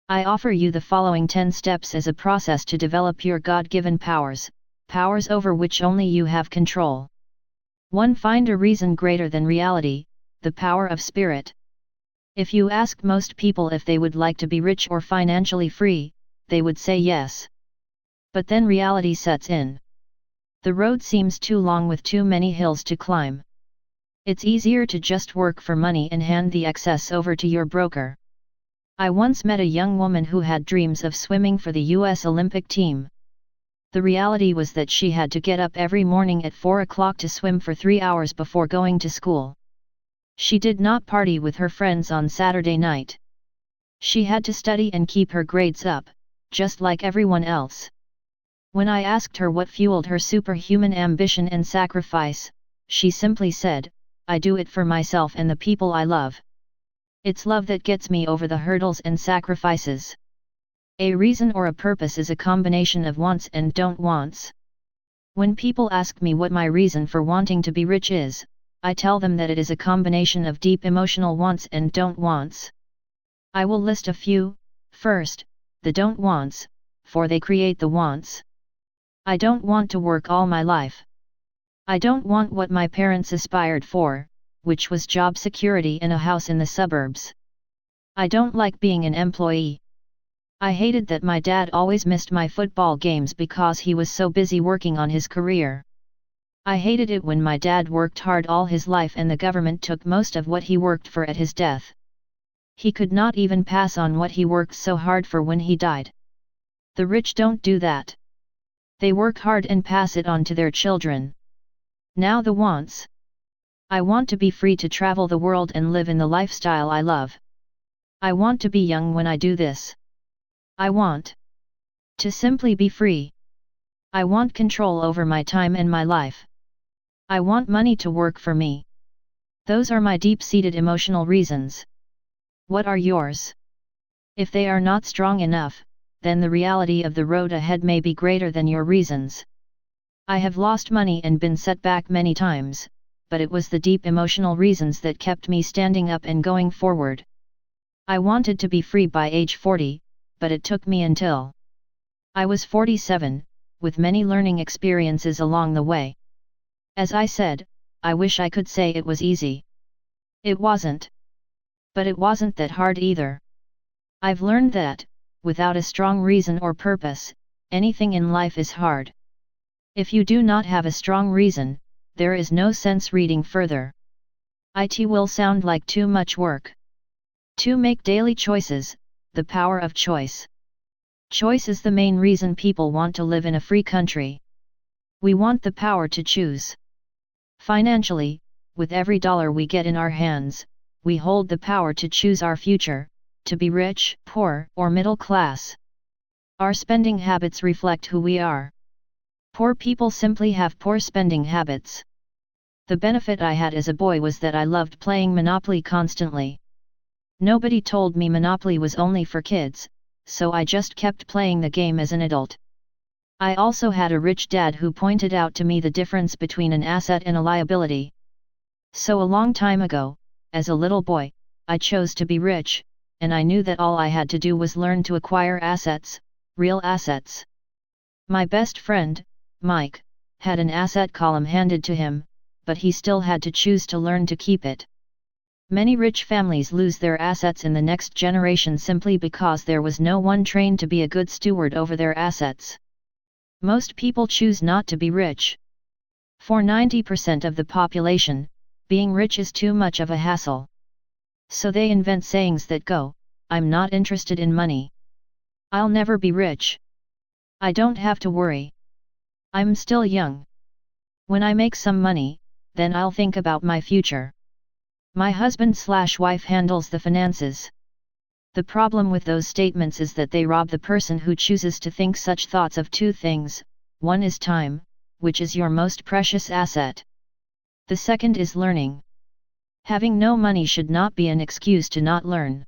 I offer you the following 10 steps as a process to develop your God-given powers, powers over which only you have control. 1. Find a reason greater than reality, the power of spirit. If you ask most people if they would like to be rich or financially free, they would say yes. But then reality sets in. The road seems too long with too many hills to climb. It's easier to just work for money and hand the excess over to your broker. I once met a young woman who had dreams of swimming for the U.S. Olympic team. The reality was that she had to get up every morning at 4 o'clock to swim for 3 hours before going to school. She did not party with her friends on Saturday night. She had to study and keep her grades up, just like everyone else. When I asked her what fueled her superhuman ambition and sacrifice, she simply said, "I do it for myself and the people I love. It's love that gets me over the hurdles and sacrifices." A reason or a purpose is a combination of wants and don't wants. When people ask me what my reason for wanting to be rich is, I tell them that it is a combination of deep emotional wants and don't wants. I will list a few. First, the don't wants, for they create the wants. I don't want to work all my life. I don't want what my parents aspired for, which was job security and a house in the suburbs. I don't like being an employee. I hated that my dad always missed my football games because he was so busy working on his career. I hated it when my dad worked hard all his life and the government took most of what he worked for at his death. He could not even pass on what he worked so hard for when he died. The rich don't do that. They work hard and pass it on to their children. Now the wants. I want to be free to travel the world and live in the lifestyle I love. I want to be young when I do this. I want to simply be free. I want control over my time and my life. I want money to work for me. Those are my deep-seated emotional reasons. What are yours? If they are not strong enough, then the reality of the road ahead may be greater than your reasons. I have lost money and been set back many times, but it was the deep emotional reasons that kept me standing up and going forward. I wanted to be free by age 40, but it took me until I was 47, with many learning experiences along the way. As I said, I wish I could say it was easy. It wasn't. But it wasn't that hard either. I've learned that, without a strong reason or purpose, anything in life is hard. If you do not have a strong reason, there is no sense reading further. It will sound like too much work. To make daily choices, the power of choice. Choice is the main reason people want to live in a free country. We want the power to choose. Financially, with every dollar we get in our hands, we hold the power to choose our future, to be rich, poor, or middle class. Our spending habits reflect who we are. Poor people simply have poor spending habits. The benefit I had as a boy was that I loved playing Monopoly constantly. Nobody told me Monopoly was only for kids, so I just kept playing the game as an adult. I also had a rich dad who pointed out to me the difference between an asset and a liability. So a long time ago, as a little boy, I chose to be rich, and I knew that all I had to do was learn to acquire assets, real assets. My best friend, Mike, had an asset column handed to him, but he still had to choose to learn to keep it. Many rich families lose their assets in the next generation simply because there was no one trained to be a good steward over their assets. Most people choose not to be rich. For 90% of the population, being rich is too much of a hassle. So they invent sayings that go, "I'm not interested in money. I'll never be rich. I don't have to worry. I'm still young. When I make some money, then I'll think about my future. My husband/wife handles the finances." The problem with those statements is that they rob the person who chooses to think such thoughts of two things. One is time, which is your most precious asset. The second is learning. Having no money should not be an excuse to not learn.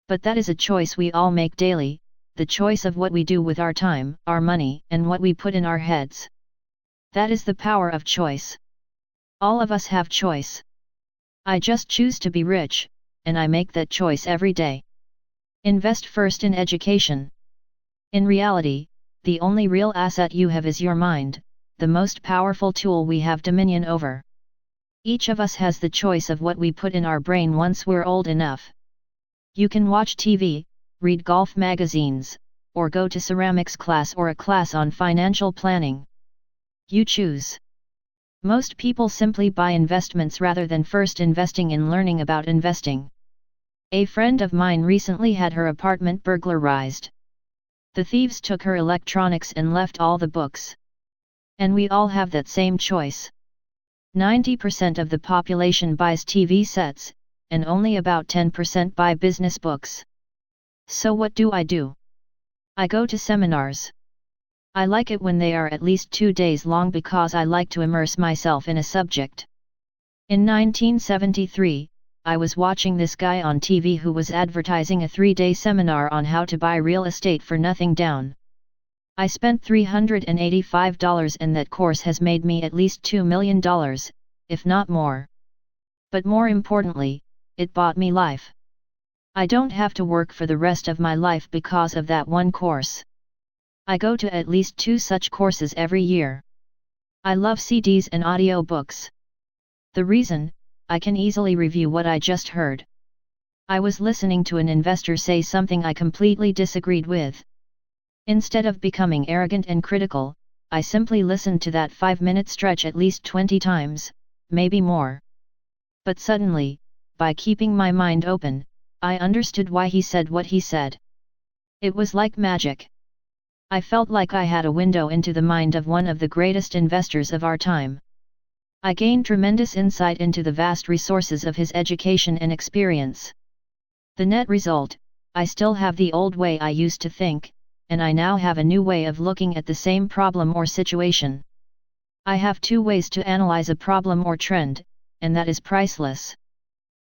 But that is a choice we all make daily, the choice of what we do with our time, our money, and what we put in our heads. That is the power of choice. All of us have choice. I just choose to be rich, and I make that choice every day. Invest first in education. In reality, the only real asset you have is your mind, the most powerful tool we have dominion over. Each of us has the choice of what we put in our brain once we're old enough. You can watch TV, read golf magazines, or go to ceramics class or a class on financial planning. You choose. Most people simply buy investments rather than first investing in learning about investing. A friend of mine recently had her apartment burglarized. The thieves took her electronics and left all the books. And we all have that same choice. 90% of the population buys TV sets, and only about 10% buy business books. So what do? I go to seminars. I like it when they are at least 2 days long because I like to immerse myself in a subject. In 1973, I was watching this guy on TV who was advertising a 3-day seminar on how to buy real estate for nothing down. I spent $385 and that course has made me at least $2 million, if not more. But more importantly, it bought me life. I don't have to work for the rest of my life because of that one course. I go to at least 2 such courses every year. I love CDs and audio books. The reason? I can easily review what I just heard. I was listening to an investor say something I completely disagreed with. Instead of becoming arrogant and critical, I simply listened to that 5-minute stretch at least 20 times, maybe more. But suddenly, by keeping my mind open, I understood why he said what he said. It was like magic. I felt like I had a window into the mind of one of the greatest investors of our time. I gained tremendous insight into the vast resources of his education and experience. The net result, I still have the old way I used to think, and I now have a new way of looking at the same problem or situation. I have two ways to analyze a problem or trend, and that is priceless.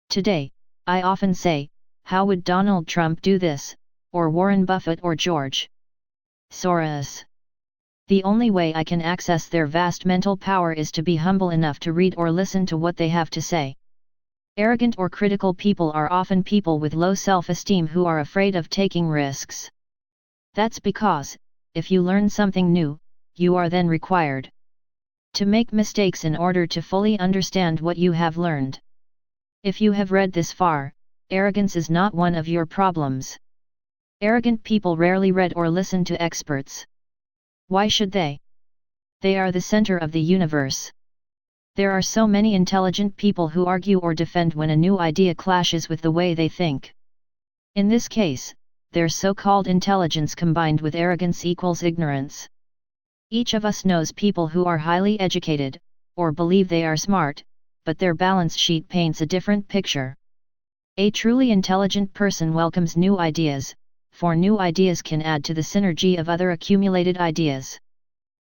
Today, I often say, how would Donald Trump do this, or Warren Buffett or George Soros? The only way I can access their vast mental power is to be humble enough to read or listen to what they have to say. Arrogant or critical people are often people with low self-esteem who are afraid of taking risks. That's because, if you learn something new, you are then required to make mistakes in order to fully understand what you have learned. If you have read this far, arrogance is not one of your problems. Arrogant people rarely read or listen to experts. Why should they? They are the center of the universe. There are so many intelligent people who argue or defend when a new idea clashes with the way they think. In this case, their so-called intelligence combined with arrogance equals ignorance. Each of us knows people who are highly educated, or believe they are smart, but their balance sheet paints a different picture. A truly intelligent person welcomes new ideas, for new ideas can add to the synergy of other accumulated ideas.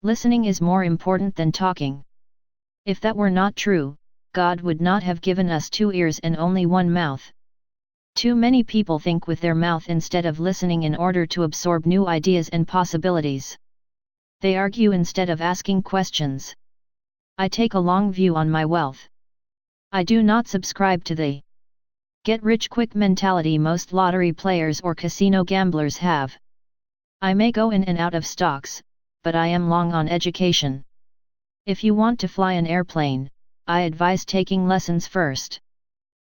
Listening is more important than talking. If that were not true, God would not have given us 2 ears and only 1 mouth. Too many people think with their mouth instead of listening in order to absorb new ideas and possibilities. They argue instead of asking questions. I take a long view on my wealth. I do not subscribe to the get-rich-quick mentality most lottery players or casino gamblers have. I may go in and out of stocks, but I am long on education. If you want to fly an airplane, I advise taking lessons first.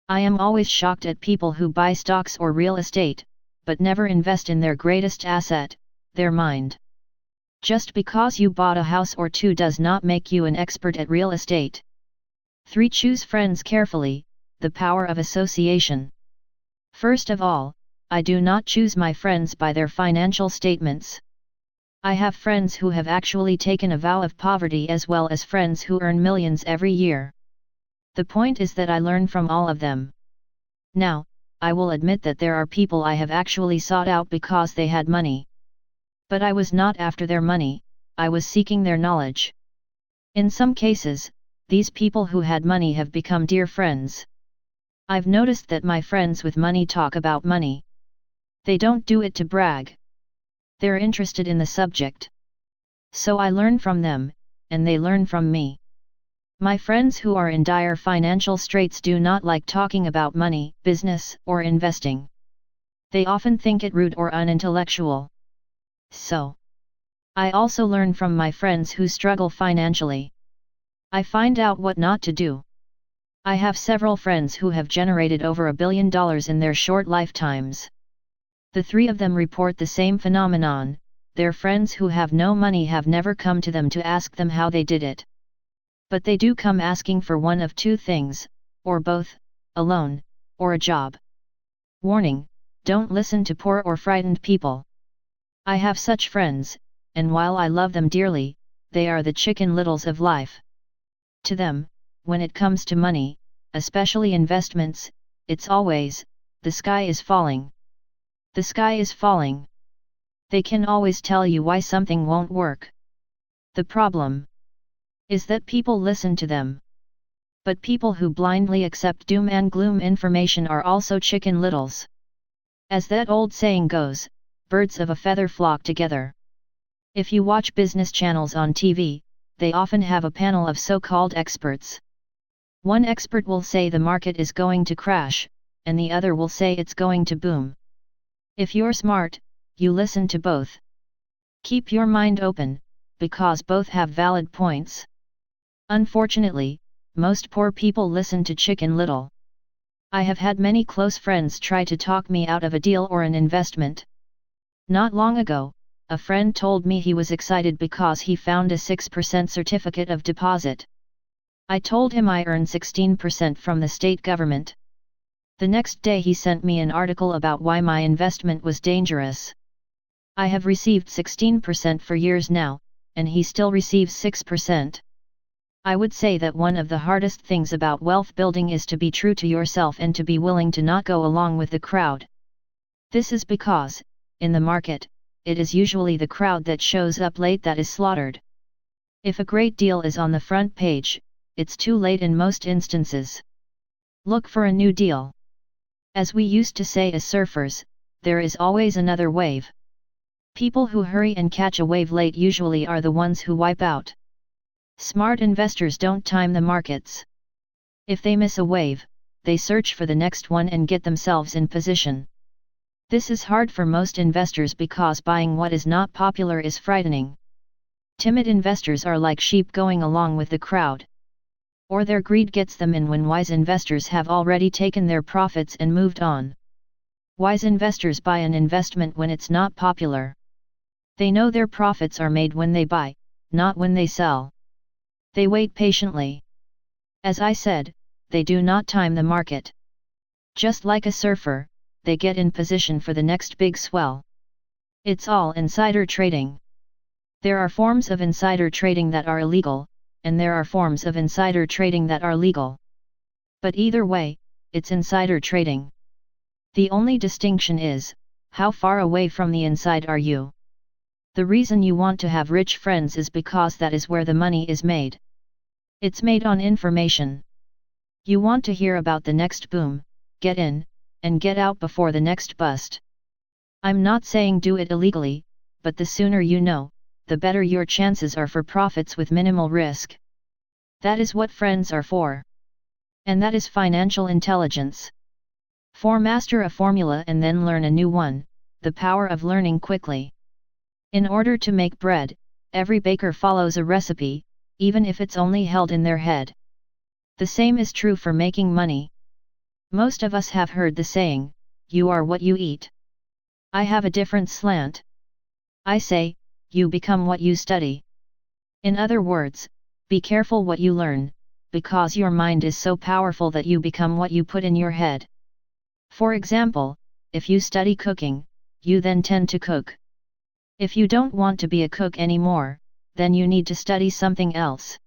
I am always shocked at people who buy stocks or real estate, but never invest in their greatest asset, their mind. Just because you bought a house or 2 does not make you an expert at real estate. 3. Choose friends carefully, the power of association. First of all, I do not choose my friends by their financial statements. I have friends who have actually taken a vow of poverty as well as friends who earn millions every year. The point is that I learn from all of them. Now, I will admit that there are people I have actually sought out because they had money. But I was not after their money, I was seeking their knowledge. In some cases, these people who had money have become dear friends. I've noticed that my friends with money talk about money. They don't do it to brag. They're interested in the subject. So I learn from them, and they learn from me. My friends who are in dire financial straits do not like talking about money, business, or investing. They often think it rude or unintellectual. So, I also learn from my friends who struggle financially. I find out what not to do. I have several friends who have generated over $1 billion in their short lifetimes. The 3 of them report the same phenomenon. Their friends who have no money have never come to them to ask them how they did it. But they do come asking for one of 2 things, or both, a loan, or a job. Warning: don't listen to poor or frightened people. I have such friends, and while I love them dearly, they are the Chicken Littles of life. To them, when it comes to money, especially investments, it's always, the sky is falling. The sky is falling. They can always tell you why something won't work. The problem is that people listen to them. But people who blindly accept doom and gloom information are also chicken littles. As that old saying goes, birds of a feather flock together. If you watch business channels on TV, they often have a panel of so-called experts. One expert will say the market is going to crash, and the other will say it's going to boom. If you're smart, you listen to both. Keep your mind open, because both have valid points. Unfortunately, most poor people listen to Chicken Little. I have had many close friends try to talk me out of a deal or an investment. Not long ago, a friend told me he was excited because he found a 6% certificate of deposit. I told him I earned 16% from the state government. The next day he sent me an article about why my investment was dangerous. I have received 16% for years now, and he still receives 6%. I would say that one of the hardest things about wealth building is to be true to yourself and to be willing to not go along with the crowd. This is because, in the market, it is usually the crowd that shows up late that is slaughtered. If a great deal is on the front page, it's too late in most instances. Look for a new deal. As we used to say as surfers, there is always another wave. People who hurry and catch a wave late usually are the ones who wipe out. Smart investors don't time the markets. If they miss a wave, they search for the next one and get themselves in position. This is hard for most investors because buying what is not popular is frightening. Timid investors are like sheep going along with the crowd. Or their greed gets them in when wise investors have already taken their profits and moved on. Wise investors buy an investment when it's not popular. They know their profits are made when they buy, not when they sell. They wait patiently. As I said, they do not time the market. Just like a surfer, they get in position for the next big swell. It's all insider trading. There are forms of insider trading that are illegal, and there are forms of insider trading that are legal. But either way, it's insider trading. The only distinction is, how far away from the inside are you? The reason you want to have rich friends is because that is where the money is made. It's made on information. You want to hear about the next boom, get in, and get out before the next bust. I'm not saying do it illegally, but the sooner you know, the better your chances are for profits with minimal risk. That is what friends are for. And that is financial intelligence. Master a formula and then learn a new one, the power of learning quickly. In order to make bread, every baker follows a recipe, even if it's only held in their head. The same is true for making money. Most of us have heard the saying, you are what you eat. I have a different slant. I say, you become what you study. In other words, be careful what you learn, because your mind is so powerful that you become what you put in your head. For example, if you study cooking, you then tend to cook. If you don't want to be a cook anymore, then you need to study something else.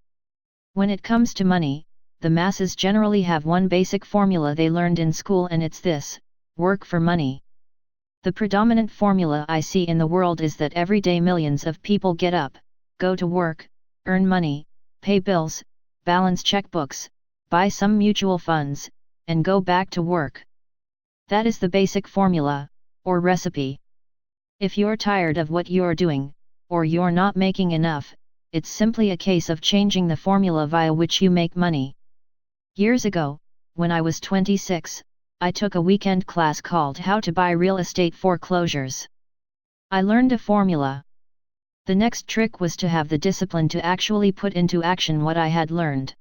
When it comes to money, the masses generally have one basic formula they learned in school, and it's this: work for money. The predominant formula I see in the world is that every day millions of people get up, go to work, earn money, pay bills, balance checkbooks, buy some mutual funds, and go back to work. That is the basic formula, or recipe. If you're tired of what you're doing, or you're not making enough, it's simply a case of changing the formula via which you make money. Years ago, when I was 26, I took a weekend class called How to Buy Real Estate Foreclosures. I learned a formula. The next trick was to have the discipline to actually put into action what I had learned.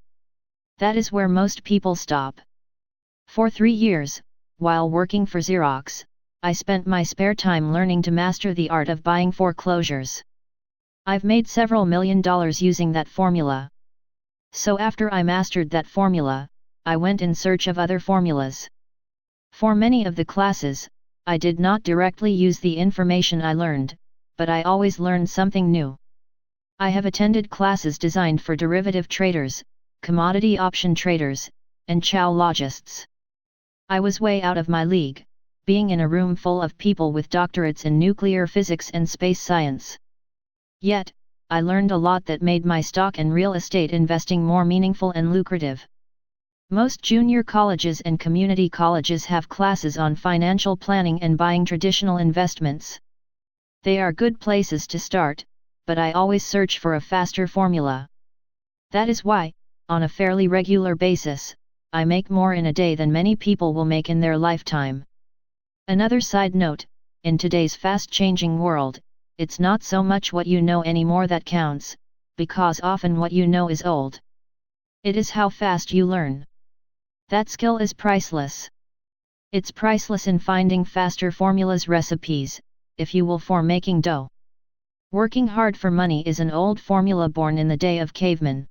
That is where most people stop. For 3 years, while working for Xerox, I spent my spare time learning to master the art of buying foreclosures. I've made several $1 million using that formula. So after I mastered that formula, I went in search of other formulas. For many of the classes, I did not directly use the information I learned, but I always learned something new. I have attended classes designed for derivative traders, commodity option traders, and chow-logists. I was way out of my league, being in a room full of people with doctorates in nuclear physics and space science. Yet, I learned a lot that made my stock and real estate investing more meaningful and lucrative. Most junior colleges and community colleges have classes on financial planning and buying traditional investments. They are good places to start, but I always search for a faster formula. That is why, on a fairly regular basis, I make more in a day than many people will make in their lifetime. Another side note, in today's fast-changing world, it's not so much what you know anymore that counts, because often what you know is old. It is how fast you learn. That skill is priceless. It's priceless in finding faster formulas, recipes, if you will, for making dough. Working hard for money is an old formula born in the day of cavemen.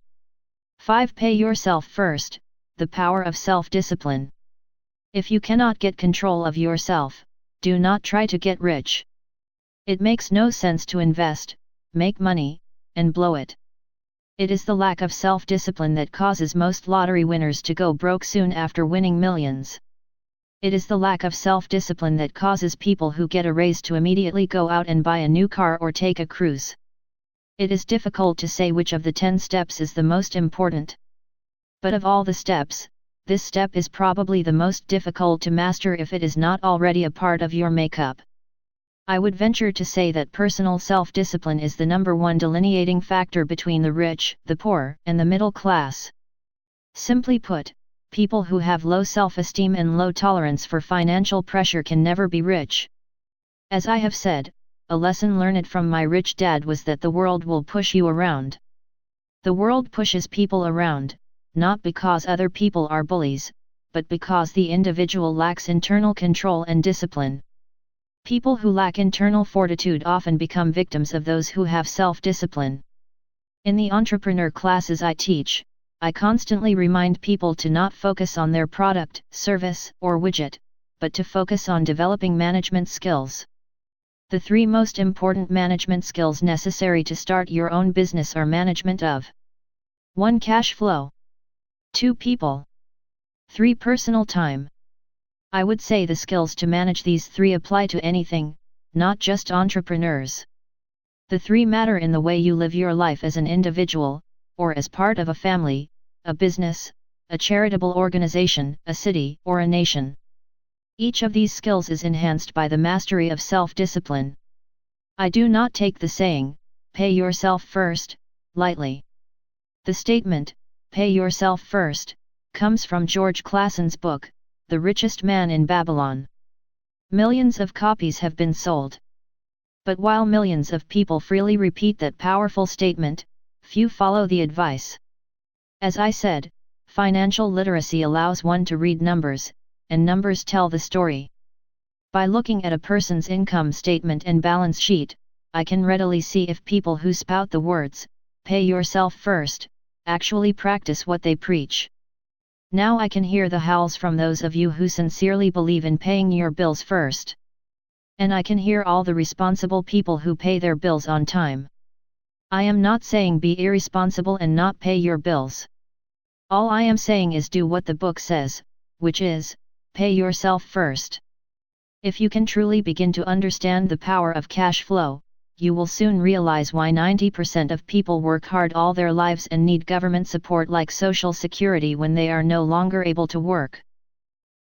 5. Pay yourself first, the power of self-discipline. If you cannot get control of yourself, do not try to get rich. It makes no sense to invest, make money, and blow it. It is the lack of self-discipline that causes most lottery winners to go broke soon after winning millions. It is the lack of self-discipline that causes people who get a raise to immediately go out and buy a new car or take a cruise. It is difficult to say which of the 10 steps is the most important. But of all the steps, this step is probably the most difficult to master if it is not already a part of your makeup. I would venture to say that personal self-discipline is the number one delineating factor between the rich, the poor, and the middle class. Simply put, people who have low self-esteem and low tolerance for financial pressure can never be rich. As I have said, a lesson learned from my rich dad was that the world will push you around. The world pushes people around, not because other people are bullies, but because the individual lacks internal control and discipline. People who lack internal fortitude often become victims of those who have self-discipline. In the entrepreneur classes I teach, I constantly remind people to not focus on their product, service, or widget, but to focus on developing management skills. The 3 most important management skills necessary to start your own business are management of 1. Cash flow, 2. People, 3. Personal time. I would say the skills to manage these 3 apply to anything, not just entrepreneurs. The 3 matter in the way you live your life as an individual, or as part of a family, a business, a charitable organization, a city, or a nation. Each of these skills is enhanced by the mastery of self-discipline. I do not take the saying, "Pay yourself first," lightly. The statement, "Pay yourself first," comes from George Clason's book, The Richest Man in Babylon. Millions of copies have been sold. But while millions of people freely repeat that powerful statement, few follow the advice. As I said, financial literacy allows one to read numbers, and numbers tell the story. By looking at a person's income statement and balance sheet, I can readily see if people who spout the words, "Pay yourself first," actually practice what they preach. Now I can hear the howls from those of you who sincerely believe in paying your bills first. And I can hear all the responsible people who pay their bills on time. I am not saying be irresponsible and not pay your bills. All I am saying is do what the book says, which is, pay yourself first. If you can truly begin to understand the power of cash flow, you will soon realize why 90% of people work hard all their lives and need government support like Social Security when they are no longer able to work.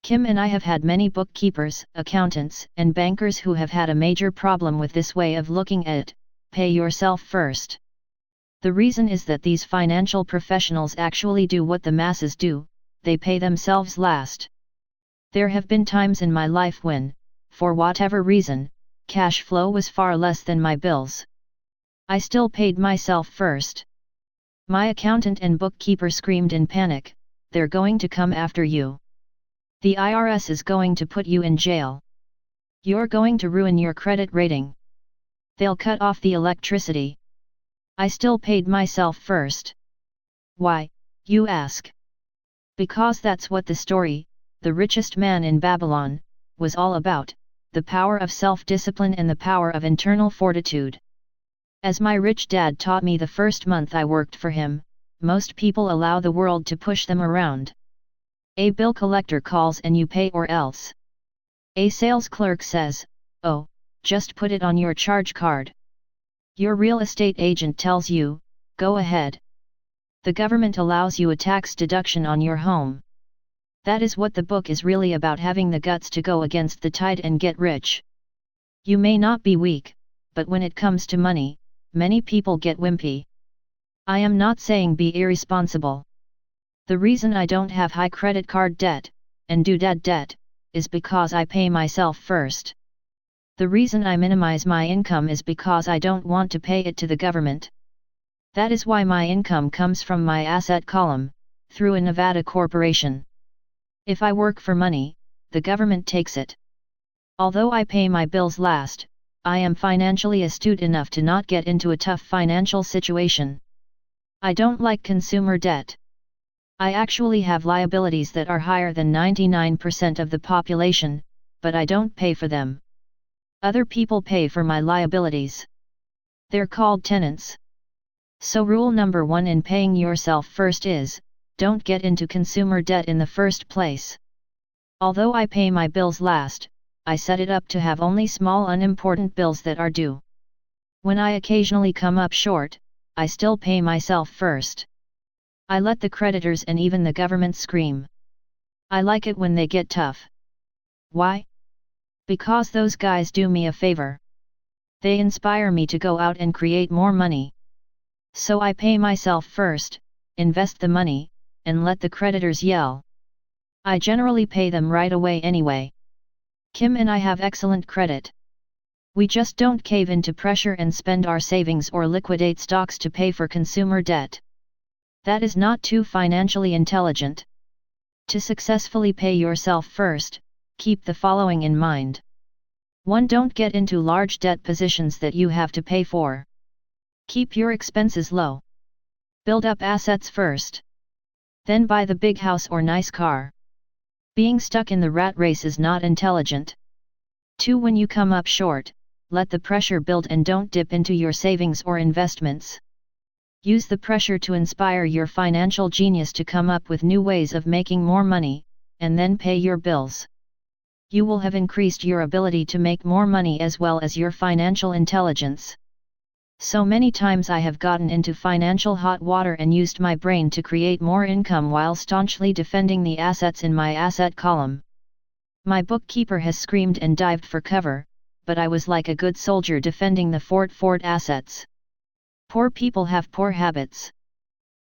Kim and I have had many bookkeepers, accountants, and bankers who have had a major problem with this way of looking at it, pay yourself first. The reason is that these financial professionals actually do what the masses do, they pay themselves last. There have been times in my life when, for whatever reason, cash flow was far less than my bills. I still paid myself first. My accountant and bookkeeper screamed in panic, "They're going to come after you. The IRS is going to put you in jail. You're going to ruin your credit rating. They'll cut off the electricity." I still paid myself first. Why, you ask? Because that's what the story, The Richest Man in Babylon, was all about. The power of self-discipline and the power of internal fortitude. As my rich dad taught me the first month I worked for him, most people allow the world to push them around. A bill collector calls and you pay or else. A sales clerk says, "Oh, just put it on your charge card." Your real estate agent tells you, "Go ahead." The government allows you a tax deduction on your home. That is what the book is really about, having the guts to go against the tide and get rich. You may not be weak, but when it comes to money, many people get wimpy. I am not saying be irresponsible. The reason I don't have high credit card debt, and doodad debt, is because I pay myself first. The reason I minimize my income is because I don't want to pay it to the government. That is why my income comes from my asset column, through a Nevada corporation. If I work for money, the government takes it. Although I pay my bills last, I am financially astute enough to not get into a tough financial situation. I don't like consumer debt. I actually have liabilities that are higher than 99% of the population, but I don't pay for them. Other people pay for my liabilities. They're called tenants. So rule number 1 in paying yourself first is, don't get into consumer debt in the first place. Although I pay my bills last, I set it up to have only small unimportant bills that are due. When I occasionally come up short, I still pay myself first. I let the creditors and even the government scream. I like it when they get tough. Why? Because those guys do me a favor. They inspire me to go out and create more money. So I pay myself first, invest the money, and let the creditors yell. I generally pay them right away anyway. Kim and I have excellent credit. We just don't cave into pressure and spend our savings or liquidate stocks to pay for consumer debt. That is not too financially intelligent. To successfully pay yourself first, keep the following in mind. 1. Don't get into large debt positions that you have to pay for. Keep your expenses low. Build up assets first. Then buy the big house or nice car. Being stuck in the rat race is not intelligent. 2. When you come up short, let the pressure build and don't dip into your savings or investments. Use the pressure to inspire your financial genius to come up with new ways of making more money, and then pay your bills. You will have increased your ability to make more money as well as your financial intelligence. So many times I have gotten into financial hot water and used my brain to create more income while staunchly defending the assets in my asset column. My bookkeeper has screamed and dived for cover, but I was like a good soldier defending the fort assets. Poor people have poor habits.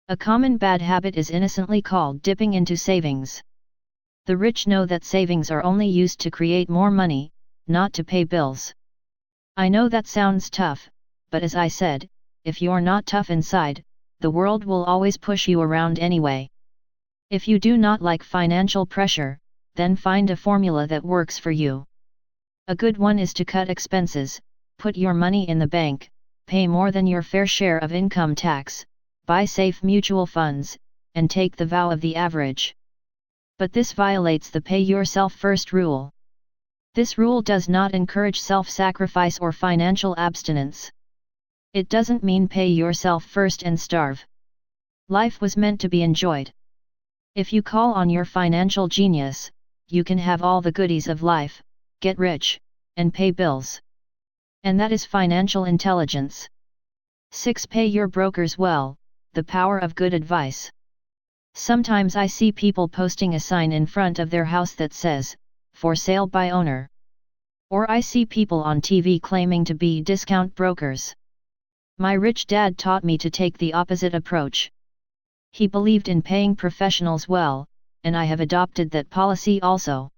A common bad habit is innocently called dipping into savings. The rich know that savings are only used to create more money, not to pay bills. I know that sounds tough, but as I said, if you're not tough inside, the world will always push you around anyway. If you do not like financial pressure, then find a formula that works for you. A good one is to cut expenses, put your money in the bank, pay more than your fair share of income tax, buy safe mutual funds, and take the vow of the average. But this violates the pay yourself first rule. This rule does not encourage self-sacrifice or financial abstinence. It doesn't mean pay yourself first and starve. Life was meant to be enjoyed. If you call on your financial genius, you can have all the goodies of life, get rich, and pay bills. And that is financial intelligence. 6. Pay your brokers well, the power of good advice. Sometimes I see people posting a sign in front of their house that says, "For sale by owner." Or I see people on TV claiming to be discount brokers. My rich dad taught me to take the opposite approach. He believed in paying professionals well, and I have adopted that policy also.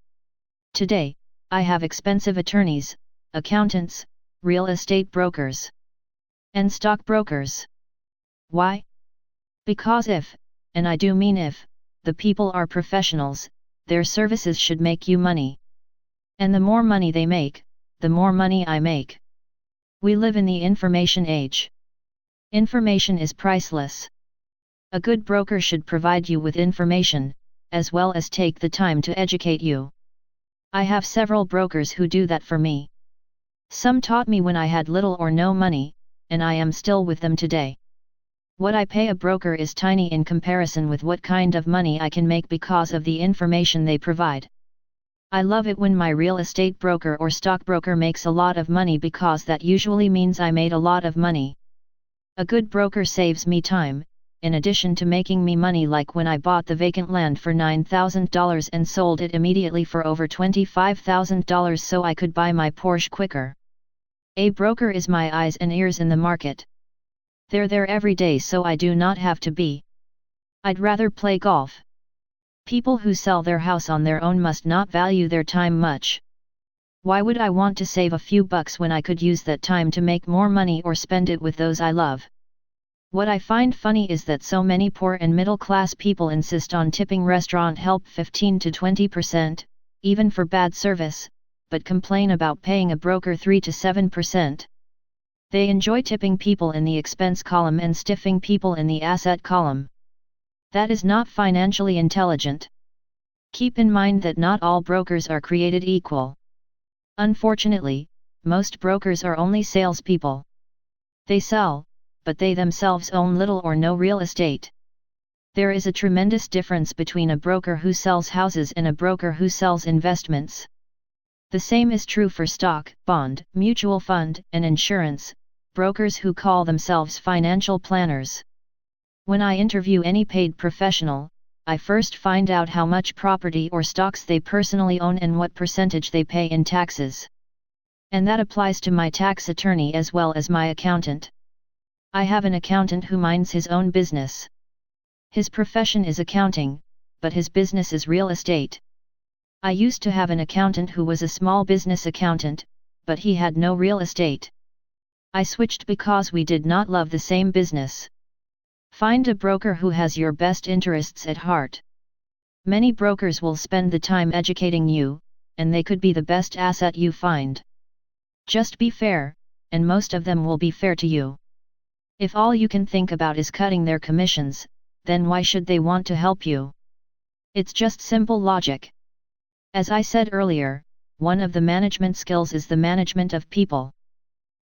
Today, I have expensive attorneys, accountants, real estate brokers, and stockbrokers. Why? Because if, and I do mean if, the people are professionals, their services should make you money. And the more money they make, the more money I make. We live in the information age. Information is priceless. A good broker should provide you with information, as well as take the time to educate you. I have several brokers who do that for me. Some taught me when I had little or no money, and I am still with them today. What I pay a broker is tiny in comparison with what kind of money I can make because of the information they provide. I love it when my real estate broker or stockbroker makes a lot of money because that usually means I made a lot of money. A good broker saves me time, in addition to making me money, like when I bought the vacant land for $9,000 and sold it immediately for over $25,000 so I could buy my Porsche quicker. A broker is my eyes and ears in the market. They're there every day so I do not have to be. I'd rather play golf. People who sell their house on their own must not value their time much. Why would I want to save a few bucks when I could use that time to make more money or spend it with those I love? What I find funny is that so many poor and middle-class people insist on tipping restaurant help 15 to 20%, even for bad service, but complain about paying a broker 3 to 7%. They enjoy tipping people in the expense column and stiffing people in the asset column. That is not financially intelligent. Keep in mind that not all brokers are created equal. Unfortunately, most brokers are only salespeople. They sell, but they themselves own little or no real estate. There is a tremendous difference between a broker who sells houses and a broker who sells investments. The same is true for stock, bond, mutual fund, and insurance, brokers who call themselves financial planners. When I interview any paid professional, I first find out how much property or stocks they personally own and what percentage they pay in taxes. And that applies to my tax attorney as well as my accountant. I have an accountant who minds his own business. His profession is accounting, but his business is real estate. I used to have an accountant who was a small business accountant, but he had no real estate. I switched because we did not love the same business. Find a broker who has your best interests at heart. Many brokers will spend the time educating you, and they could be the best asset you find. Just be fair, and most of them will be fair to you. If all you can think about is cutting their commissions, then why should they want to help you? It's just simple logic. As I said earlier, one of the management skills is the management of people.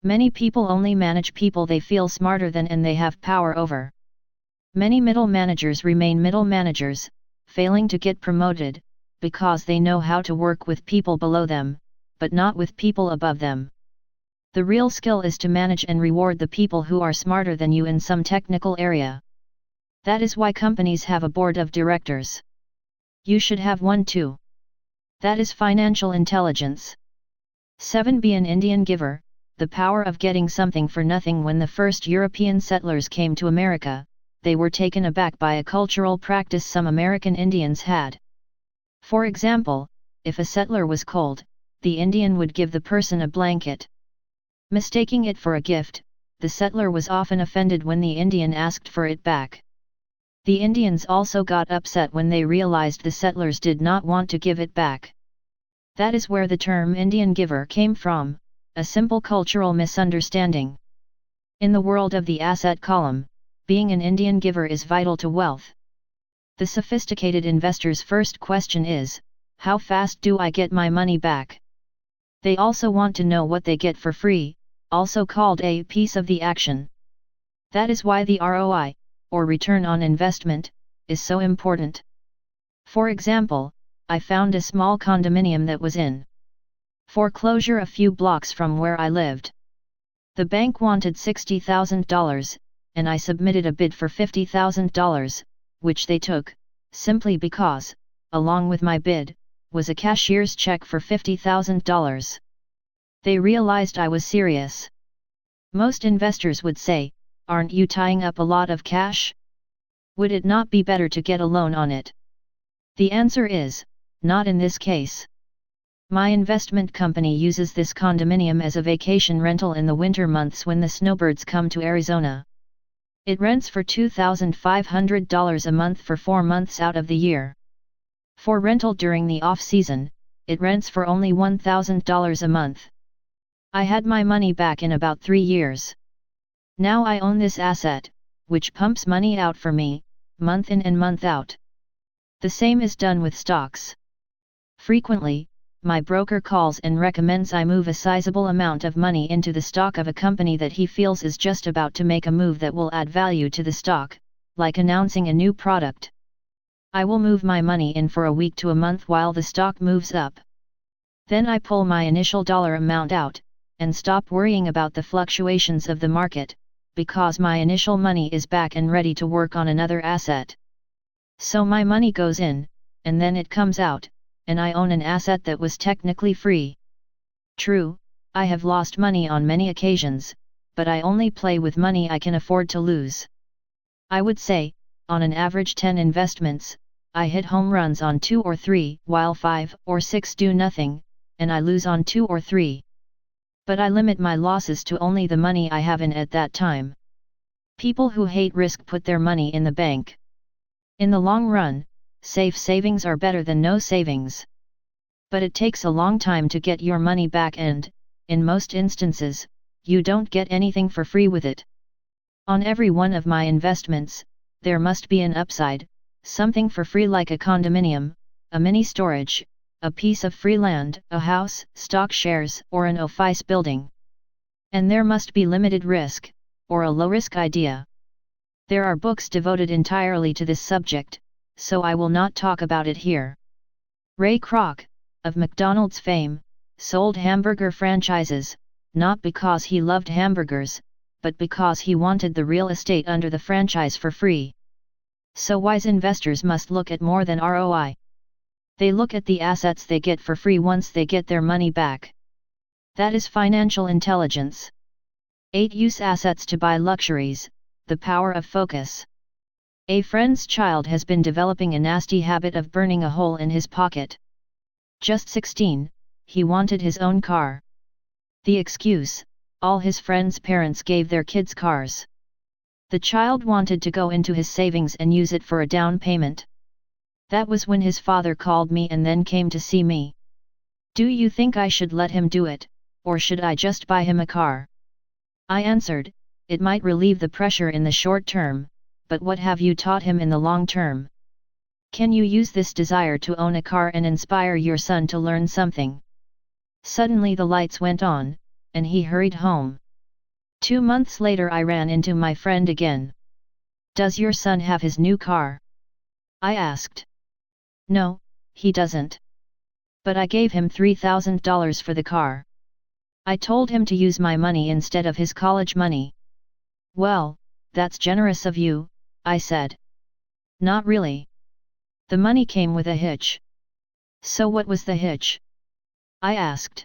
Many people only manage people they feel smarter than and they have power over. Many middle managers remain middle managers, failing to get promoted, because they know how to work with people below them, but not with people above them. The real skill is to manage and reward the people who are smarter than you in some technical area. That is why companies have a board of directors. You should have one too. That is financial intelligence. 7. Be an Indian giver. The power of getting something for nothing. When the first European settlers came to America, they were taken aback by a cultural practice some American Indians had. For example, if a settler was cold, the Indian would give the person a blanket. Mistaking it for a gift, the settler was often offended when the Indian asked for it back. The Indians also got upset when they realized the settlers did not want to give it back. That is where the term Indian giver came from, a simple cultural misunderstanding. In the world of the asset column, being an Indian giver is vital to wealth. The sophisticated investor's first question is, how fast do I get my money back? They also want to know what they get for free, also called a piece of the action. That is why the ROI, or return on investment, is so important. For example, I found a small condominium that was in foreclosure a few blocks from where I lived. The bank wanted $60,000, and I submitted a bid for $50,000, which they took, simply because, along with my bid, was a cashier's check for $50,000. They realized I was serious. Most investors would say, "Aren't you tying up a lot of cash? Would it not be better to get a loan on it?" The answer is, not in this case. My investment company uses this condominium as a vacation rental in the winter months when the snowbirds come to Arizona. It rents for $2,500 a month for 4 months out of the year. For rental during the off-season, it rents for only $1,000 a month. I had my money back in about 3 years. Now I own this asset, which pumps money out for me, month in and month out. The same is done with stocks. Frequently, my broker calls and recommends I move a sizable amount of money into the stock of a company that he feels is just about to make a move that will add value to the stock, like announcing a new product. I will move my money in for a week to a month while the stock moves up. Then I pull my initial dollar amount out, and stop worrying about the fluctuations of the market, because my initial money is back and ready to work on another asset. So my money goes in, and then it comes out, and I own an asset that was technically free. True, I have lost money on many occasions, but I only play with money I can afford to lose. I would say, on an average 10 investments, I hit home runs on 2 or 3, while 5 or 6 do nothing, and I lose on 2 or 3. But I limit my losses to only the money I have in at that time. People who hate risk put their money in the bank. In the long run, safe savings are better than no savings. But it takes a long time to get your money back and, in most instances, you don't get anything for free with it. On every one of my investments, there must be an upside, something for free like a condominium, a mini storage, a piece of free land, a house, stock shares, or an office building. And there must be limited risk, or a low-risk idea. There are books devoted entirely to this subject, so I will not talk about it here. Ray Kroc, of McDonald's fame, sold hamburger franchises, not because he loved hamburgers, but because he wanted the real estate under the franchise for free. So wise investors must look at more than ROI. They look at the assets they get for free once they get their money back. That is financial intelligence. 8. Use assets to buy luxuries, the power of focus. A friend's child has been developing a nasty habit of burning a hole in his pocket. Just 16, he wanted his own car. The excuse: all his friends' parents gave their kids cars. The child wanted to go into his savings and use it for a down payment. That was when his father called me and then came to see me. Do you think I should let him do it, or should I just buy him a car? I answered, it might relieve the pressure in the short term, but what have you taught him in the long term? Can you use this desire to own a car and inspire your son to learn something? Suddenly the lights went on, and he hurried home. 2 months later I ran into my friend again. Does your son have his new car? I asked. No, he doesn't. But I gave him $3,000 for the car. I told him to use my money instead of his college money. Well, that's generous of you, I said. Not really. The money came with a hitch. So what was the hitch? I asked.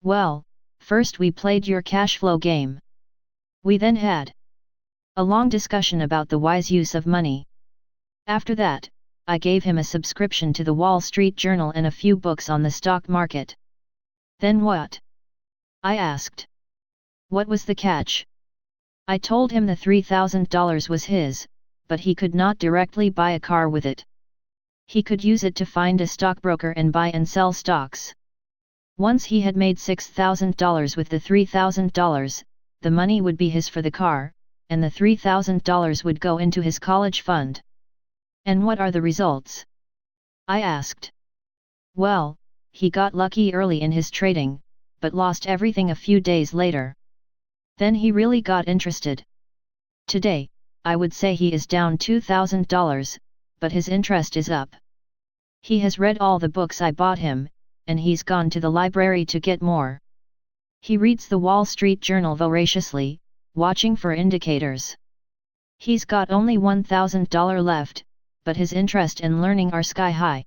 Well, first we played your cash flow game. We then had a long discussion about the wise use of money. After that, I gave him a subscription to the Wall Street Journal and a few books on the stock market. Then what? I asked. What was the catch? I told him the $3,000 was his, but he could not directly buy a car with it. He could use it to find a stockbroker and buy and sell stocks. Once he had made $6,000 with the $3,000, the money would be his for the car, and the $3,000 would go into his college fund. And what are the results? I asked. Well, he got lucky early in his trading, but lost everything a few days later. Then he really got interested. Today, I would say he is down $2,000, but his interest is up. He has read all the books I bought him, and he's gone to the library to get more. He reads the Wall Street Journal voraciously, watching for indicators. He's got only $1,000 left, but his interest and learning are sky high.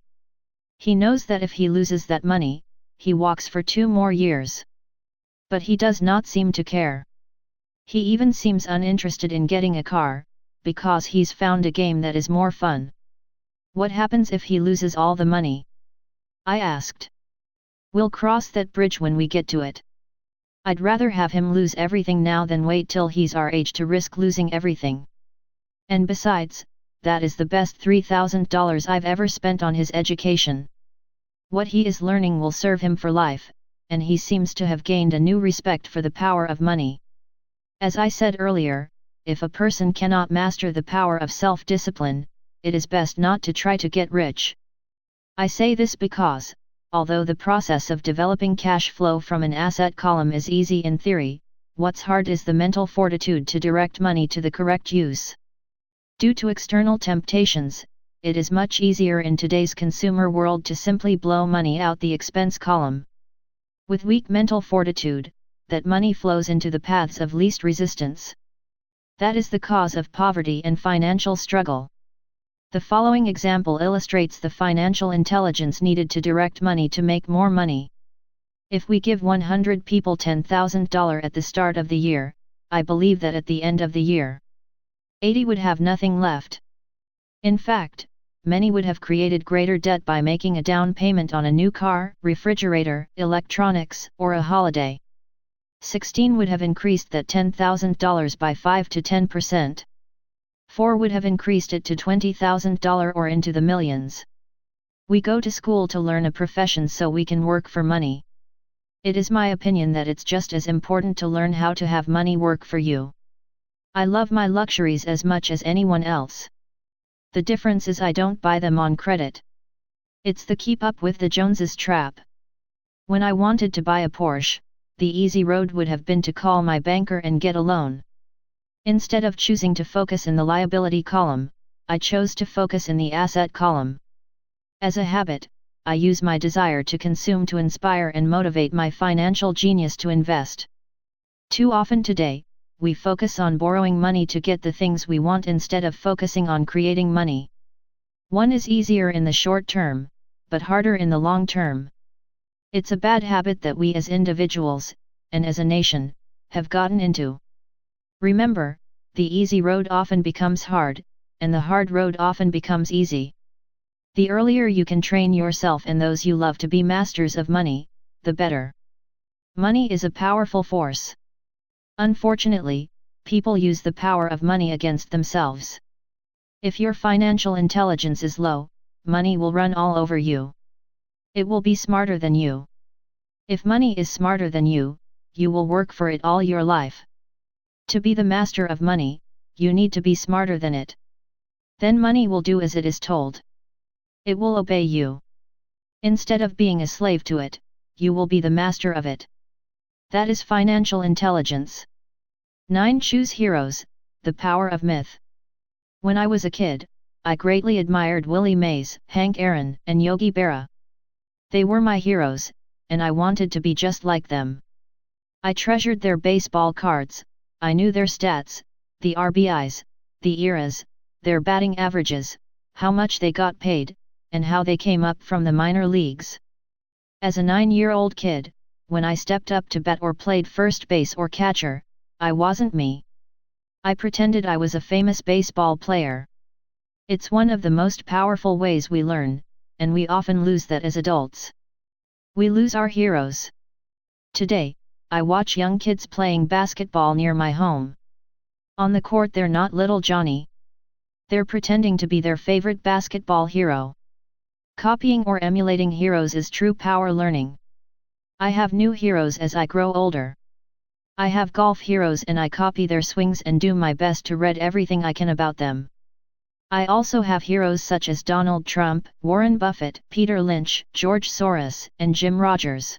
He knows that if he loses that money, he walks for 2 more years. But he does not seem to care. He even seems uninterested in getting a car, because he's found a game that is more fun. What happens if he loses all the money? I asked. We'll cross that bridge when we get to it. I'd rather have him lose everything now than wait till he's our age to risk losing everything. And besides, that is the best $3,000 I've ever spent on his education. What he is learning will serve him for life, and he seems to have gained a new respect for the power of money. As I said earlier, if a person cannot master the power of self-discipline, it is best not to try to get rich. I say this because, although the process of developing cash flow from an asset column is easy in theory, what's hard is the mental fortitude to direct money to the correct use. Due to external temptations, it is much easier in today's consumer world to simply blow money out the expense column. With weak mental fortitude, that money flows into the paths of least resistance. That is the cause of poverty and financial struggle. The following example illustrates the financial intelligence needed to direct money to make more money. If we give 100 people $10,000 at the start of the year, I believe that at the end of the year, 80 would have nothing left. In fact, many would have created greater debt by making a down payment on a new car, refrigerator, electronics, or a holiday. 16 would have increased that $10,000 by 5 to 10%. 4 would have increased it to $20,000 or into the millions. We go to school to learn a profession so we can work for money. It is my opinion that it's just as important to learn how to have money work for you. I love my luxuries as much as anyone else. The difference is I don't buy them on credit. It's the keep up with the Joneses trap. When I wanted to buy a Porsche, the easy road would have been to call my banker and get a loan. Instead of choosing to focus in the liability column, I chose to focus in the asset column. As a habit, I use my desire to consume to inspire and motivate my financial genius to invest. Too often today, we focus on borrowing money to get the things we want instead of focusing on creating money. One is easier in the short term, but harder in the long term. It's a bad habit that we as individuals, and as a nation, have gotten into. Remember, the easy road often becomes hard, and the hard road often becomes easy. The earlier you can train yourself and those you love to be masters of money, the better. Money is a powerful force. Unfortunately, people use the power of money against themselves. If your financial intelligence is low, money will run all over you. It will be smarter than you. If money is smarter than you will work for it all your life. To be the master of money, you need to be smarter than it. Then money will do as it is told. It will obey you. Instead of being a slave to it, you will be the master of it. That is financial intelligence. 9. Choose heroes, the power of myth. When I was a kid, I greatly admired Willie Mays, Hank Aaron, and Yogi Berra. They were my heroes, and I wanted to be just like them. I treasured their baseball cards, I knew their stats, the RBIs, the eras, their batting averages, how much they got paid, and how they came up from the minor leagues. As a 9-year-old kid, when I stepped up to bat or played first base or catcher, I wasn't me. I pretended I was a famous baseball player. It's one of the most powerful ways we learn, and we often lose that as adults. We lose our heroes. Today, I watch young kids playing basketball near my home. On the court they're not little Johnny. They're pretending to be their favorite basketball hero. Copying or emulating heroes is true power learning. I have new heroes as I grow older. I have golf heroes and I copy their swings and do my best to read everything I can about them. I also have heroes such as Donald Trump, Warren Buffett, Peter Lynch, George Soros, and Jim Rogers.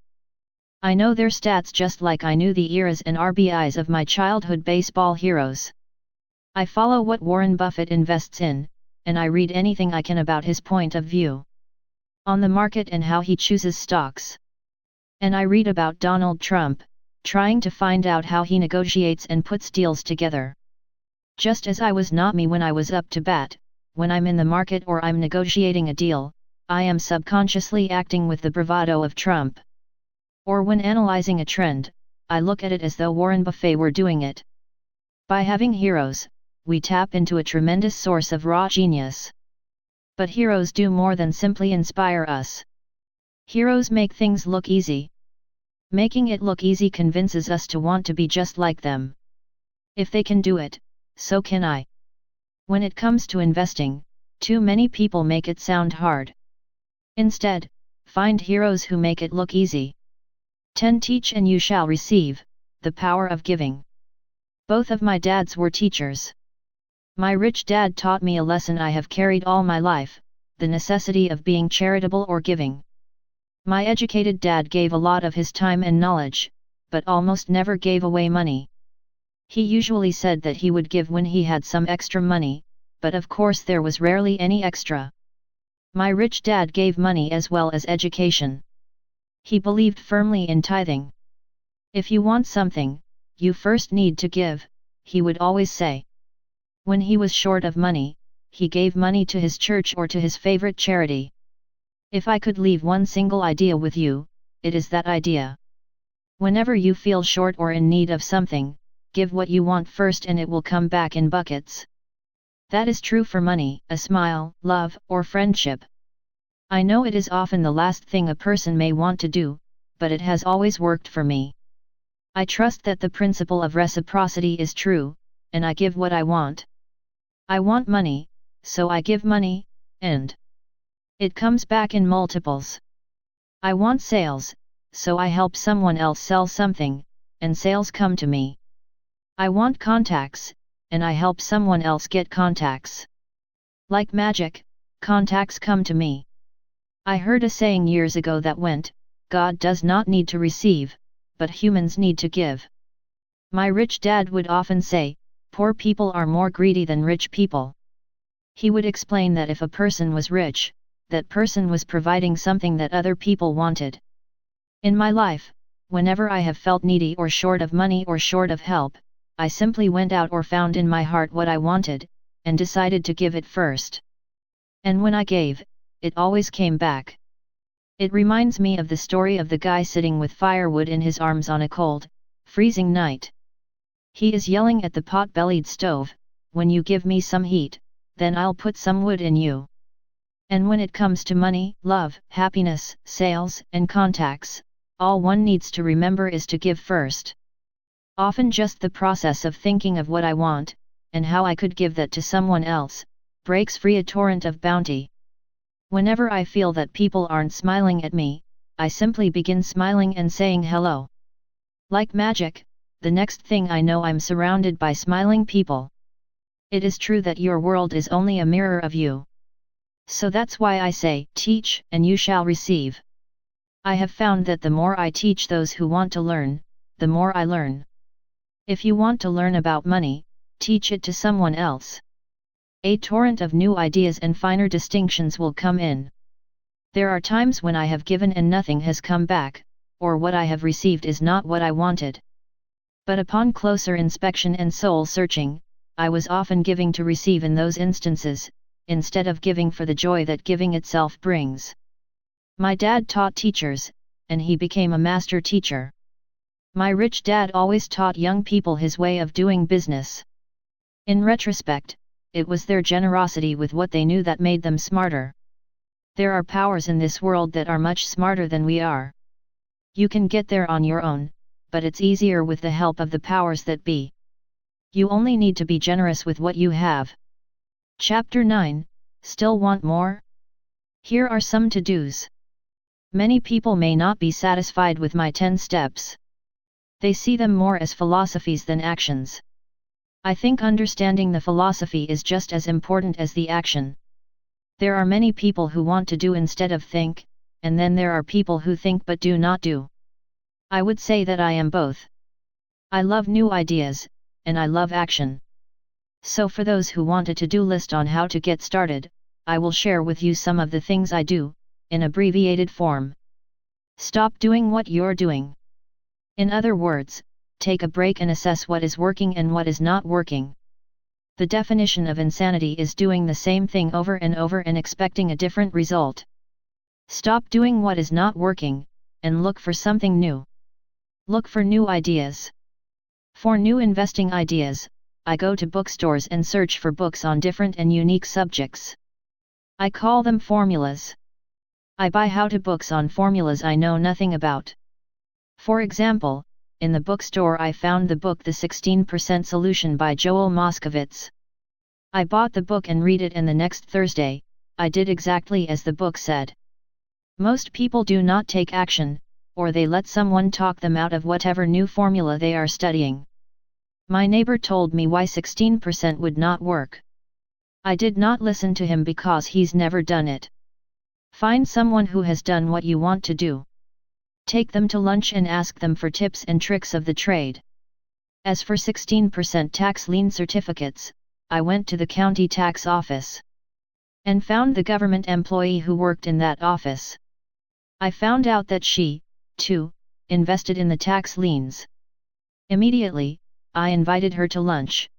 I know their stats just like I knew the eras and RBIs of my childhood baseball heroes. I follow what Warren Buffett invests in, and I read anything I can about his point of view on the market and how he chooses stocks. And I read about Donald Trump, trying to find out how he negotiates and puts deals together. Just as I was not me when I was up to bat, when I'm in the market or I'm negotiating a deal, I am subconsciously acting with the bravado of Trump. Or when analyzing a trend, I look at it as though Warren Buffett were doing it. By having heroes, we tap into a tremendous source of raw genius. But heroes do more than simply inspire us. Heroes make things look easy. Making it look easy convinces us to want to be just like them. If they can do it, so can I. When it comes to investing, too many people make it sound hard. Instead, find heroes who make it look easy. 10. Teach and you shall receive, the power of giving. Both of my dads were teachers. My rich dad taught me a lesson I have carried all my life, the necessity of being charitable or giving. My educated dad gave a lot of his time and knowledge, but almost never gave away money. He usually said that he would give when he had some extra money, but of course there was rarely any extra. My rich dad gave money as well as education. He believed firmly in tithing. If you want something, you first need to give, he would always say. When he was short of money, he gave money to his church or to his favorite charity. If I could leave one single idea with you, it is that idea. Whenever you feel short or in need of something, give what you want first and it will come back in buckets. That is true for money, a smile, love, or friendship. I know it is often the last thing a person may want to do, but it has always worked for me. I trust that the principle of reciprocity is true, and I give what I want. I want money, so I give money, and it comes back in multiples. I want sales, so I help someone else sell something, and sales come to me. I want contacts, and I help someone else get contacts. Like magic, contacts come to me. I heard a saying years ago that went, God does not need to receive, but humans need to give. My rich dad would often say, Poor people are more greedy than rich people. He would explain that if a person was rich, that person was providing something that other people wanted. In my life, whenever I have felt needy or short of money or short of help, I simply went out or found in my heart what I wanted, and decided to give it first. And when I gave, it always came back. It reminds me of the story of the guy sitting with firewood in his arms on a cold, freezing night. He is yelling at the pot-bellied stove, "When you give me some heat, then I'll put some wood in you." And when it comes to money, love, happiness, sales, and contacts, all one needs to remember is to give first. Often just the process of thinking of what I want, and how I could give that to someone else, breaks free a torrent of bounty. Whenever I feel that people aren't smiling at me, I simply begin smiling and saying hello. Like magic, the next thing I know I'm surrounded by smiling people. It is true that your world is only a mirror of you. So that's why I say, teach, and you shall receive. I have found that the more I teach those who want to learn, the more I learn. If you want to learn about money, teach it to someone else. A torrent of new ideas and finer distinctions will come in. There are times when I have given and nothing has come back, or what I have received is not what I wanted. But upon closer inspection and soul searching, I was often giving to receive in those instances, instead of giving for the joy that giving itself brings. My dad taught teachers, and he became a master teacher. My rich dad always taught young people his way of doing business. In retrospect, it was their generosity with what they knew that made them smarter. There are powers in this world that are much smarter than we are. You can get there on your own, but it's easier with the help of the powers that be. You only need to be generous with what you have. Chapter 9, Still Want More? Here are some to-dos. Many people may not be satisfied with my 10 steps. They see them more as philosophies than actions. I think understanding the philosophy is just as important as the action. There are many people who want to do instead of think, and then there are people who think but do not do. I would say that I am both. I love new ideas, and I love action. So for those who want a to-do list on how to get started, I will share with you some of the things I do, in abbreviated form. Stop doing what you're doing. In other words, take a break and assess what is working and what is not working. The definition of insanity is doing the same thing over and over and expecting a different result. Stop doing what is not working, and look for something new. Look for new ideas. For new investing ideas, I go to bookstores and search for books on different and unique subjects. I call them formulas. I buy how-to books on formulas I know nothing about. For example, in the bookstore I found the book The 16% Solution by Joel Moskowitz. I bought the book and read it, and the next Thursday, I did exactly as the book said. Most people do not take action, or they let someone talk them out of whatever new formula they are studying. My neighbor told me why 16% would not work. I did not listen to him because he's never done it. Find someone who has done what you want to do. Take them to lunch and ask them for tips and tricks of the trade. As for 16% tax lien certificates, I went to the county tax office and found the government employee who worked in that office. I found out that she, too, invested in the tax liens. Immediately, I invited her to lunch.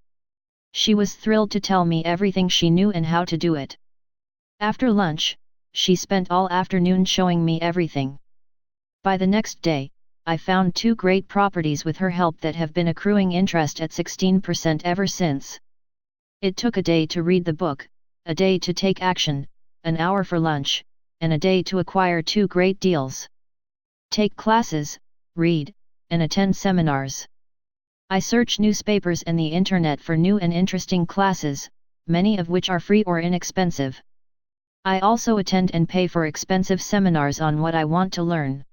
She was thrilled to tell me everything she knew and how to do it. After lunch, she spent all afternoon showing me everything. By the next day, I found 2 great properties with her help that have been accruing interest at 16% ever since. It took a day to read the book, a day to take action, an hour for lunch, and a day to acquire 2 great deals. Take classes, read, and attend seminars. I search newspapers and the internet for new and interesting classes, many of which are free or inexpensive. I also attend and pay for expensive seminars on what I want to learn.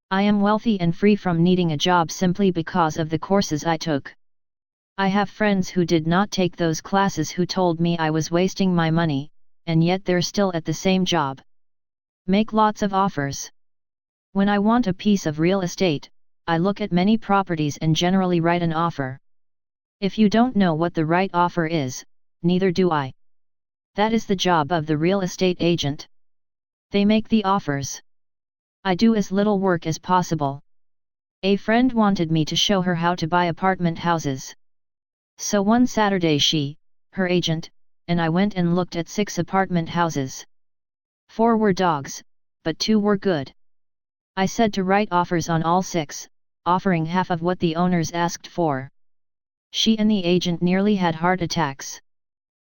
I am wealthy and free from needing a job simply because of the courses I took. I have friends who did not take those classes who told me I was wasting my money, and yet they're still at the same job. Make lots of offers. When I want a piece of real estate, I look at many properties and generally write an offer. If you don't know what the right offer is, neither do I. That is the job of the real estate agent. They make the offers. I do as little work as possible. A friend wanted me to show her how to buy apartment houses. So one Saturday she, her agent, and I went and looked at 6 apartment houses. 4 were dogs, but 2 were good. I said to write offers on all 6, offering half of what the owners asked for. She and the agent nearly had heart attacks.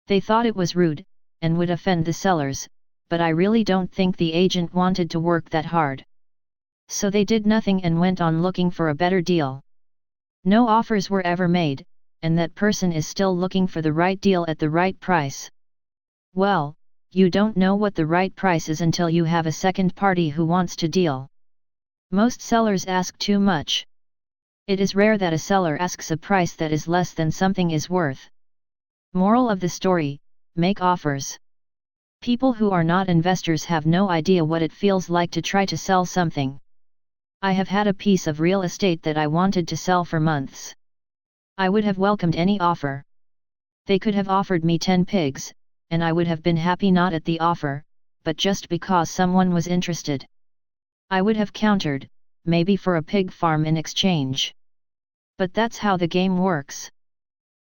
They thought it was rude, and would offend the sellers, but I really don't think the agent wanted to work that hard. So they did nothing and went on looking for a better deal. No offers were ever made, and that person is still looking for the right deal at the right price. Well, you don't know what the right price is until you have a second party who wants to deal. Most sellers ask too much. It is rare that a seller asks a price that is less than something is worth. Moral of the story: make offers. People who are not investors have no idea what it feels like to try to sell something. I have had a piece of real estate that I wanted to sell for months. I would have welcomed any offer. They could have offered me 10 pigs, and I would have been happy not at the offer, but just because someone was interested. I would have countered, maybe for a pig farm in exchange. But that's how the game works.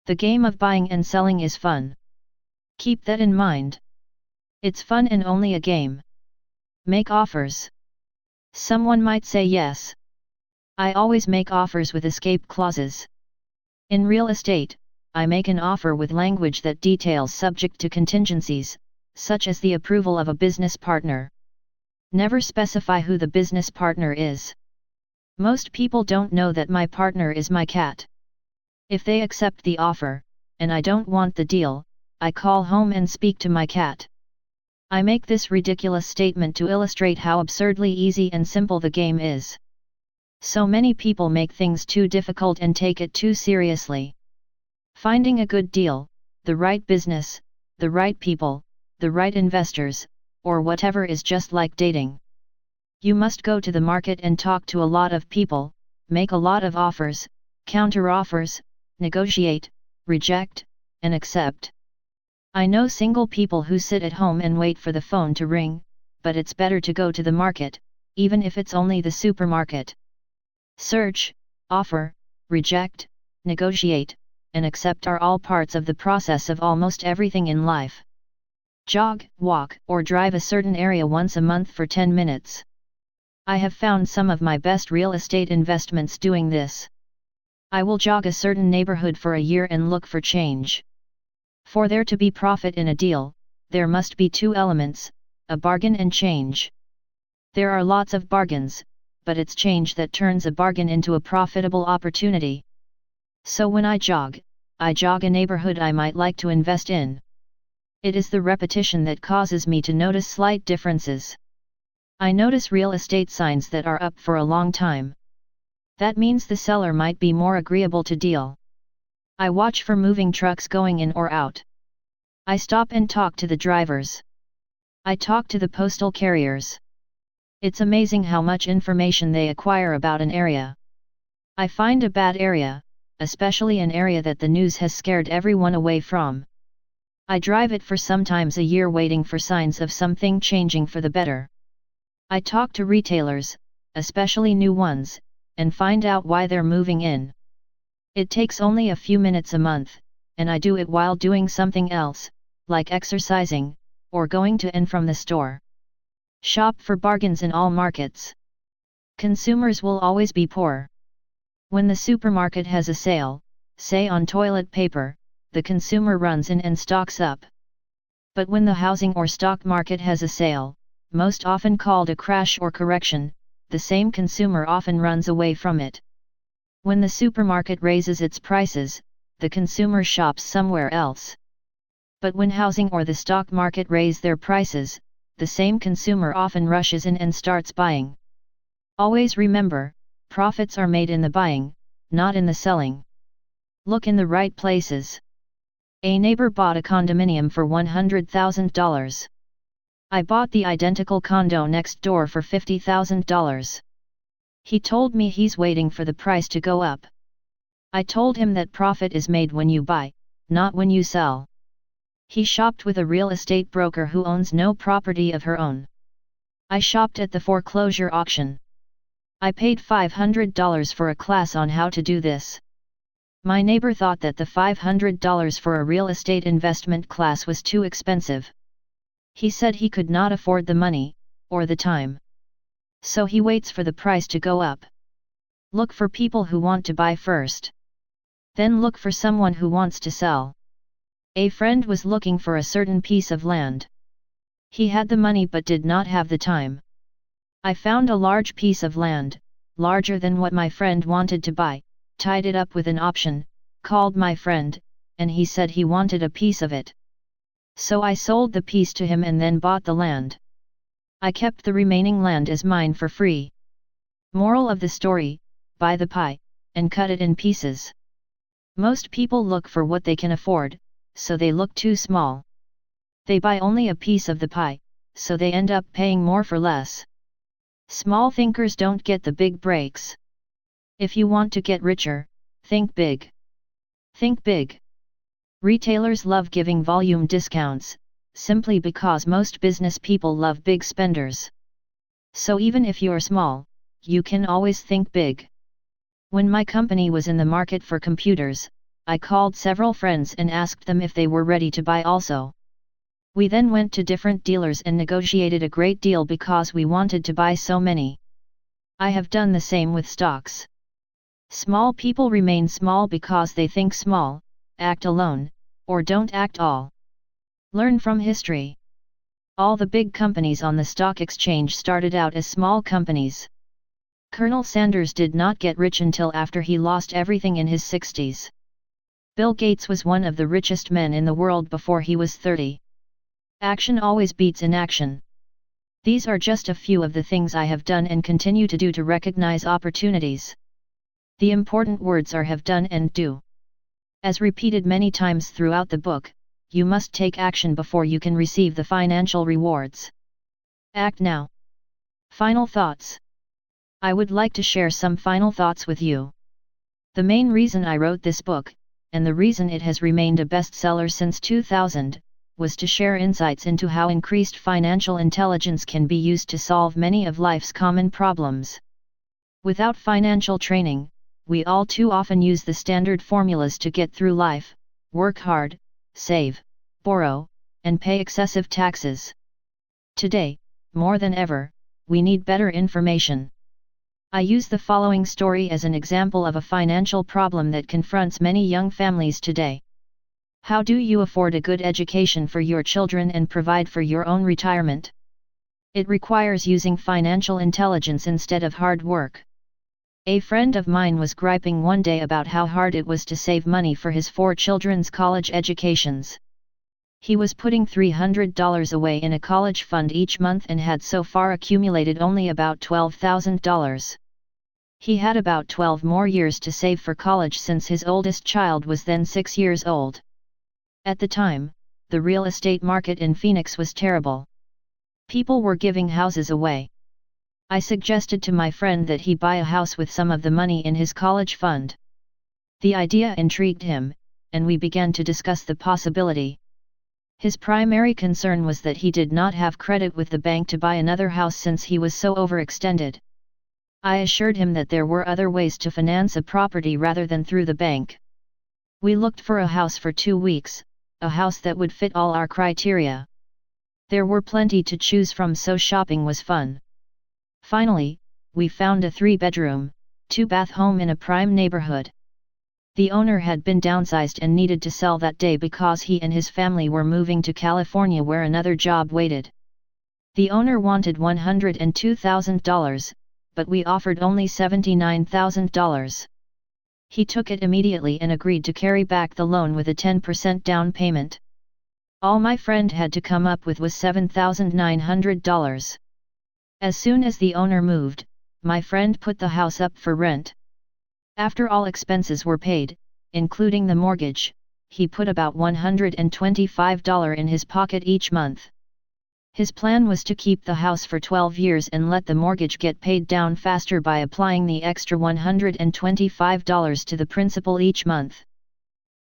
The game of buying and selling is fun. Keep that in mind. It's fun and only a game. Make offers. Someone might say yes. I always make offers with escape clauses. In real estate, I make an offer with language that details subject to contingencies, such as the approval of a business partner. Never specify who the business partner is. Most people don't know that my partner is my cat. If they accept the offer, and I don't want the deal, I call home and speak to my cat. I make this ridiculous statement to illustrate how absurdly easy and simple the game is. So many people make things too difficult and take it too seriously. Finding a good deal, the right business, the right people, the right investors, or whatever is just like dating. You must go to the market and talk to a lot of people, make a lot of offers, counter offers, negotiate, reject, and accept. I know single people who sit at home and wait for the phone to ring, but it's better to go to the market, even if it's only the supermarket. Search, offer, reject, negotiate, and accept are all parts of the process of almost everything in life. Jog, walk, or drive a certain area once a month for 10 minutes. I have found some of my best real estate investments doing this. I will jog a certain neighborhood for a year and look for change. For there to be profit in a deal, there must be 2 elements, a bargain and change. There are lots of bargains, but it's change that turns a bargain into a profitable opportunity. So when I jog a neighborhood I might like to invest in. It is the repetition that causes me to notice slight differences. I notice real estate signs that are up for a long time. That means the seller might be more agreeable to deal. I watch for moving trucks going in or out. I stop and talk to the drivers. I talk to the postal carriers. It's amazing how much information they acquire about an area. I find a bad area, especially an area that the news has scared everyone away from. I drive it for sometimes a year waiting for signs of something changing for the better. I talk to retailers, especially new ones, and find out why they're moving in. It takes only a few minutes a month, and I do it while doing something else, like exercising, or going to and from the store. Shop for bargains in all markets. Consumers will always be poor. When the supermarket has a sale, say on toilet paper, the consumer runs in and stocks up. But when the housing or stock market has a sale, most often called a crash or correction, the same consumer often runs away from it. When the supermarket raises its prices, the consumer shops somewhere else. But when housing or the stock market raise their prices, the same consumer often rushes in and starts buying. Always remember, profits are made in the buying, not in the selling. Look in the right places. A neighbor bought a condominium for $100,000. I bought the identical condo next door for $50,000. He told me he's waiting for the price to go up. I told him that profit is made when you buy, not when you sell. He shopped with a real estate broker who owns no property of her own. I shopped at the foreclosure auction. I paid $500 for a class on how to do this. My neighbor thought that the $500 for a real estate investment class was too expensive. He said he could not afford the money, or the time. So he waits for the price to go up. Look for people who want to buy first. Then look for someone who wants to sell. A friend was looking for a certain piece of land. He had the money but did not have the time. I found a large piece of land, larger than what my friend wanted to buy, tied it up with an option, called my friend, and he said he wanted a piece of it. So I sold the piece to him and then bought the land. I kept the remaining land as mine for free. Moral of the story: buy the pie, and cut it in pieces. Most people look for what they can afford, so they look too small. They buy only a piece of the pie, so they end up paying more for less. Small thinkers don't get the big breaks. If you want to get richer, think big. Think big. Retailers love giving volume discounts, simply because most business people love big spenders. So even if you're small, you can always think big. When my company was in the market for computers, I called several friends and asked them if they were ready to buy also. We then went to different dealers and negotiated a great deal because we wanted to buy so many. I have done the same with stocks. Small people remain small because they think small, act alone, or don't act all. Learn from history. All the big companies on the stock exchange started out as small companies. Colonel Sanders did not get rich until after he lost everything in his 60s. Bill Gates was one of the richest men in the world before he was 30. Action always beats inaction. These are just a few of the things I have done and continue to do to recognize opportunities. The important words are have done and do. As repeated many times throughout the book, you must take action before you can receive the financial rewards. Act now. Final thoughts. I would like to share some final thoughts with you. The main reason I wrote this book, and the reason it has remained a bestseller since 2000, was to share insights into how increased financial intelligence can be used to solve many of life's common problems. Without financial training, we all too often use the standard formulas to get through life: work hard, save, borrow, and pay excessive taxes. Today, more than ever, we need better information. I use the following story as an example of a financial problem that confronts many young families today. How do you afford a good education for your children and provide for your own retirement? It requires using financial intelligence instead of hard work. A friend of mine was griping one day about how hard it was to save money for his 4 children's college educations. He was putting $300 away in a college fund each month and had so far accumulated only about $12,000. He had about 12 more years to save for college since his oldest child was then 6 years old. At the time, the real estate market in Phoenix was terrible. People were giving houses away. I suggested to my friend that he buy a house with some of the money in his college fund. The idea intrigued him, and we began to discuss the possibility. His primary concern was that he did not have credit with the bank to buy another house since he was so overextended. I assured him that there were other ways to finance a property rather than through the bank. We looked for a house for 2 weeks, a house that would fit all our criteria. There were plenty to choose from, so shopping was fun. Finally, we found a 3-bedroom, 2-bath home in a prime neighborhood. The owner had been downsized and needed to sell that day because he and his family were moving to California where another job waited. The owner wanted $102,000, but we offered only $79,000. He took it immediately and agreed to carry back the loan with a 10% down payment. All my friend had to come up with was $7,900. As soon as the owner moved, my friend put the house up for rent. After all expenses were paid, including the mortgage, he put about $125 in his pocket each month. His plan was to keep the house for 12 years and let the mortgage get paid down faster by applying the extra $125 to the principal each month.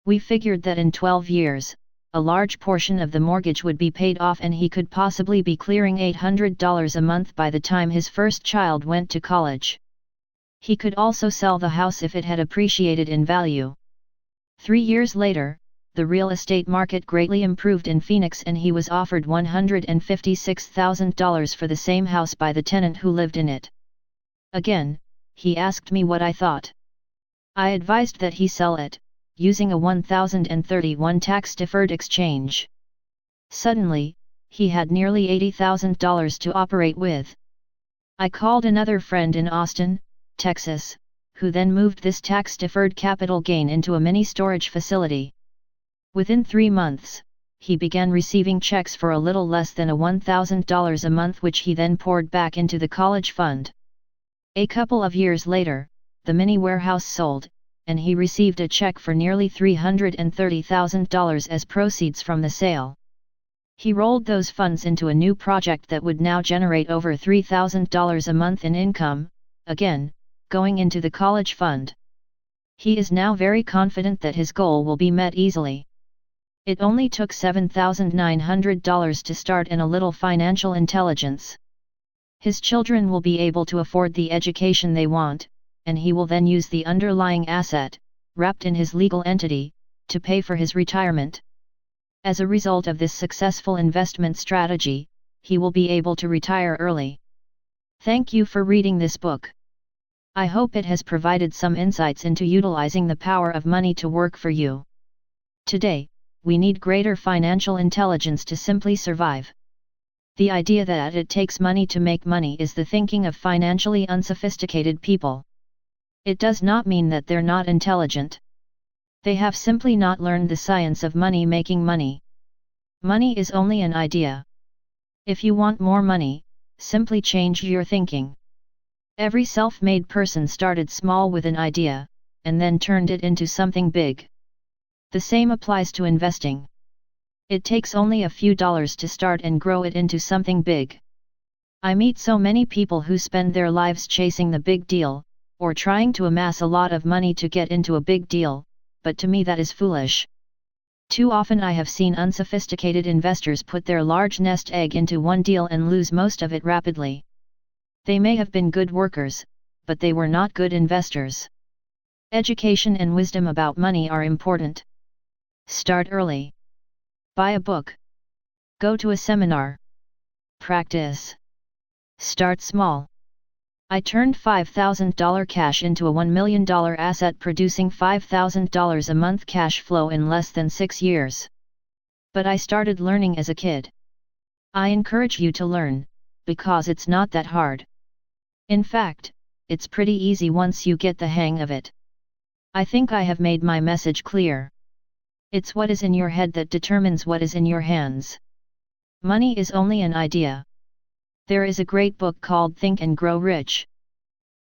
We figured that in 12 years, a large portion of the mortgage would be paid off and he could possibly be clearing $800 a month by the time his first child went to college. He could also sell the house if it had appreciated in value. 3 years later, the real estate market greatly improved in Phoenix and he was offered $156,000 for the same house by the tenant who lived in it. Again, he asked me what I thought. I advised that he sell it, using a 1031 tax-deferred exchange. Suddenly, he had nearly $80,000 to operate with. I called another friend in Austin, Texas, who then moved this tax-deferred capital gain into a mini storage facility. Within 3 months, he began receiving checks for a little less than $1,000 a month, which he then poured back into the college fund. A couple of years later, the mini warehouse sold, and he received a check for nearly $330,000 as proceeds from the sale. He rolled those funds into a new project that would now generate over $3,000 a month in income, again, going into the college fund. He is now very confident that his goal will be met easily. It only took $7,900 to start and a little financial intelligence. His children will be able to afford the education they want, and he will then use the underlying asset, wrapped in his legal entity, to pay for his retirement. As a result of this successful investment strategy, he will be able to retire early. Thank you for reading this book. I hope it has provided some insights into utilizing the power of money to work for you. Today, we need greater financial intelligence to simply survive. The idea that it takes money to make money is the thinking of financially unsophisticated people. It does not mean that they're not intelligent. They have simply not learned the science of money making money. Money is only an idea. If you want more money, simply change your thinking. Every self-made person started small with an idea, and then turned it into something big. The same applies to investing. It takes only a few dollars to start and grow it into something big. I meet so many people who spend their lives chasing the big deal, or trying to amass a lot of money to get into a big deal, but to me that is foolish. Too often I have seen unsophisticated investors put their large nest egg into one deal and lose most of it rapidly. They may have been good workers, but they were not good investors. Education and wisdom about money are important. Start early. Buy a book. Go to a seminar. Practice. Start small. I turned $5,000 cash into a $1 million asset, producing $5,000 a month cash flow in less than 6 years. But I started learning as a kid. I encourage you to learn, because it's not that hard. In fact, it's pretty easy once you get the hang of it. I think I have made my message clear. It's what is in your head that determines what is in your hands. Money is only an idea. There is a great book called Think and Grow Rich.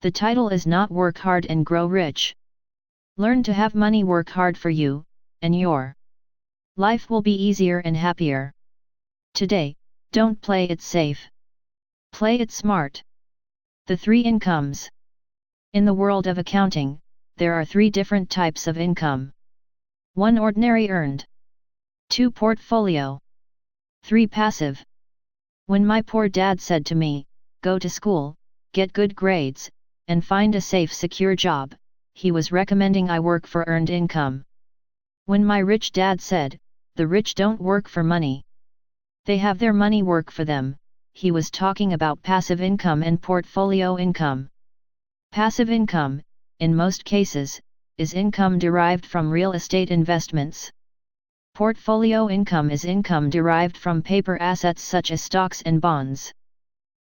The title is not Work Hard and Grow Rich. Learn to have money work hard for you, and your life will be easier and happier. Today, don't play it safe. Play it smart. The 3 incomes. In the world of accounting, there are 3 different types of income. 1 ordinary earned. 2 portfolio. 3 passive. When my poor dad said to me, "Go to school, get good grades, and find a safe, secure job," he was recommending I work for earned income. When my rich dad said, "The rich don't work for money. They have their money work for them," he was talking about passive income and portfolio income. Passive income, in most cases, is income derived from real estate investments. Portfolio income is income derived from paper assets such as stocks and bonds.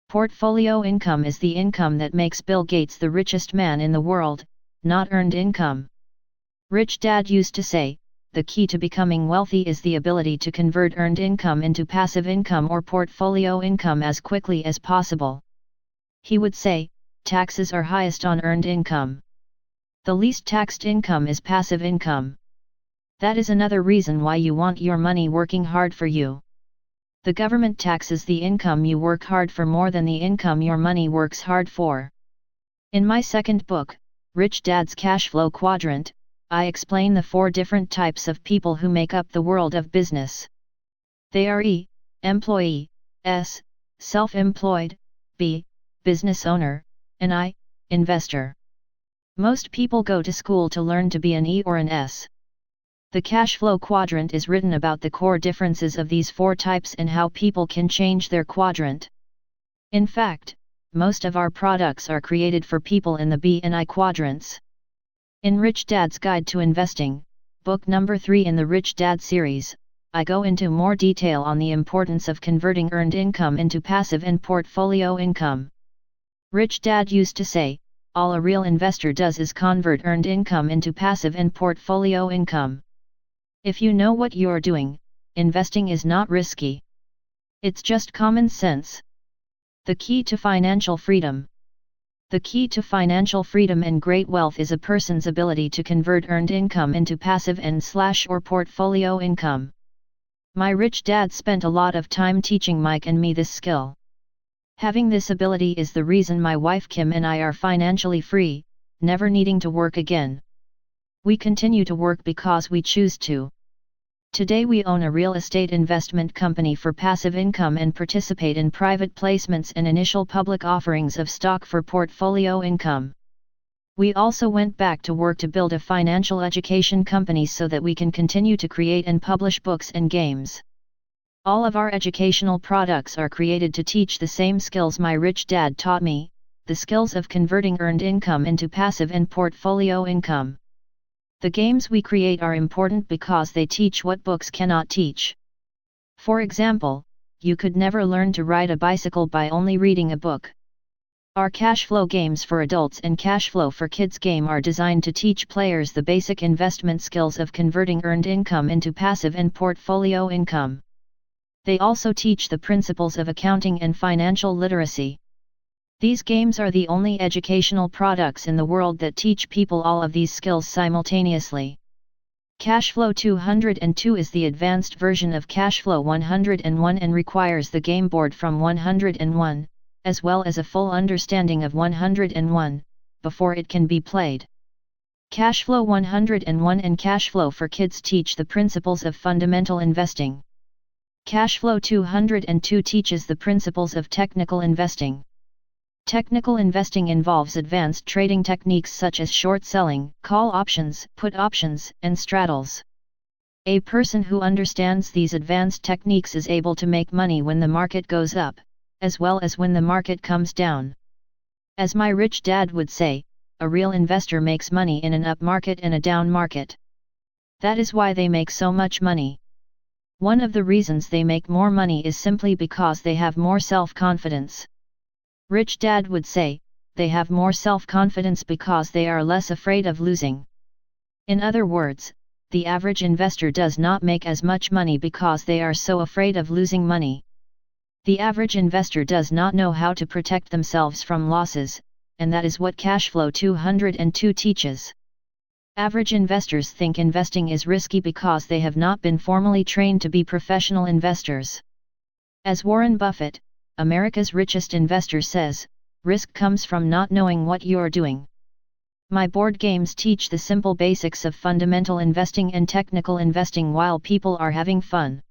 Portfolio income is the income that makes Bill Gates the richest man in the world, not earned income. Rich Dad used to say, the key to becoming wealthy is the ability to convert earned income into passive income or portfolio income as quickly as possible. He would say, taxes are highest on earned income. The least taxed income is passive income. That is another reason why you want your money working hard for you. The government taxes the income you work hard for more than the income your money works hard for. In my second book, Rich Dad's Cash Flow Quadrant, I explain the 4 different types of people who make up the world of business. They are E. Employee, S. Self-employed, B. Business owner, and I. Investor. Most people go to school to learn to be an E or an S. The cash flow quadrant is written about the core differences of these 4 types and how people can change their quadrant. In fact, most of our products are created for people in the B and I quadrants. In Rich Dad's Guide to Investing, book number 3 in the Rich Dad series, I go into more detail on the importance of converting earned income into passive and portfolio income. Rich Dad used to say, all a real investor does is convert earned income into passive and portfolio income. If you know what you're doing, investing is not risky. It's just common sense. The key to financial freedom. The key to financial freedom and great wealth is a person's ability to convert earned income into passive and/or portfolio income. My rich dad spent a lot of time teaching Mike and me this skill. Having this ability is the reason my wife Kim and I are financially free, never needing to work again. We continue to work because we choose to. Today we own a real estate investment company for passive income and participate in private placements and initial public offerings of stock for portfolio income. We also went back to work to build a financial education company so that we can continue to create and publish books and games. All of our educational products are created to teach the same skills my rich dad taught me, the skills of converting earned income into passive and portfolio income. The games we create are important because they teach what books cannot teach. For example, you could never learn to ride a bicycle by only reading a book. Our cash flow games for adults and cash flow for kids game are designed to teach players the basic investment skills of converting earned income into passive and portfolio income. They also teach the principles of accounting and financial literacy. These games are the only educational products in the world that teach people all of these skills simultaneously. Cashflow 202 is the advanced version of Cashflow 101 and requires the game board from 101, as well as a full understanding of 101, before it can be played. Cashflow 101 and Cashflow for Kids teach the principles of fundamental investing. Cashflow 202 teaches the principles of technical investing. Technical investing involves advanced trading techniques such as short selling, call options, put options, and straddles. A person who understands these advanced techniques is able to make money when the market goes up, as well as when the market comes down. As my rich dad would say, a real investor makes money in an up market and a down market. That is why they make so much money. One of the reasons they make more money is simply because they have more self-confidence. Rich Dad would say, they have more self-confidence because they are less afraid of losing. In other words, the average investor does not make as much money because they are so afraid of losing money. The average investor does not know how to protect themselves from losses, and that is what Cashflow 202 teaches. Average investors think investing is risky because they have not been formally trained to be professional investors. As Warren Buffett, America's richest investor says, risk comes from not knowing what you're doing. My board games teach the simple basics of fundamental investing and technical investing while people are having fun.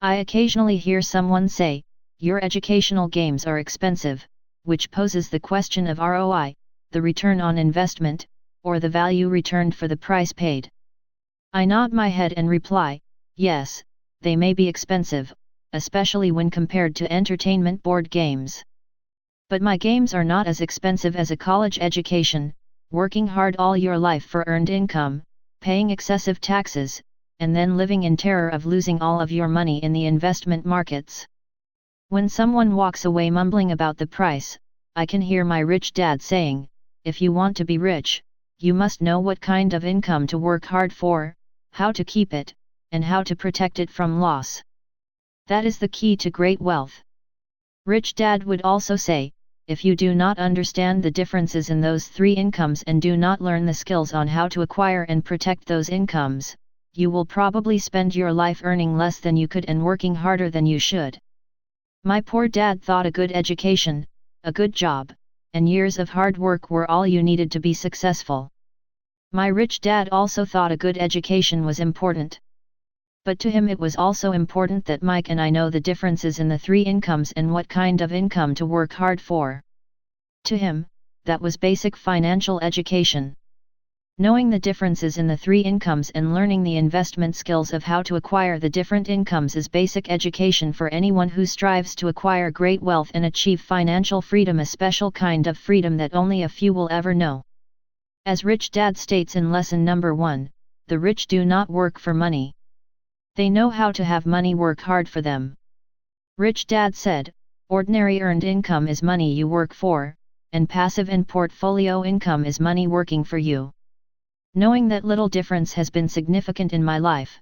I occasionally hear someone say, your educational games are expensive, which poses the question of ROI, the return on investment, or the value returned for the price paid. I nod my head and reply, yes, they may be expensive, especially when compared to entertainment board games. But my games are not as expensive as a college education, working hard all your life for earned income, paying excessive taxes, and then living in terror of losing all of your money in the investment markets. When someone walks away mumbling about the price, I can hear my rich dad saying, if you want to be rich, you must know what kind of income to work hard for, how to keep it, and how to protect it from loss. That is the key to great wealth. Rich Dad would also say, if you do not understand the differences in those 3 incomes and do not learn the skills on how to acquire and protect those incomes, you will probably spend your life earning less than you could and working harder than you should. My poor dad thought a good education, a good job, and years of hard work were all you needed to be successful. My rich dad also thought a good education was important. But to him it was also important that Mike and I know the differences in the three incomes and what kind of income to work hard for. To him, that was basic financial education. Knowing the differences in the three incomes and learning the investment skills of how to acquire the different incomes is basic education for anyone who strives to acquire great wealth and achieve financial freedom, a special kind of freedom that only a few will ever know. As Rich Dad states in lesson number 1, the rich do not work for money. They know how to have money work hard for them. Rich Dad said, ordinary earned income is money you work for, and passive and portfolio income is money working for you. Knowing that little difference has been significant in my life.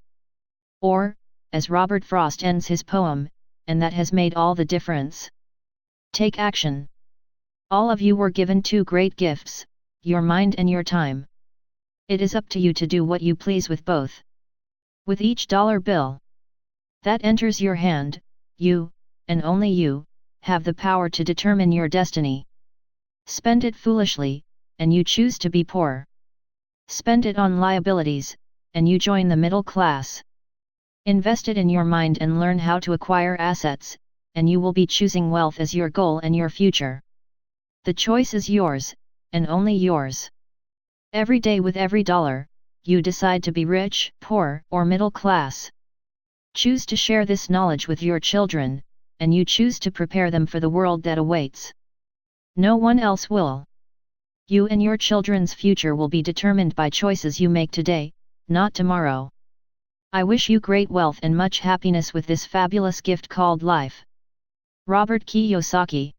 Or, as Robert Frost ends his poem, and that has made all the difference. Take action. All of you were given two great gifts, your mind and your time. It is up to you to do what you please with both. With each dollar bill that enters your hand, you, and only you, have the power to determine your destiny. Spend it foolishly, and you choose to be poor. Spend it on liabilities, and you join the middle class. Invest it in your mind and learn how to acquire assets, and you will be choosing wealth as your goal and your future. The choice is yours, and only yours. Every day with every dollar, you decide to be rich, poor, or middle class. Choose to share this knowledge with your children, and you choose to prepare them for the world that awaits. No one else will. You and your children's future will be determined by choices you make today, not tomorrow. I wish you great wealth and much happiness with this fabulous gift called life. Robert Kiyosaki.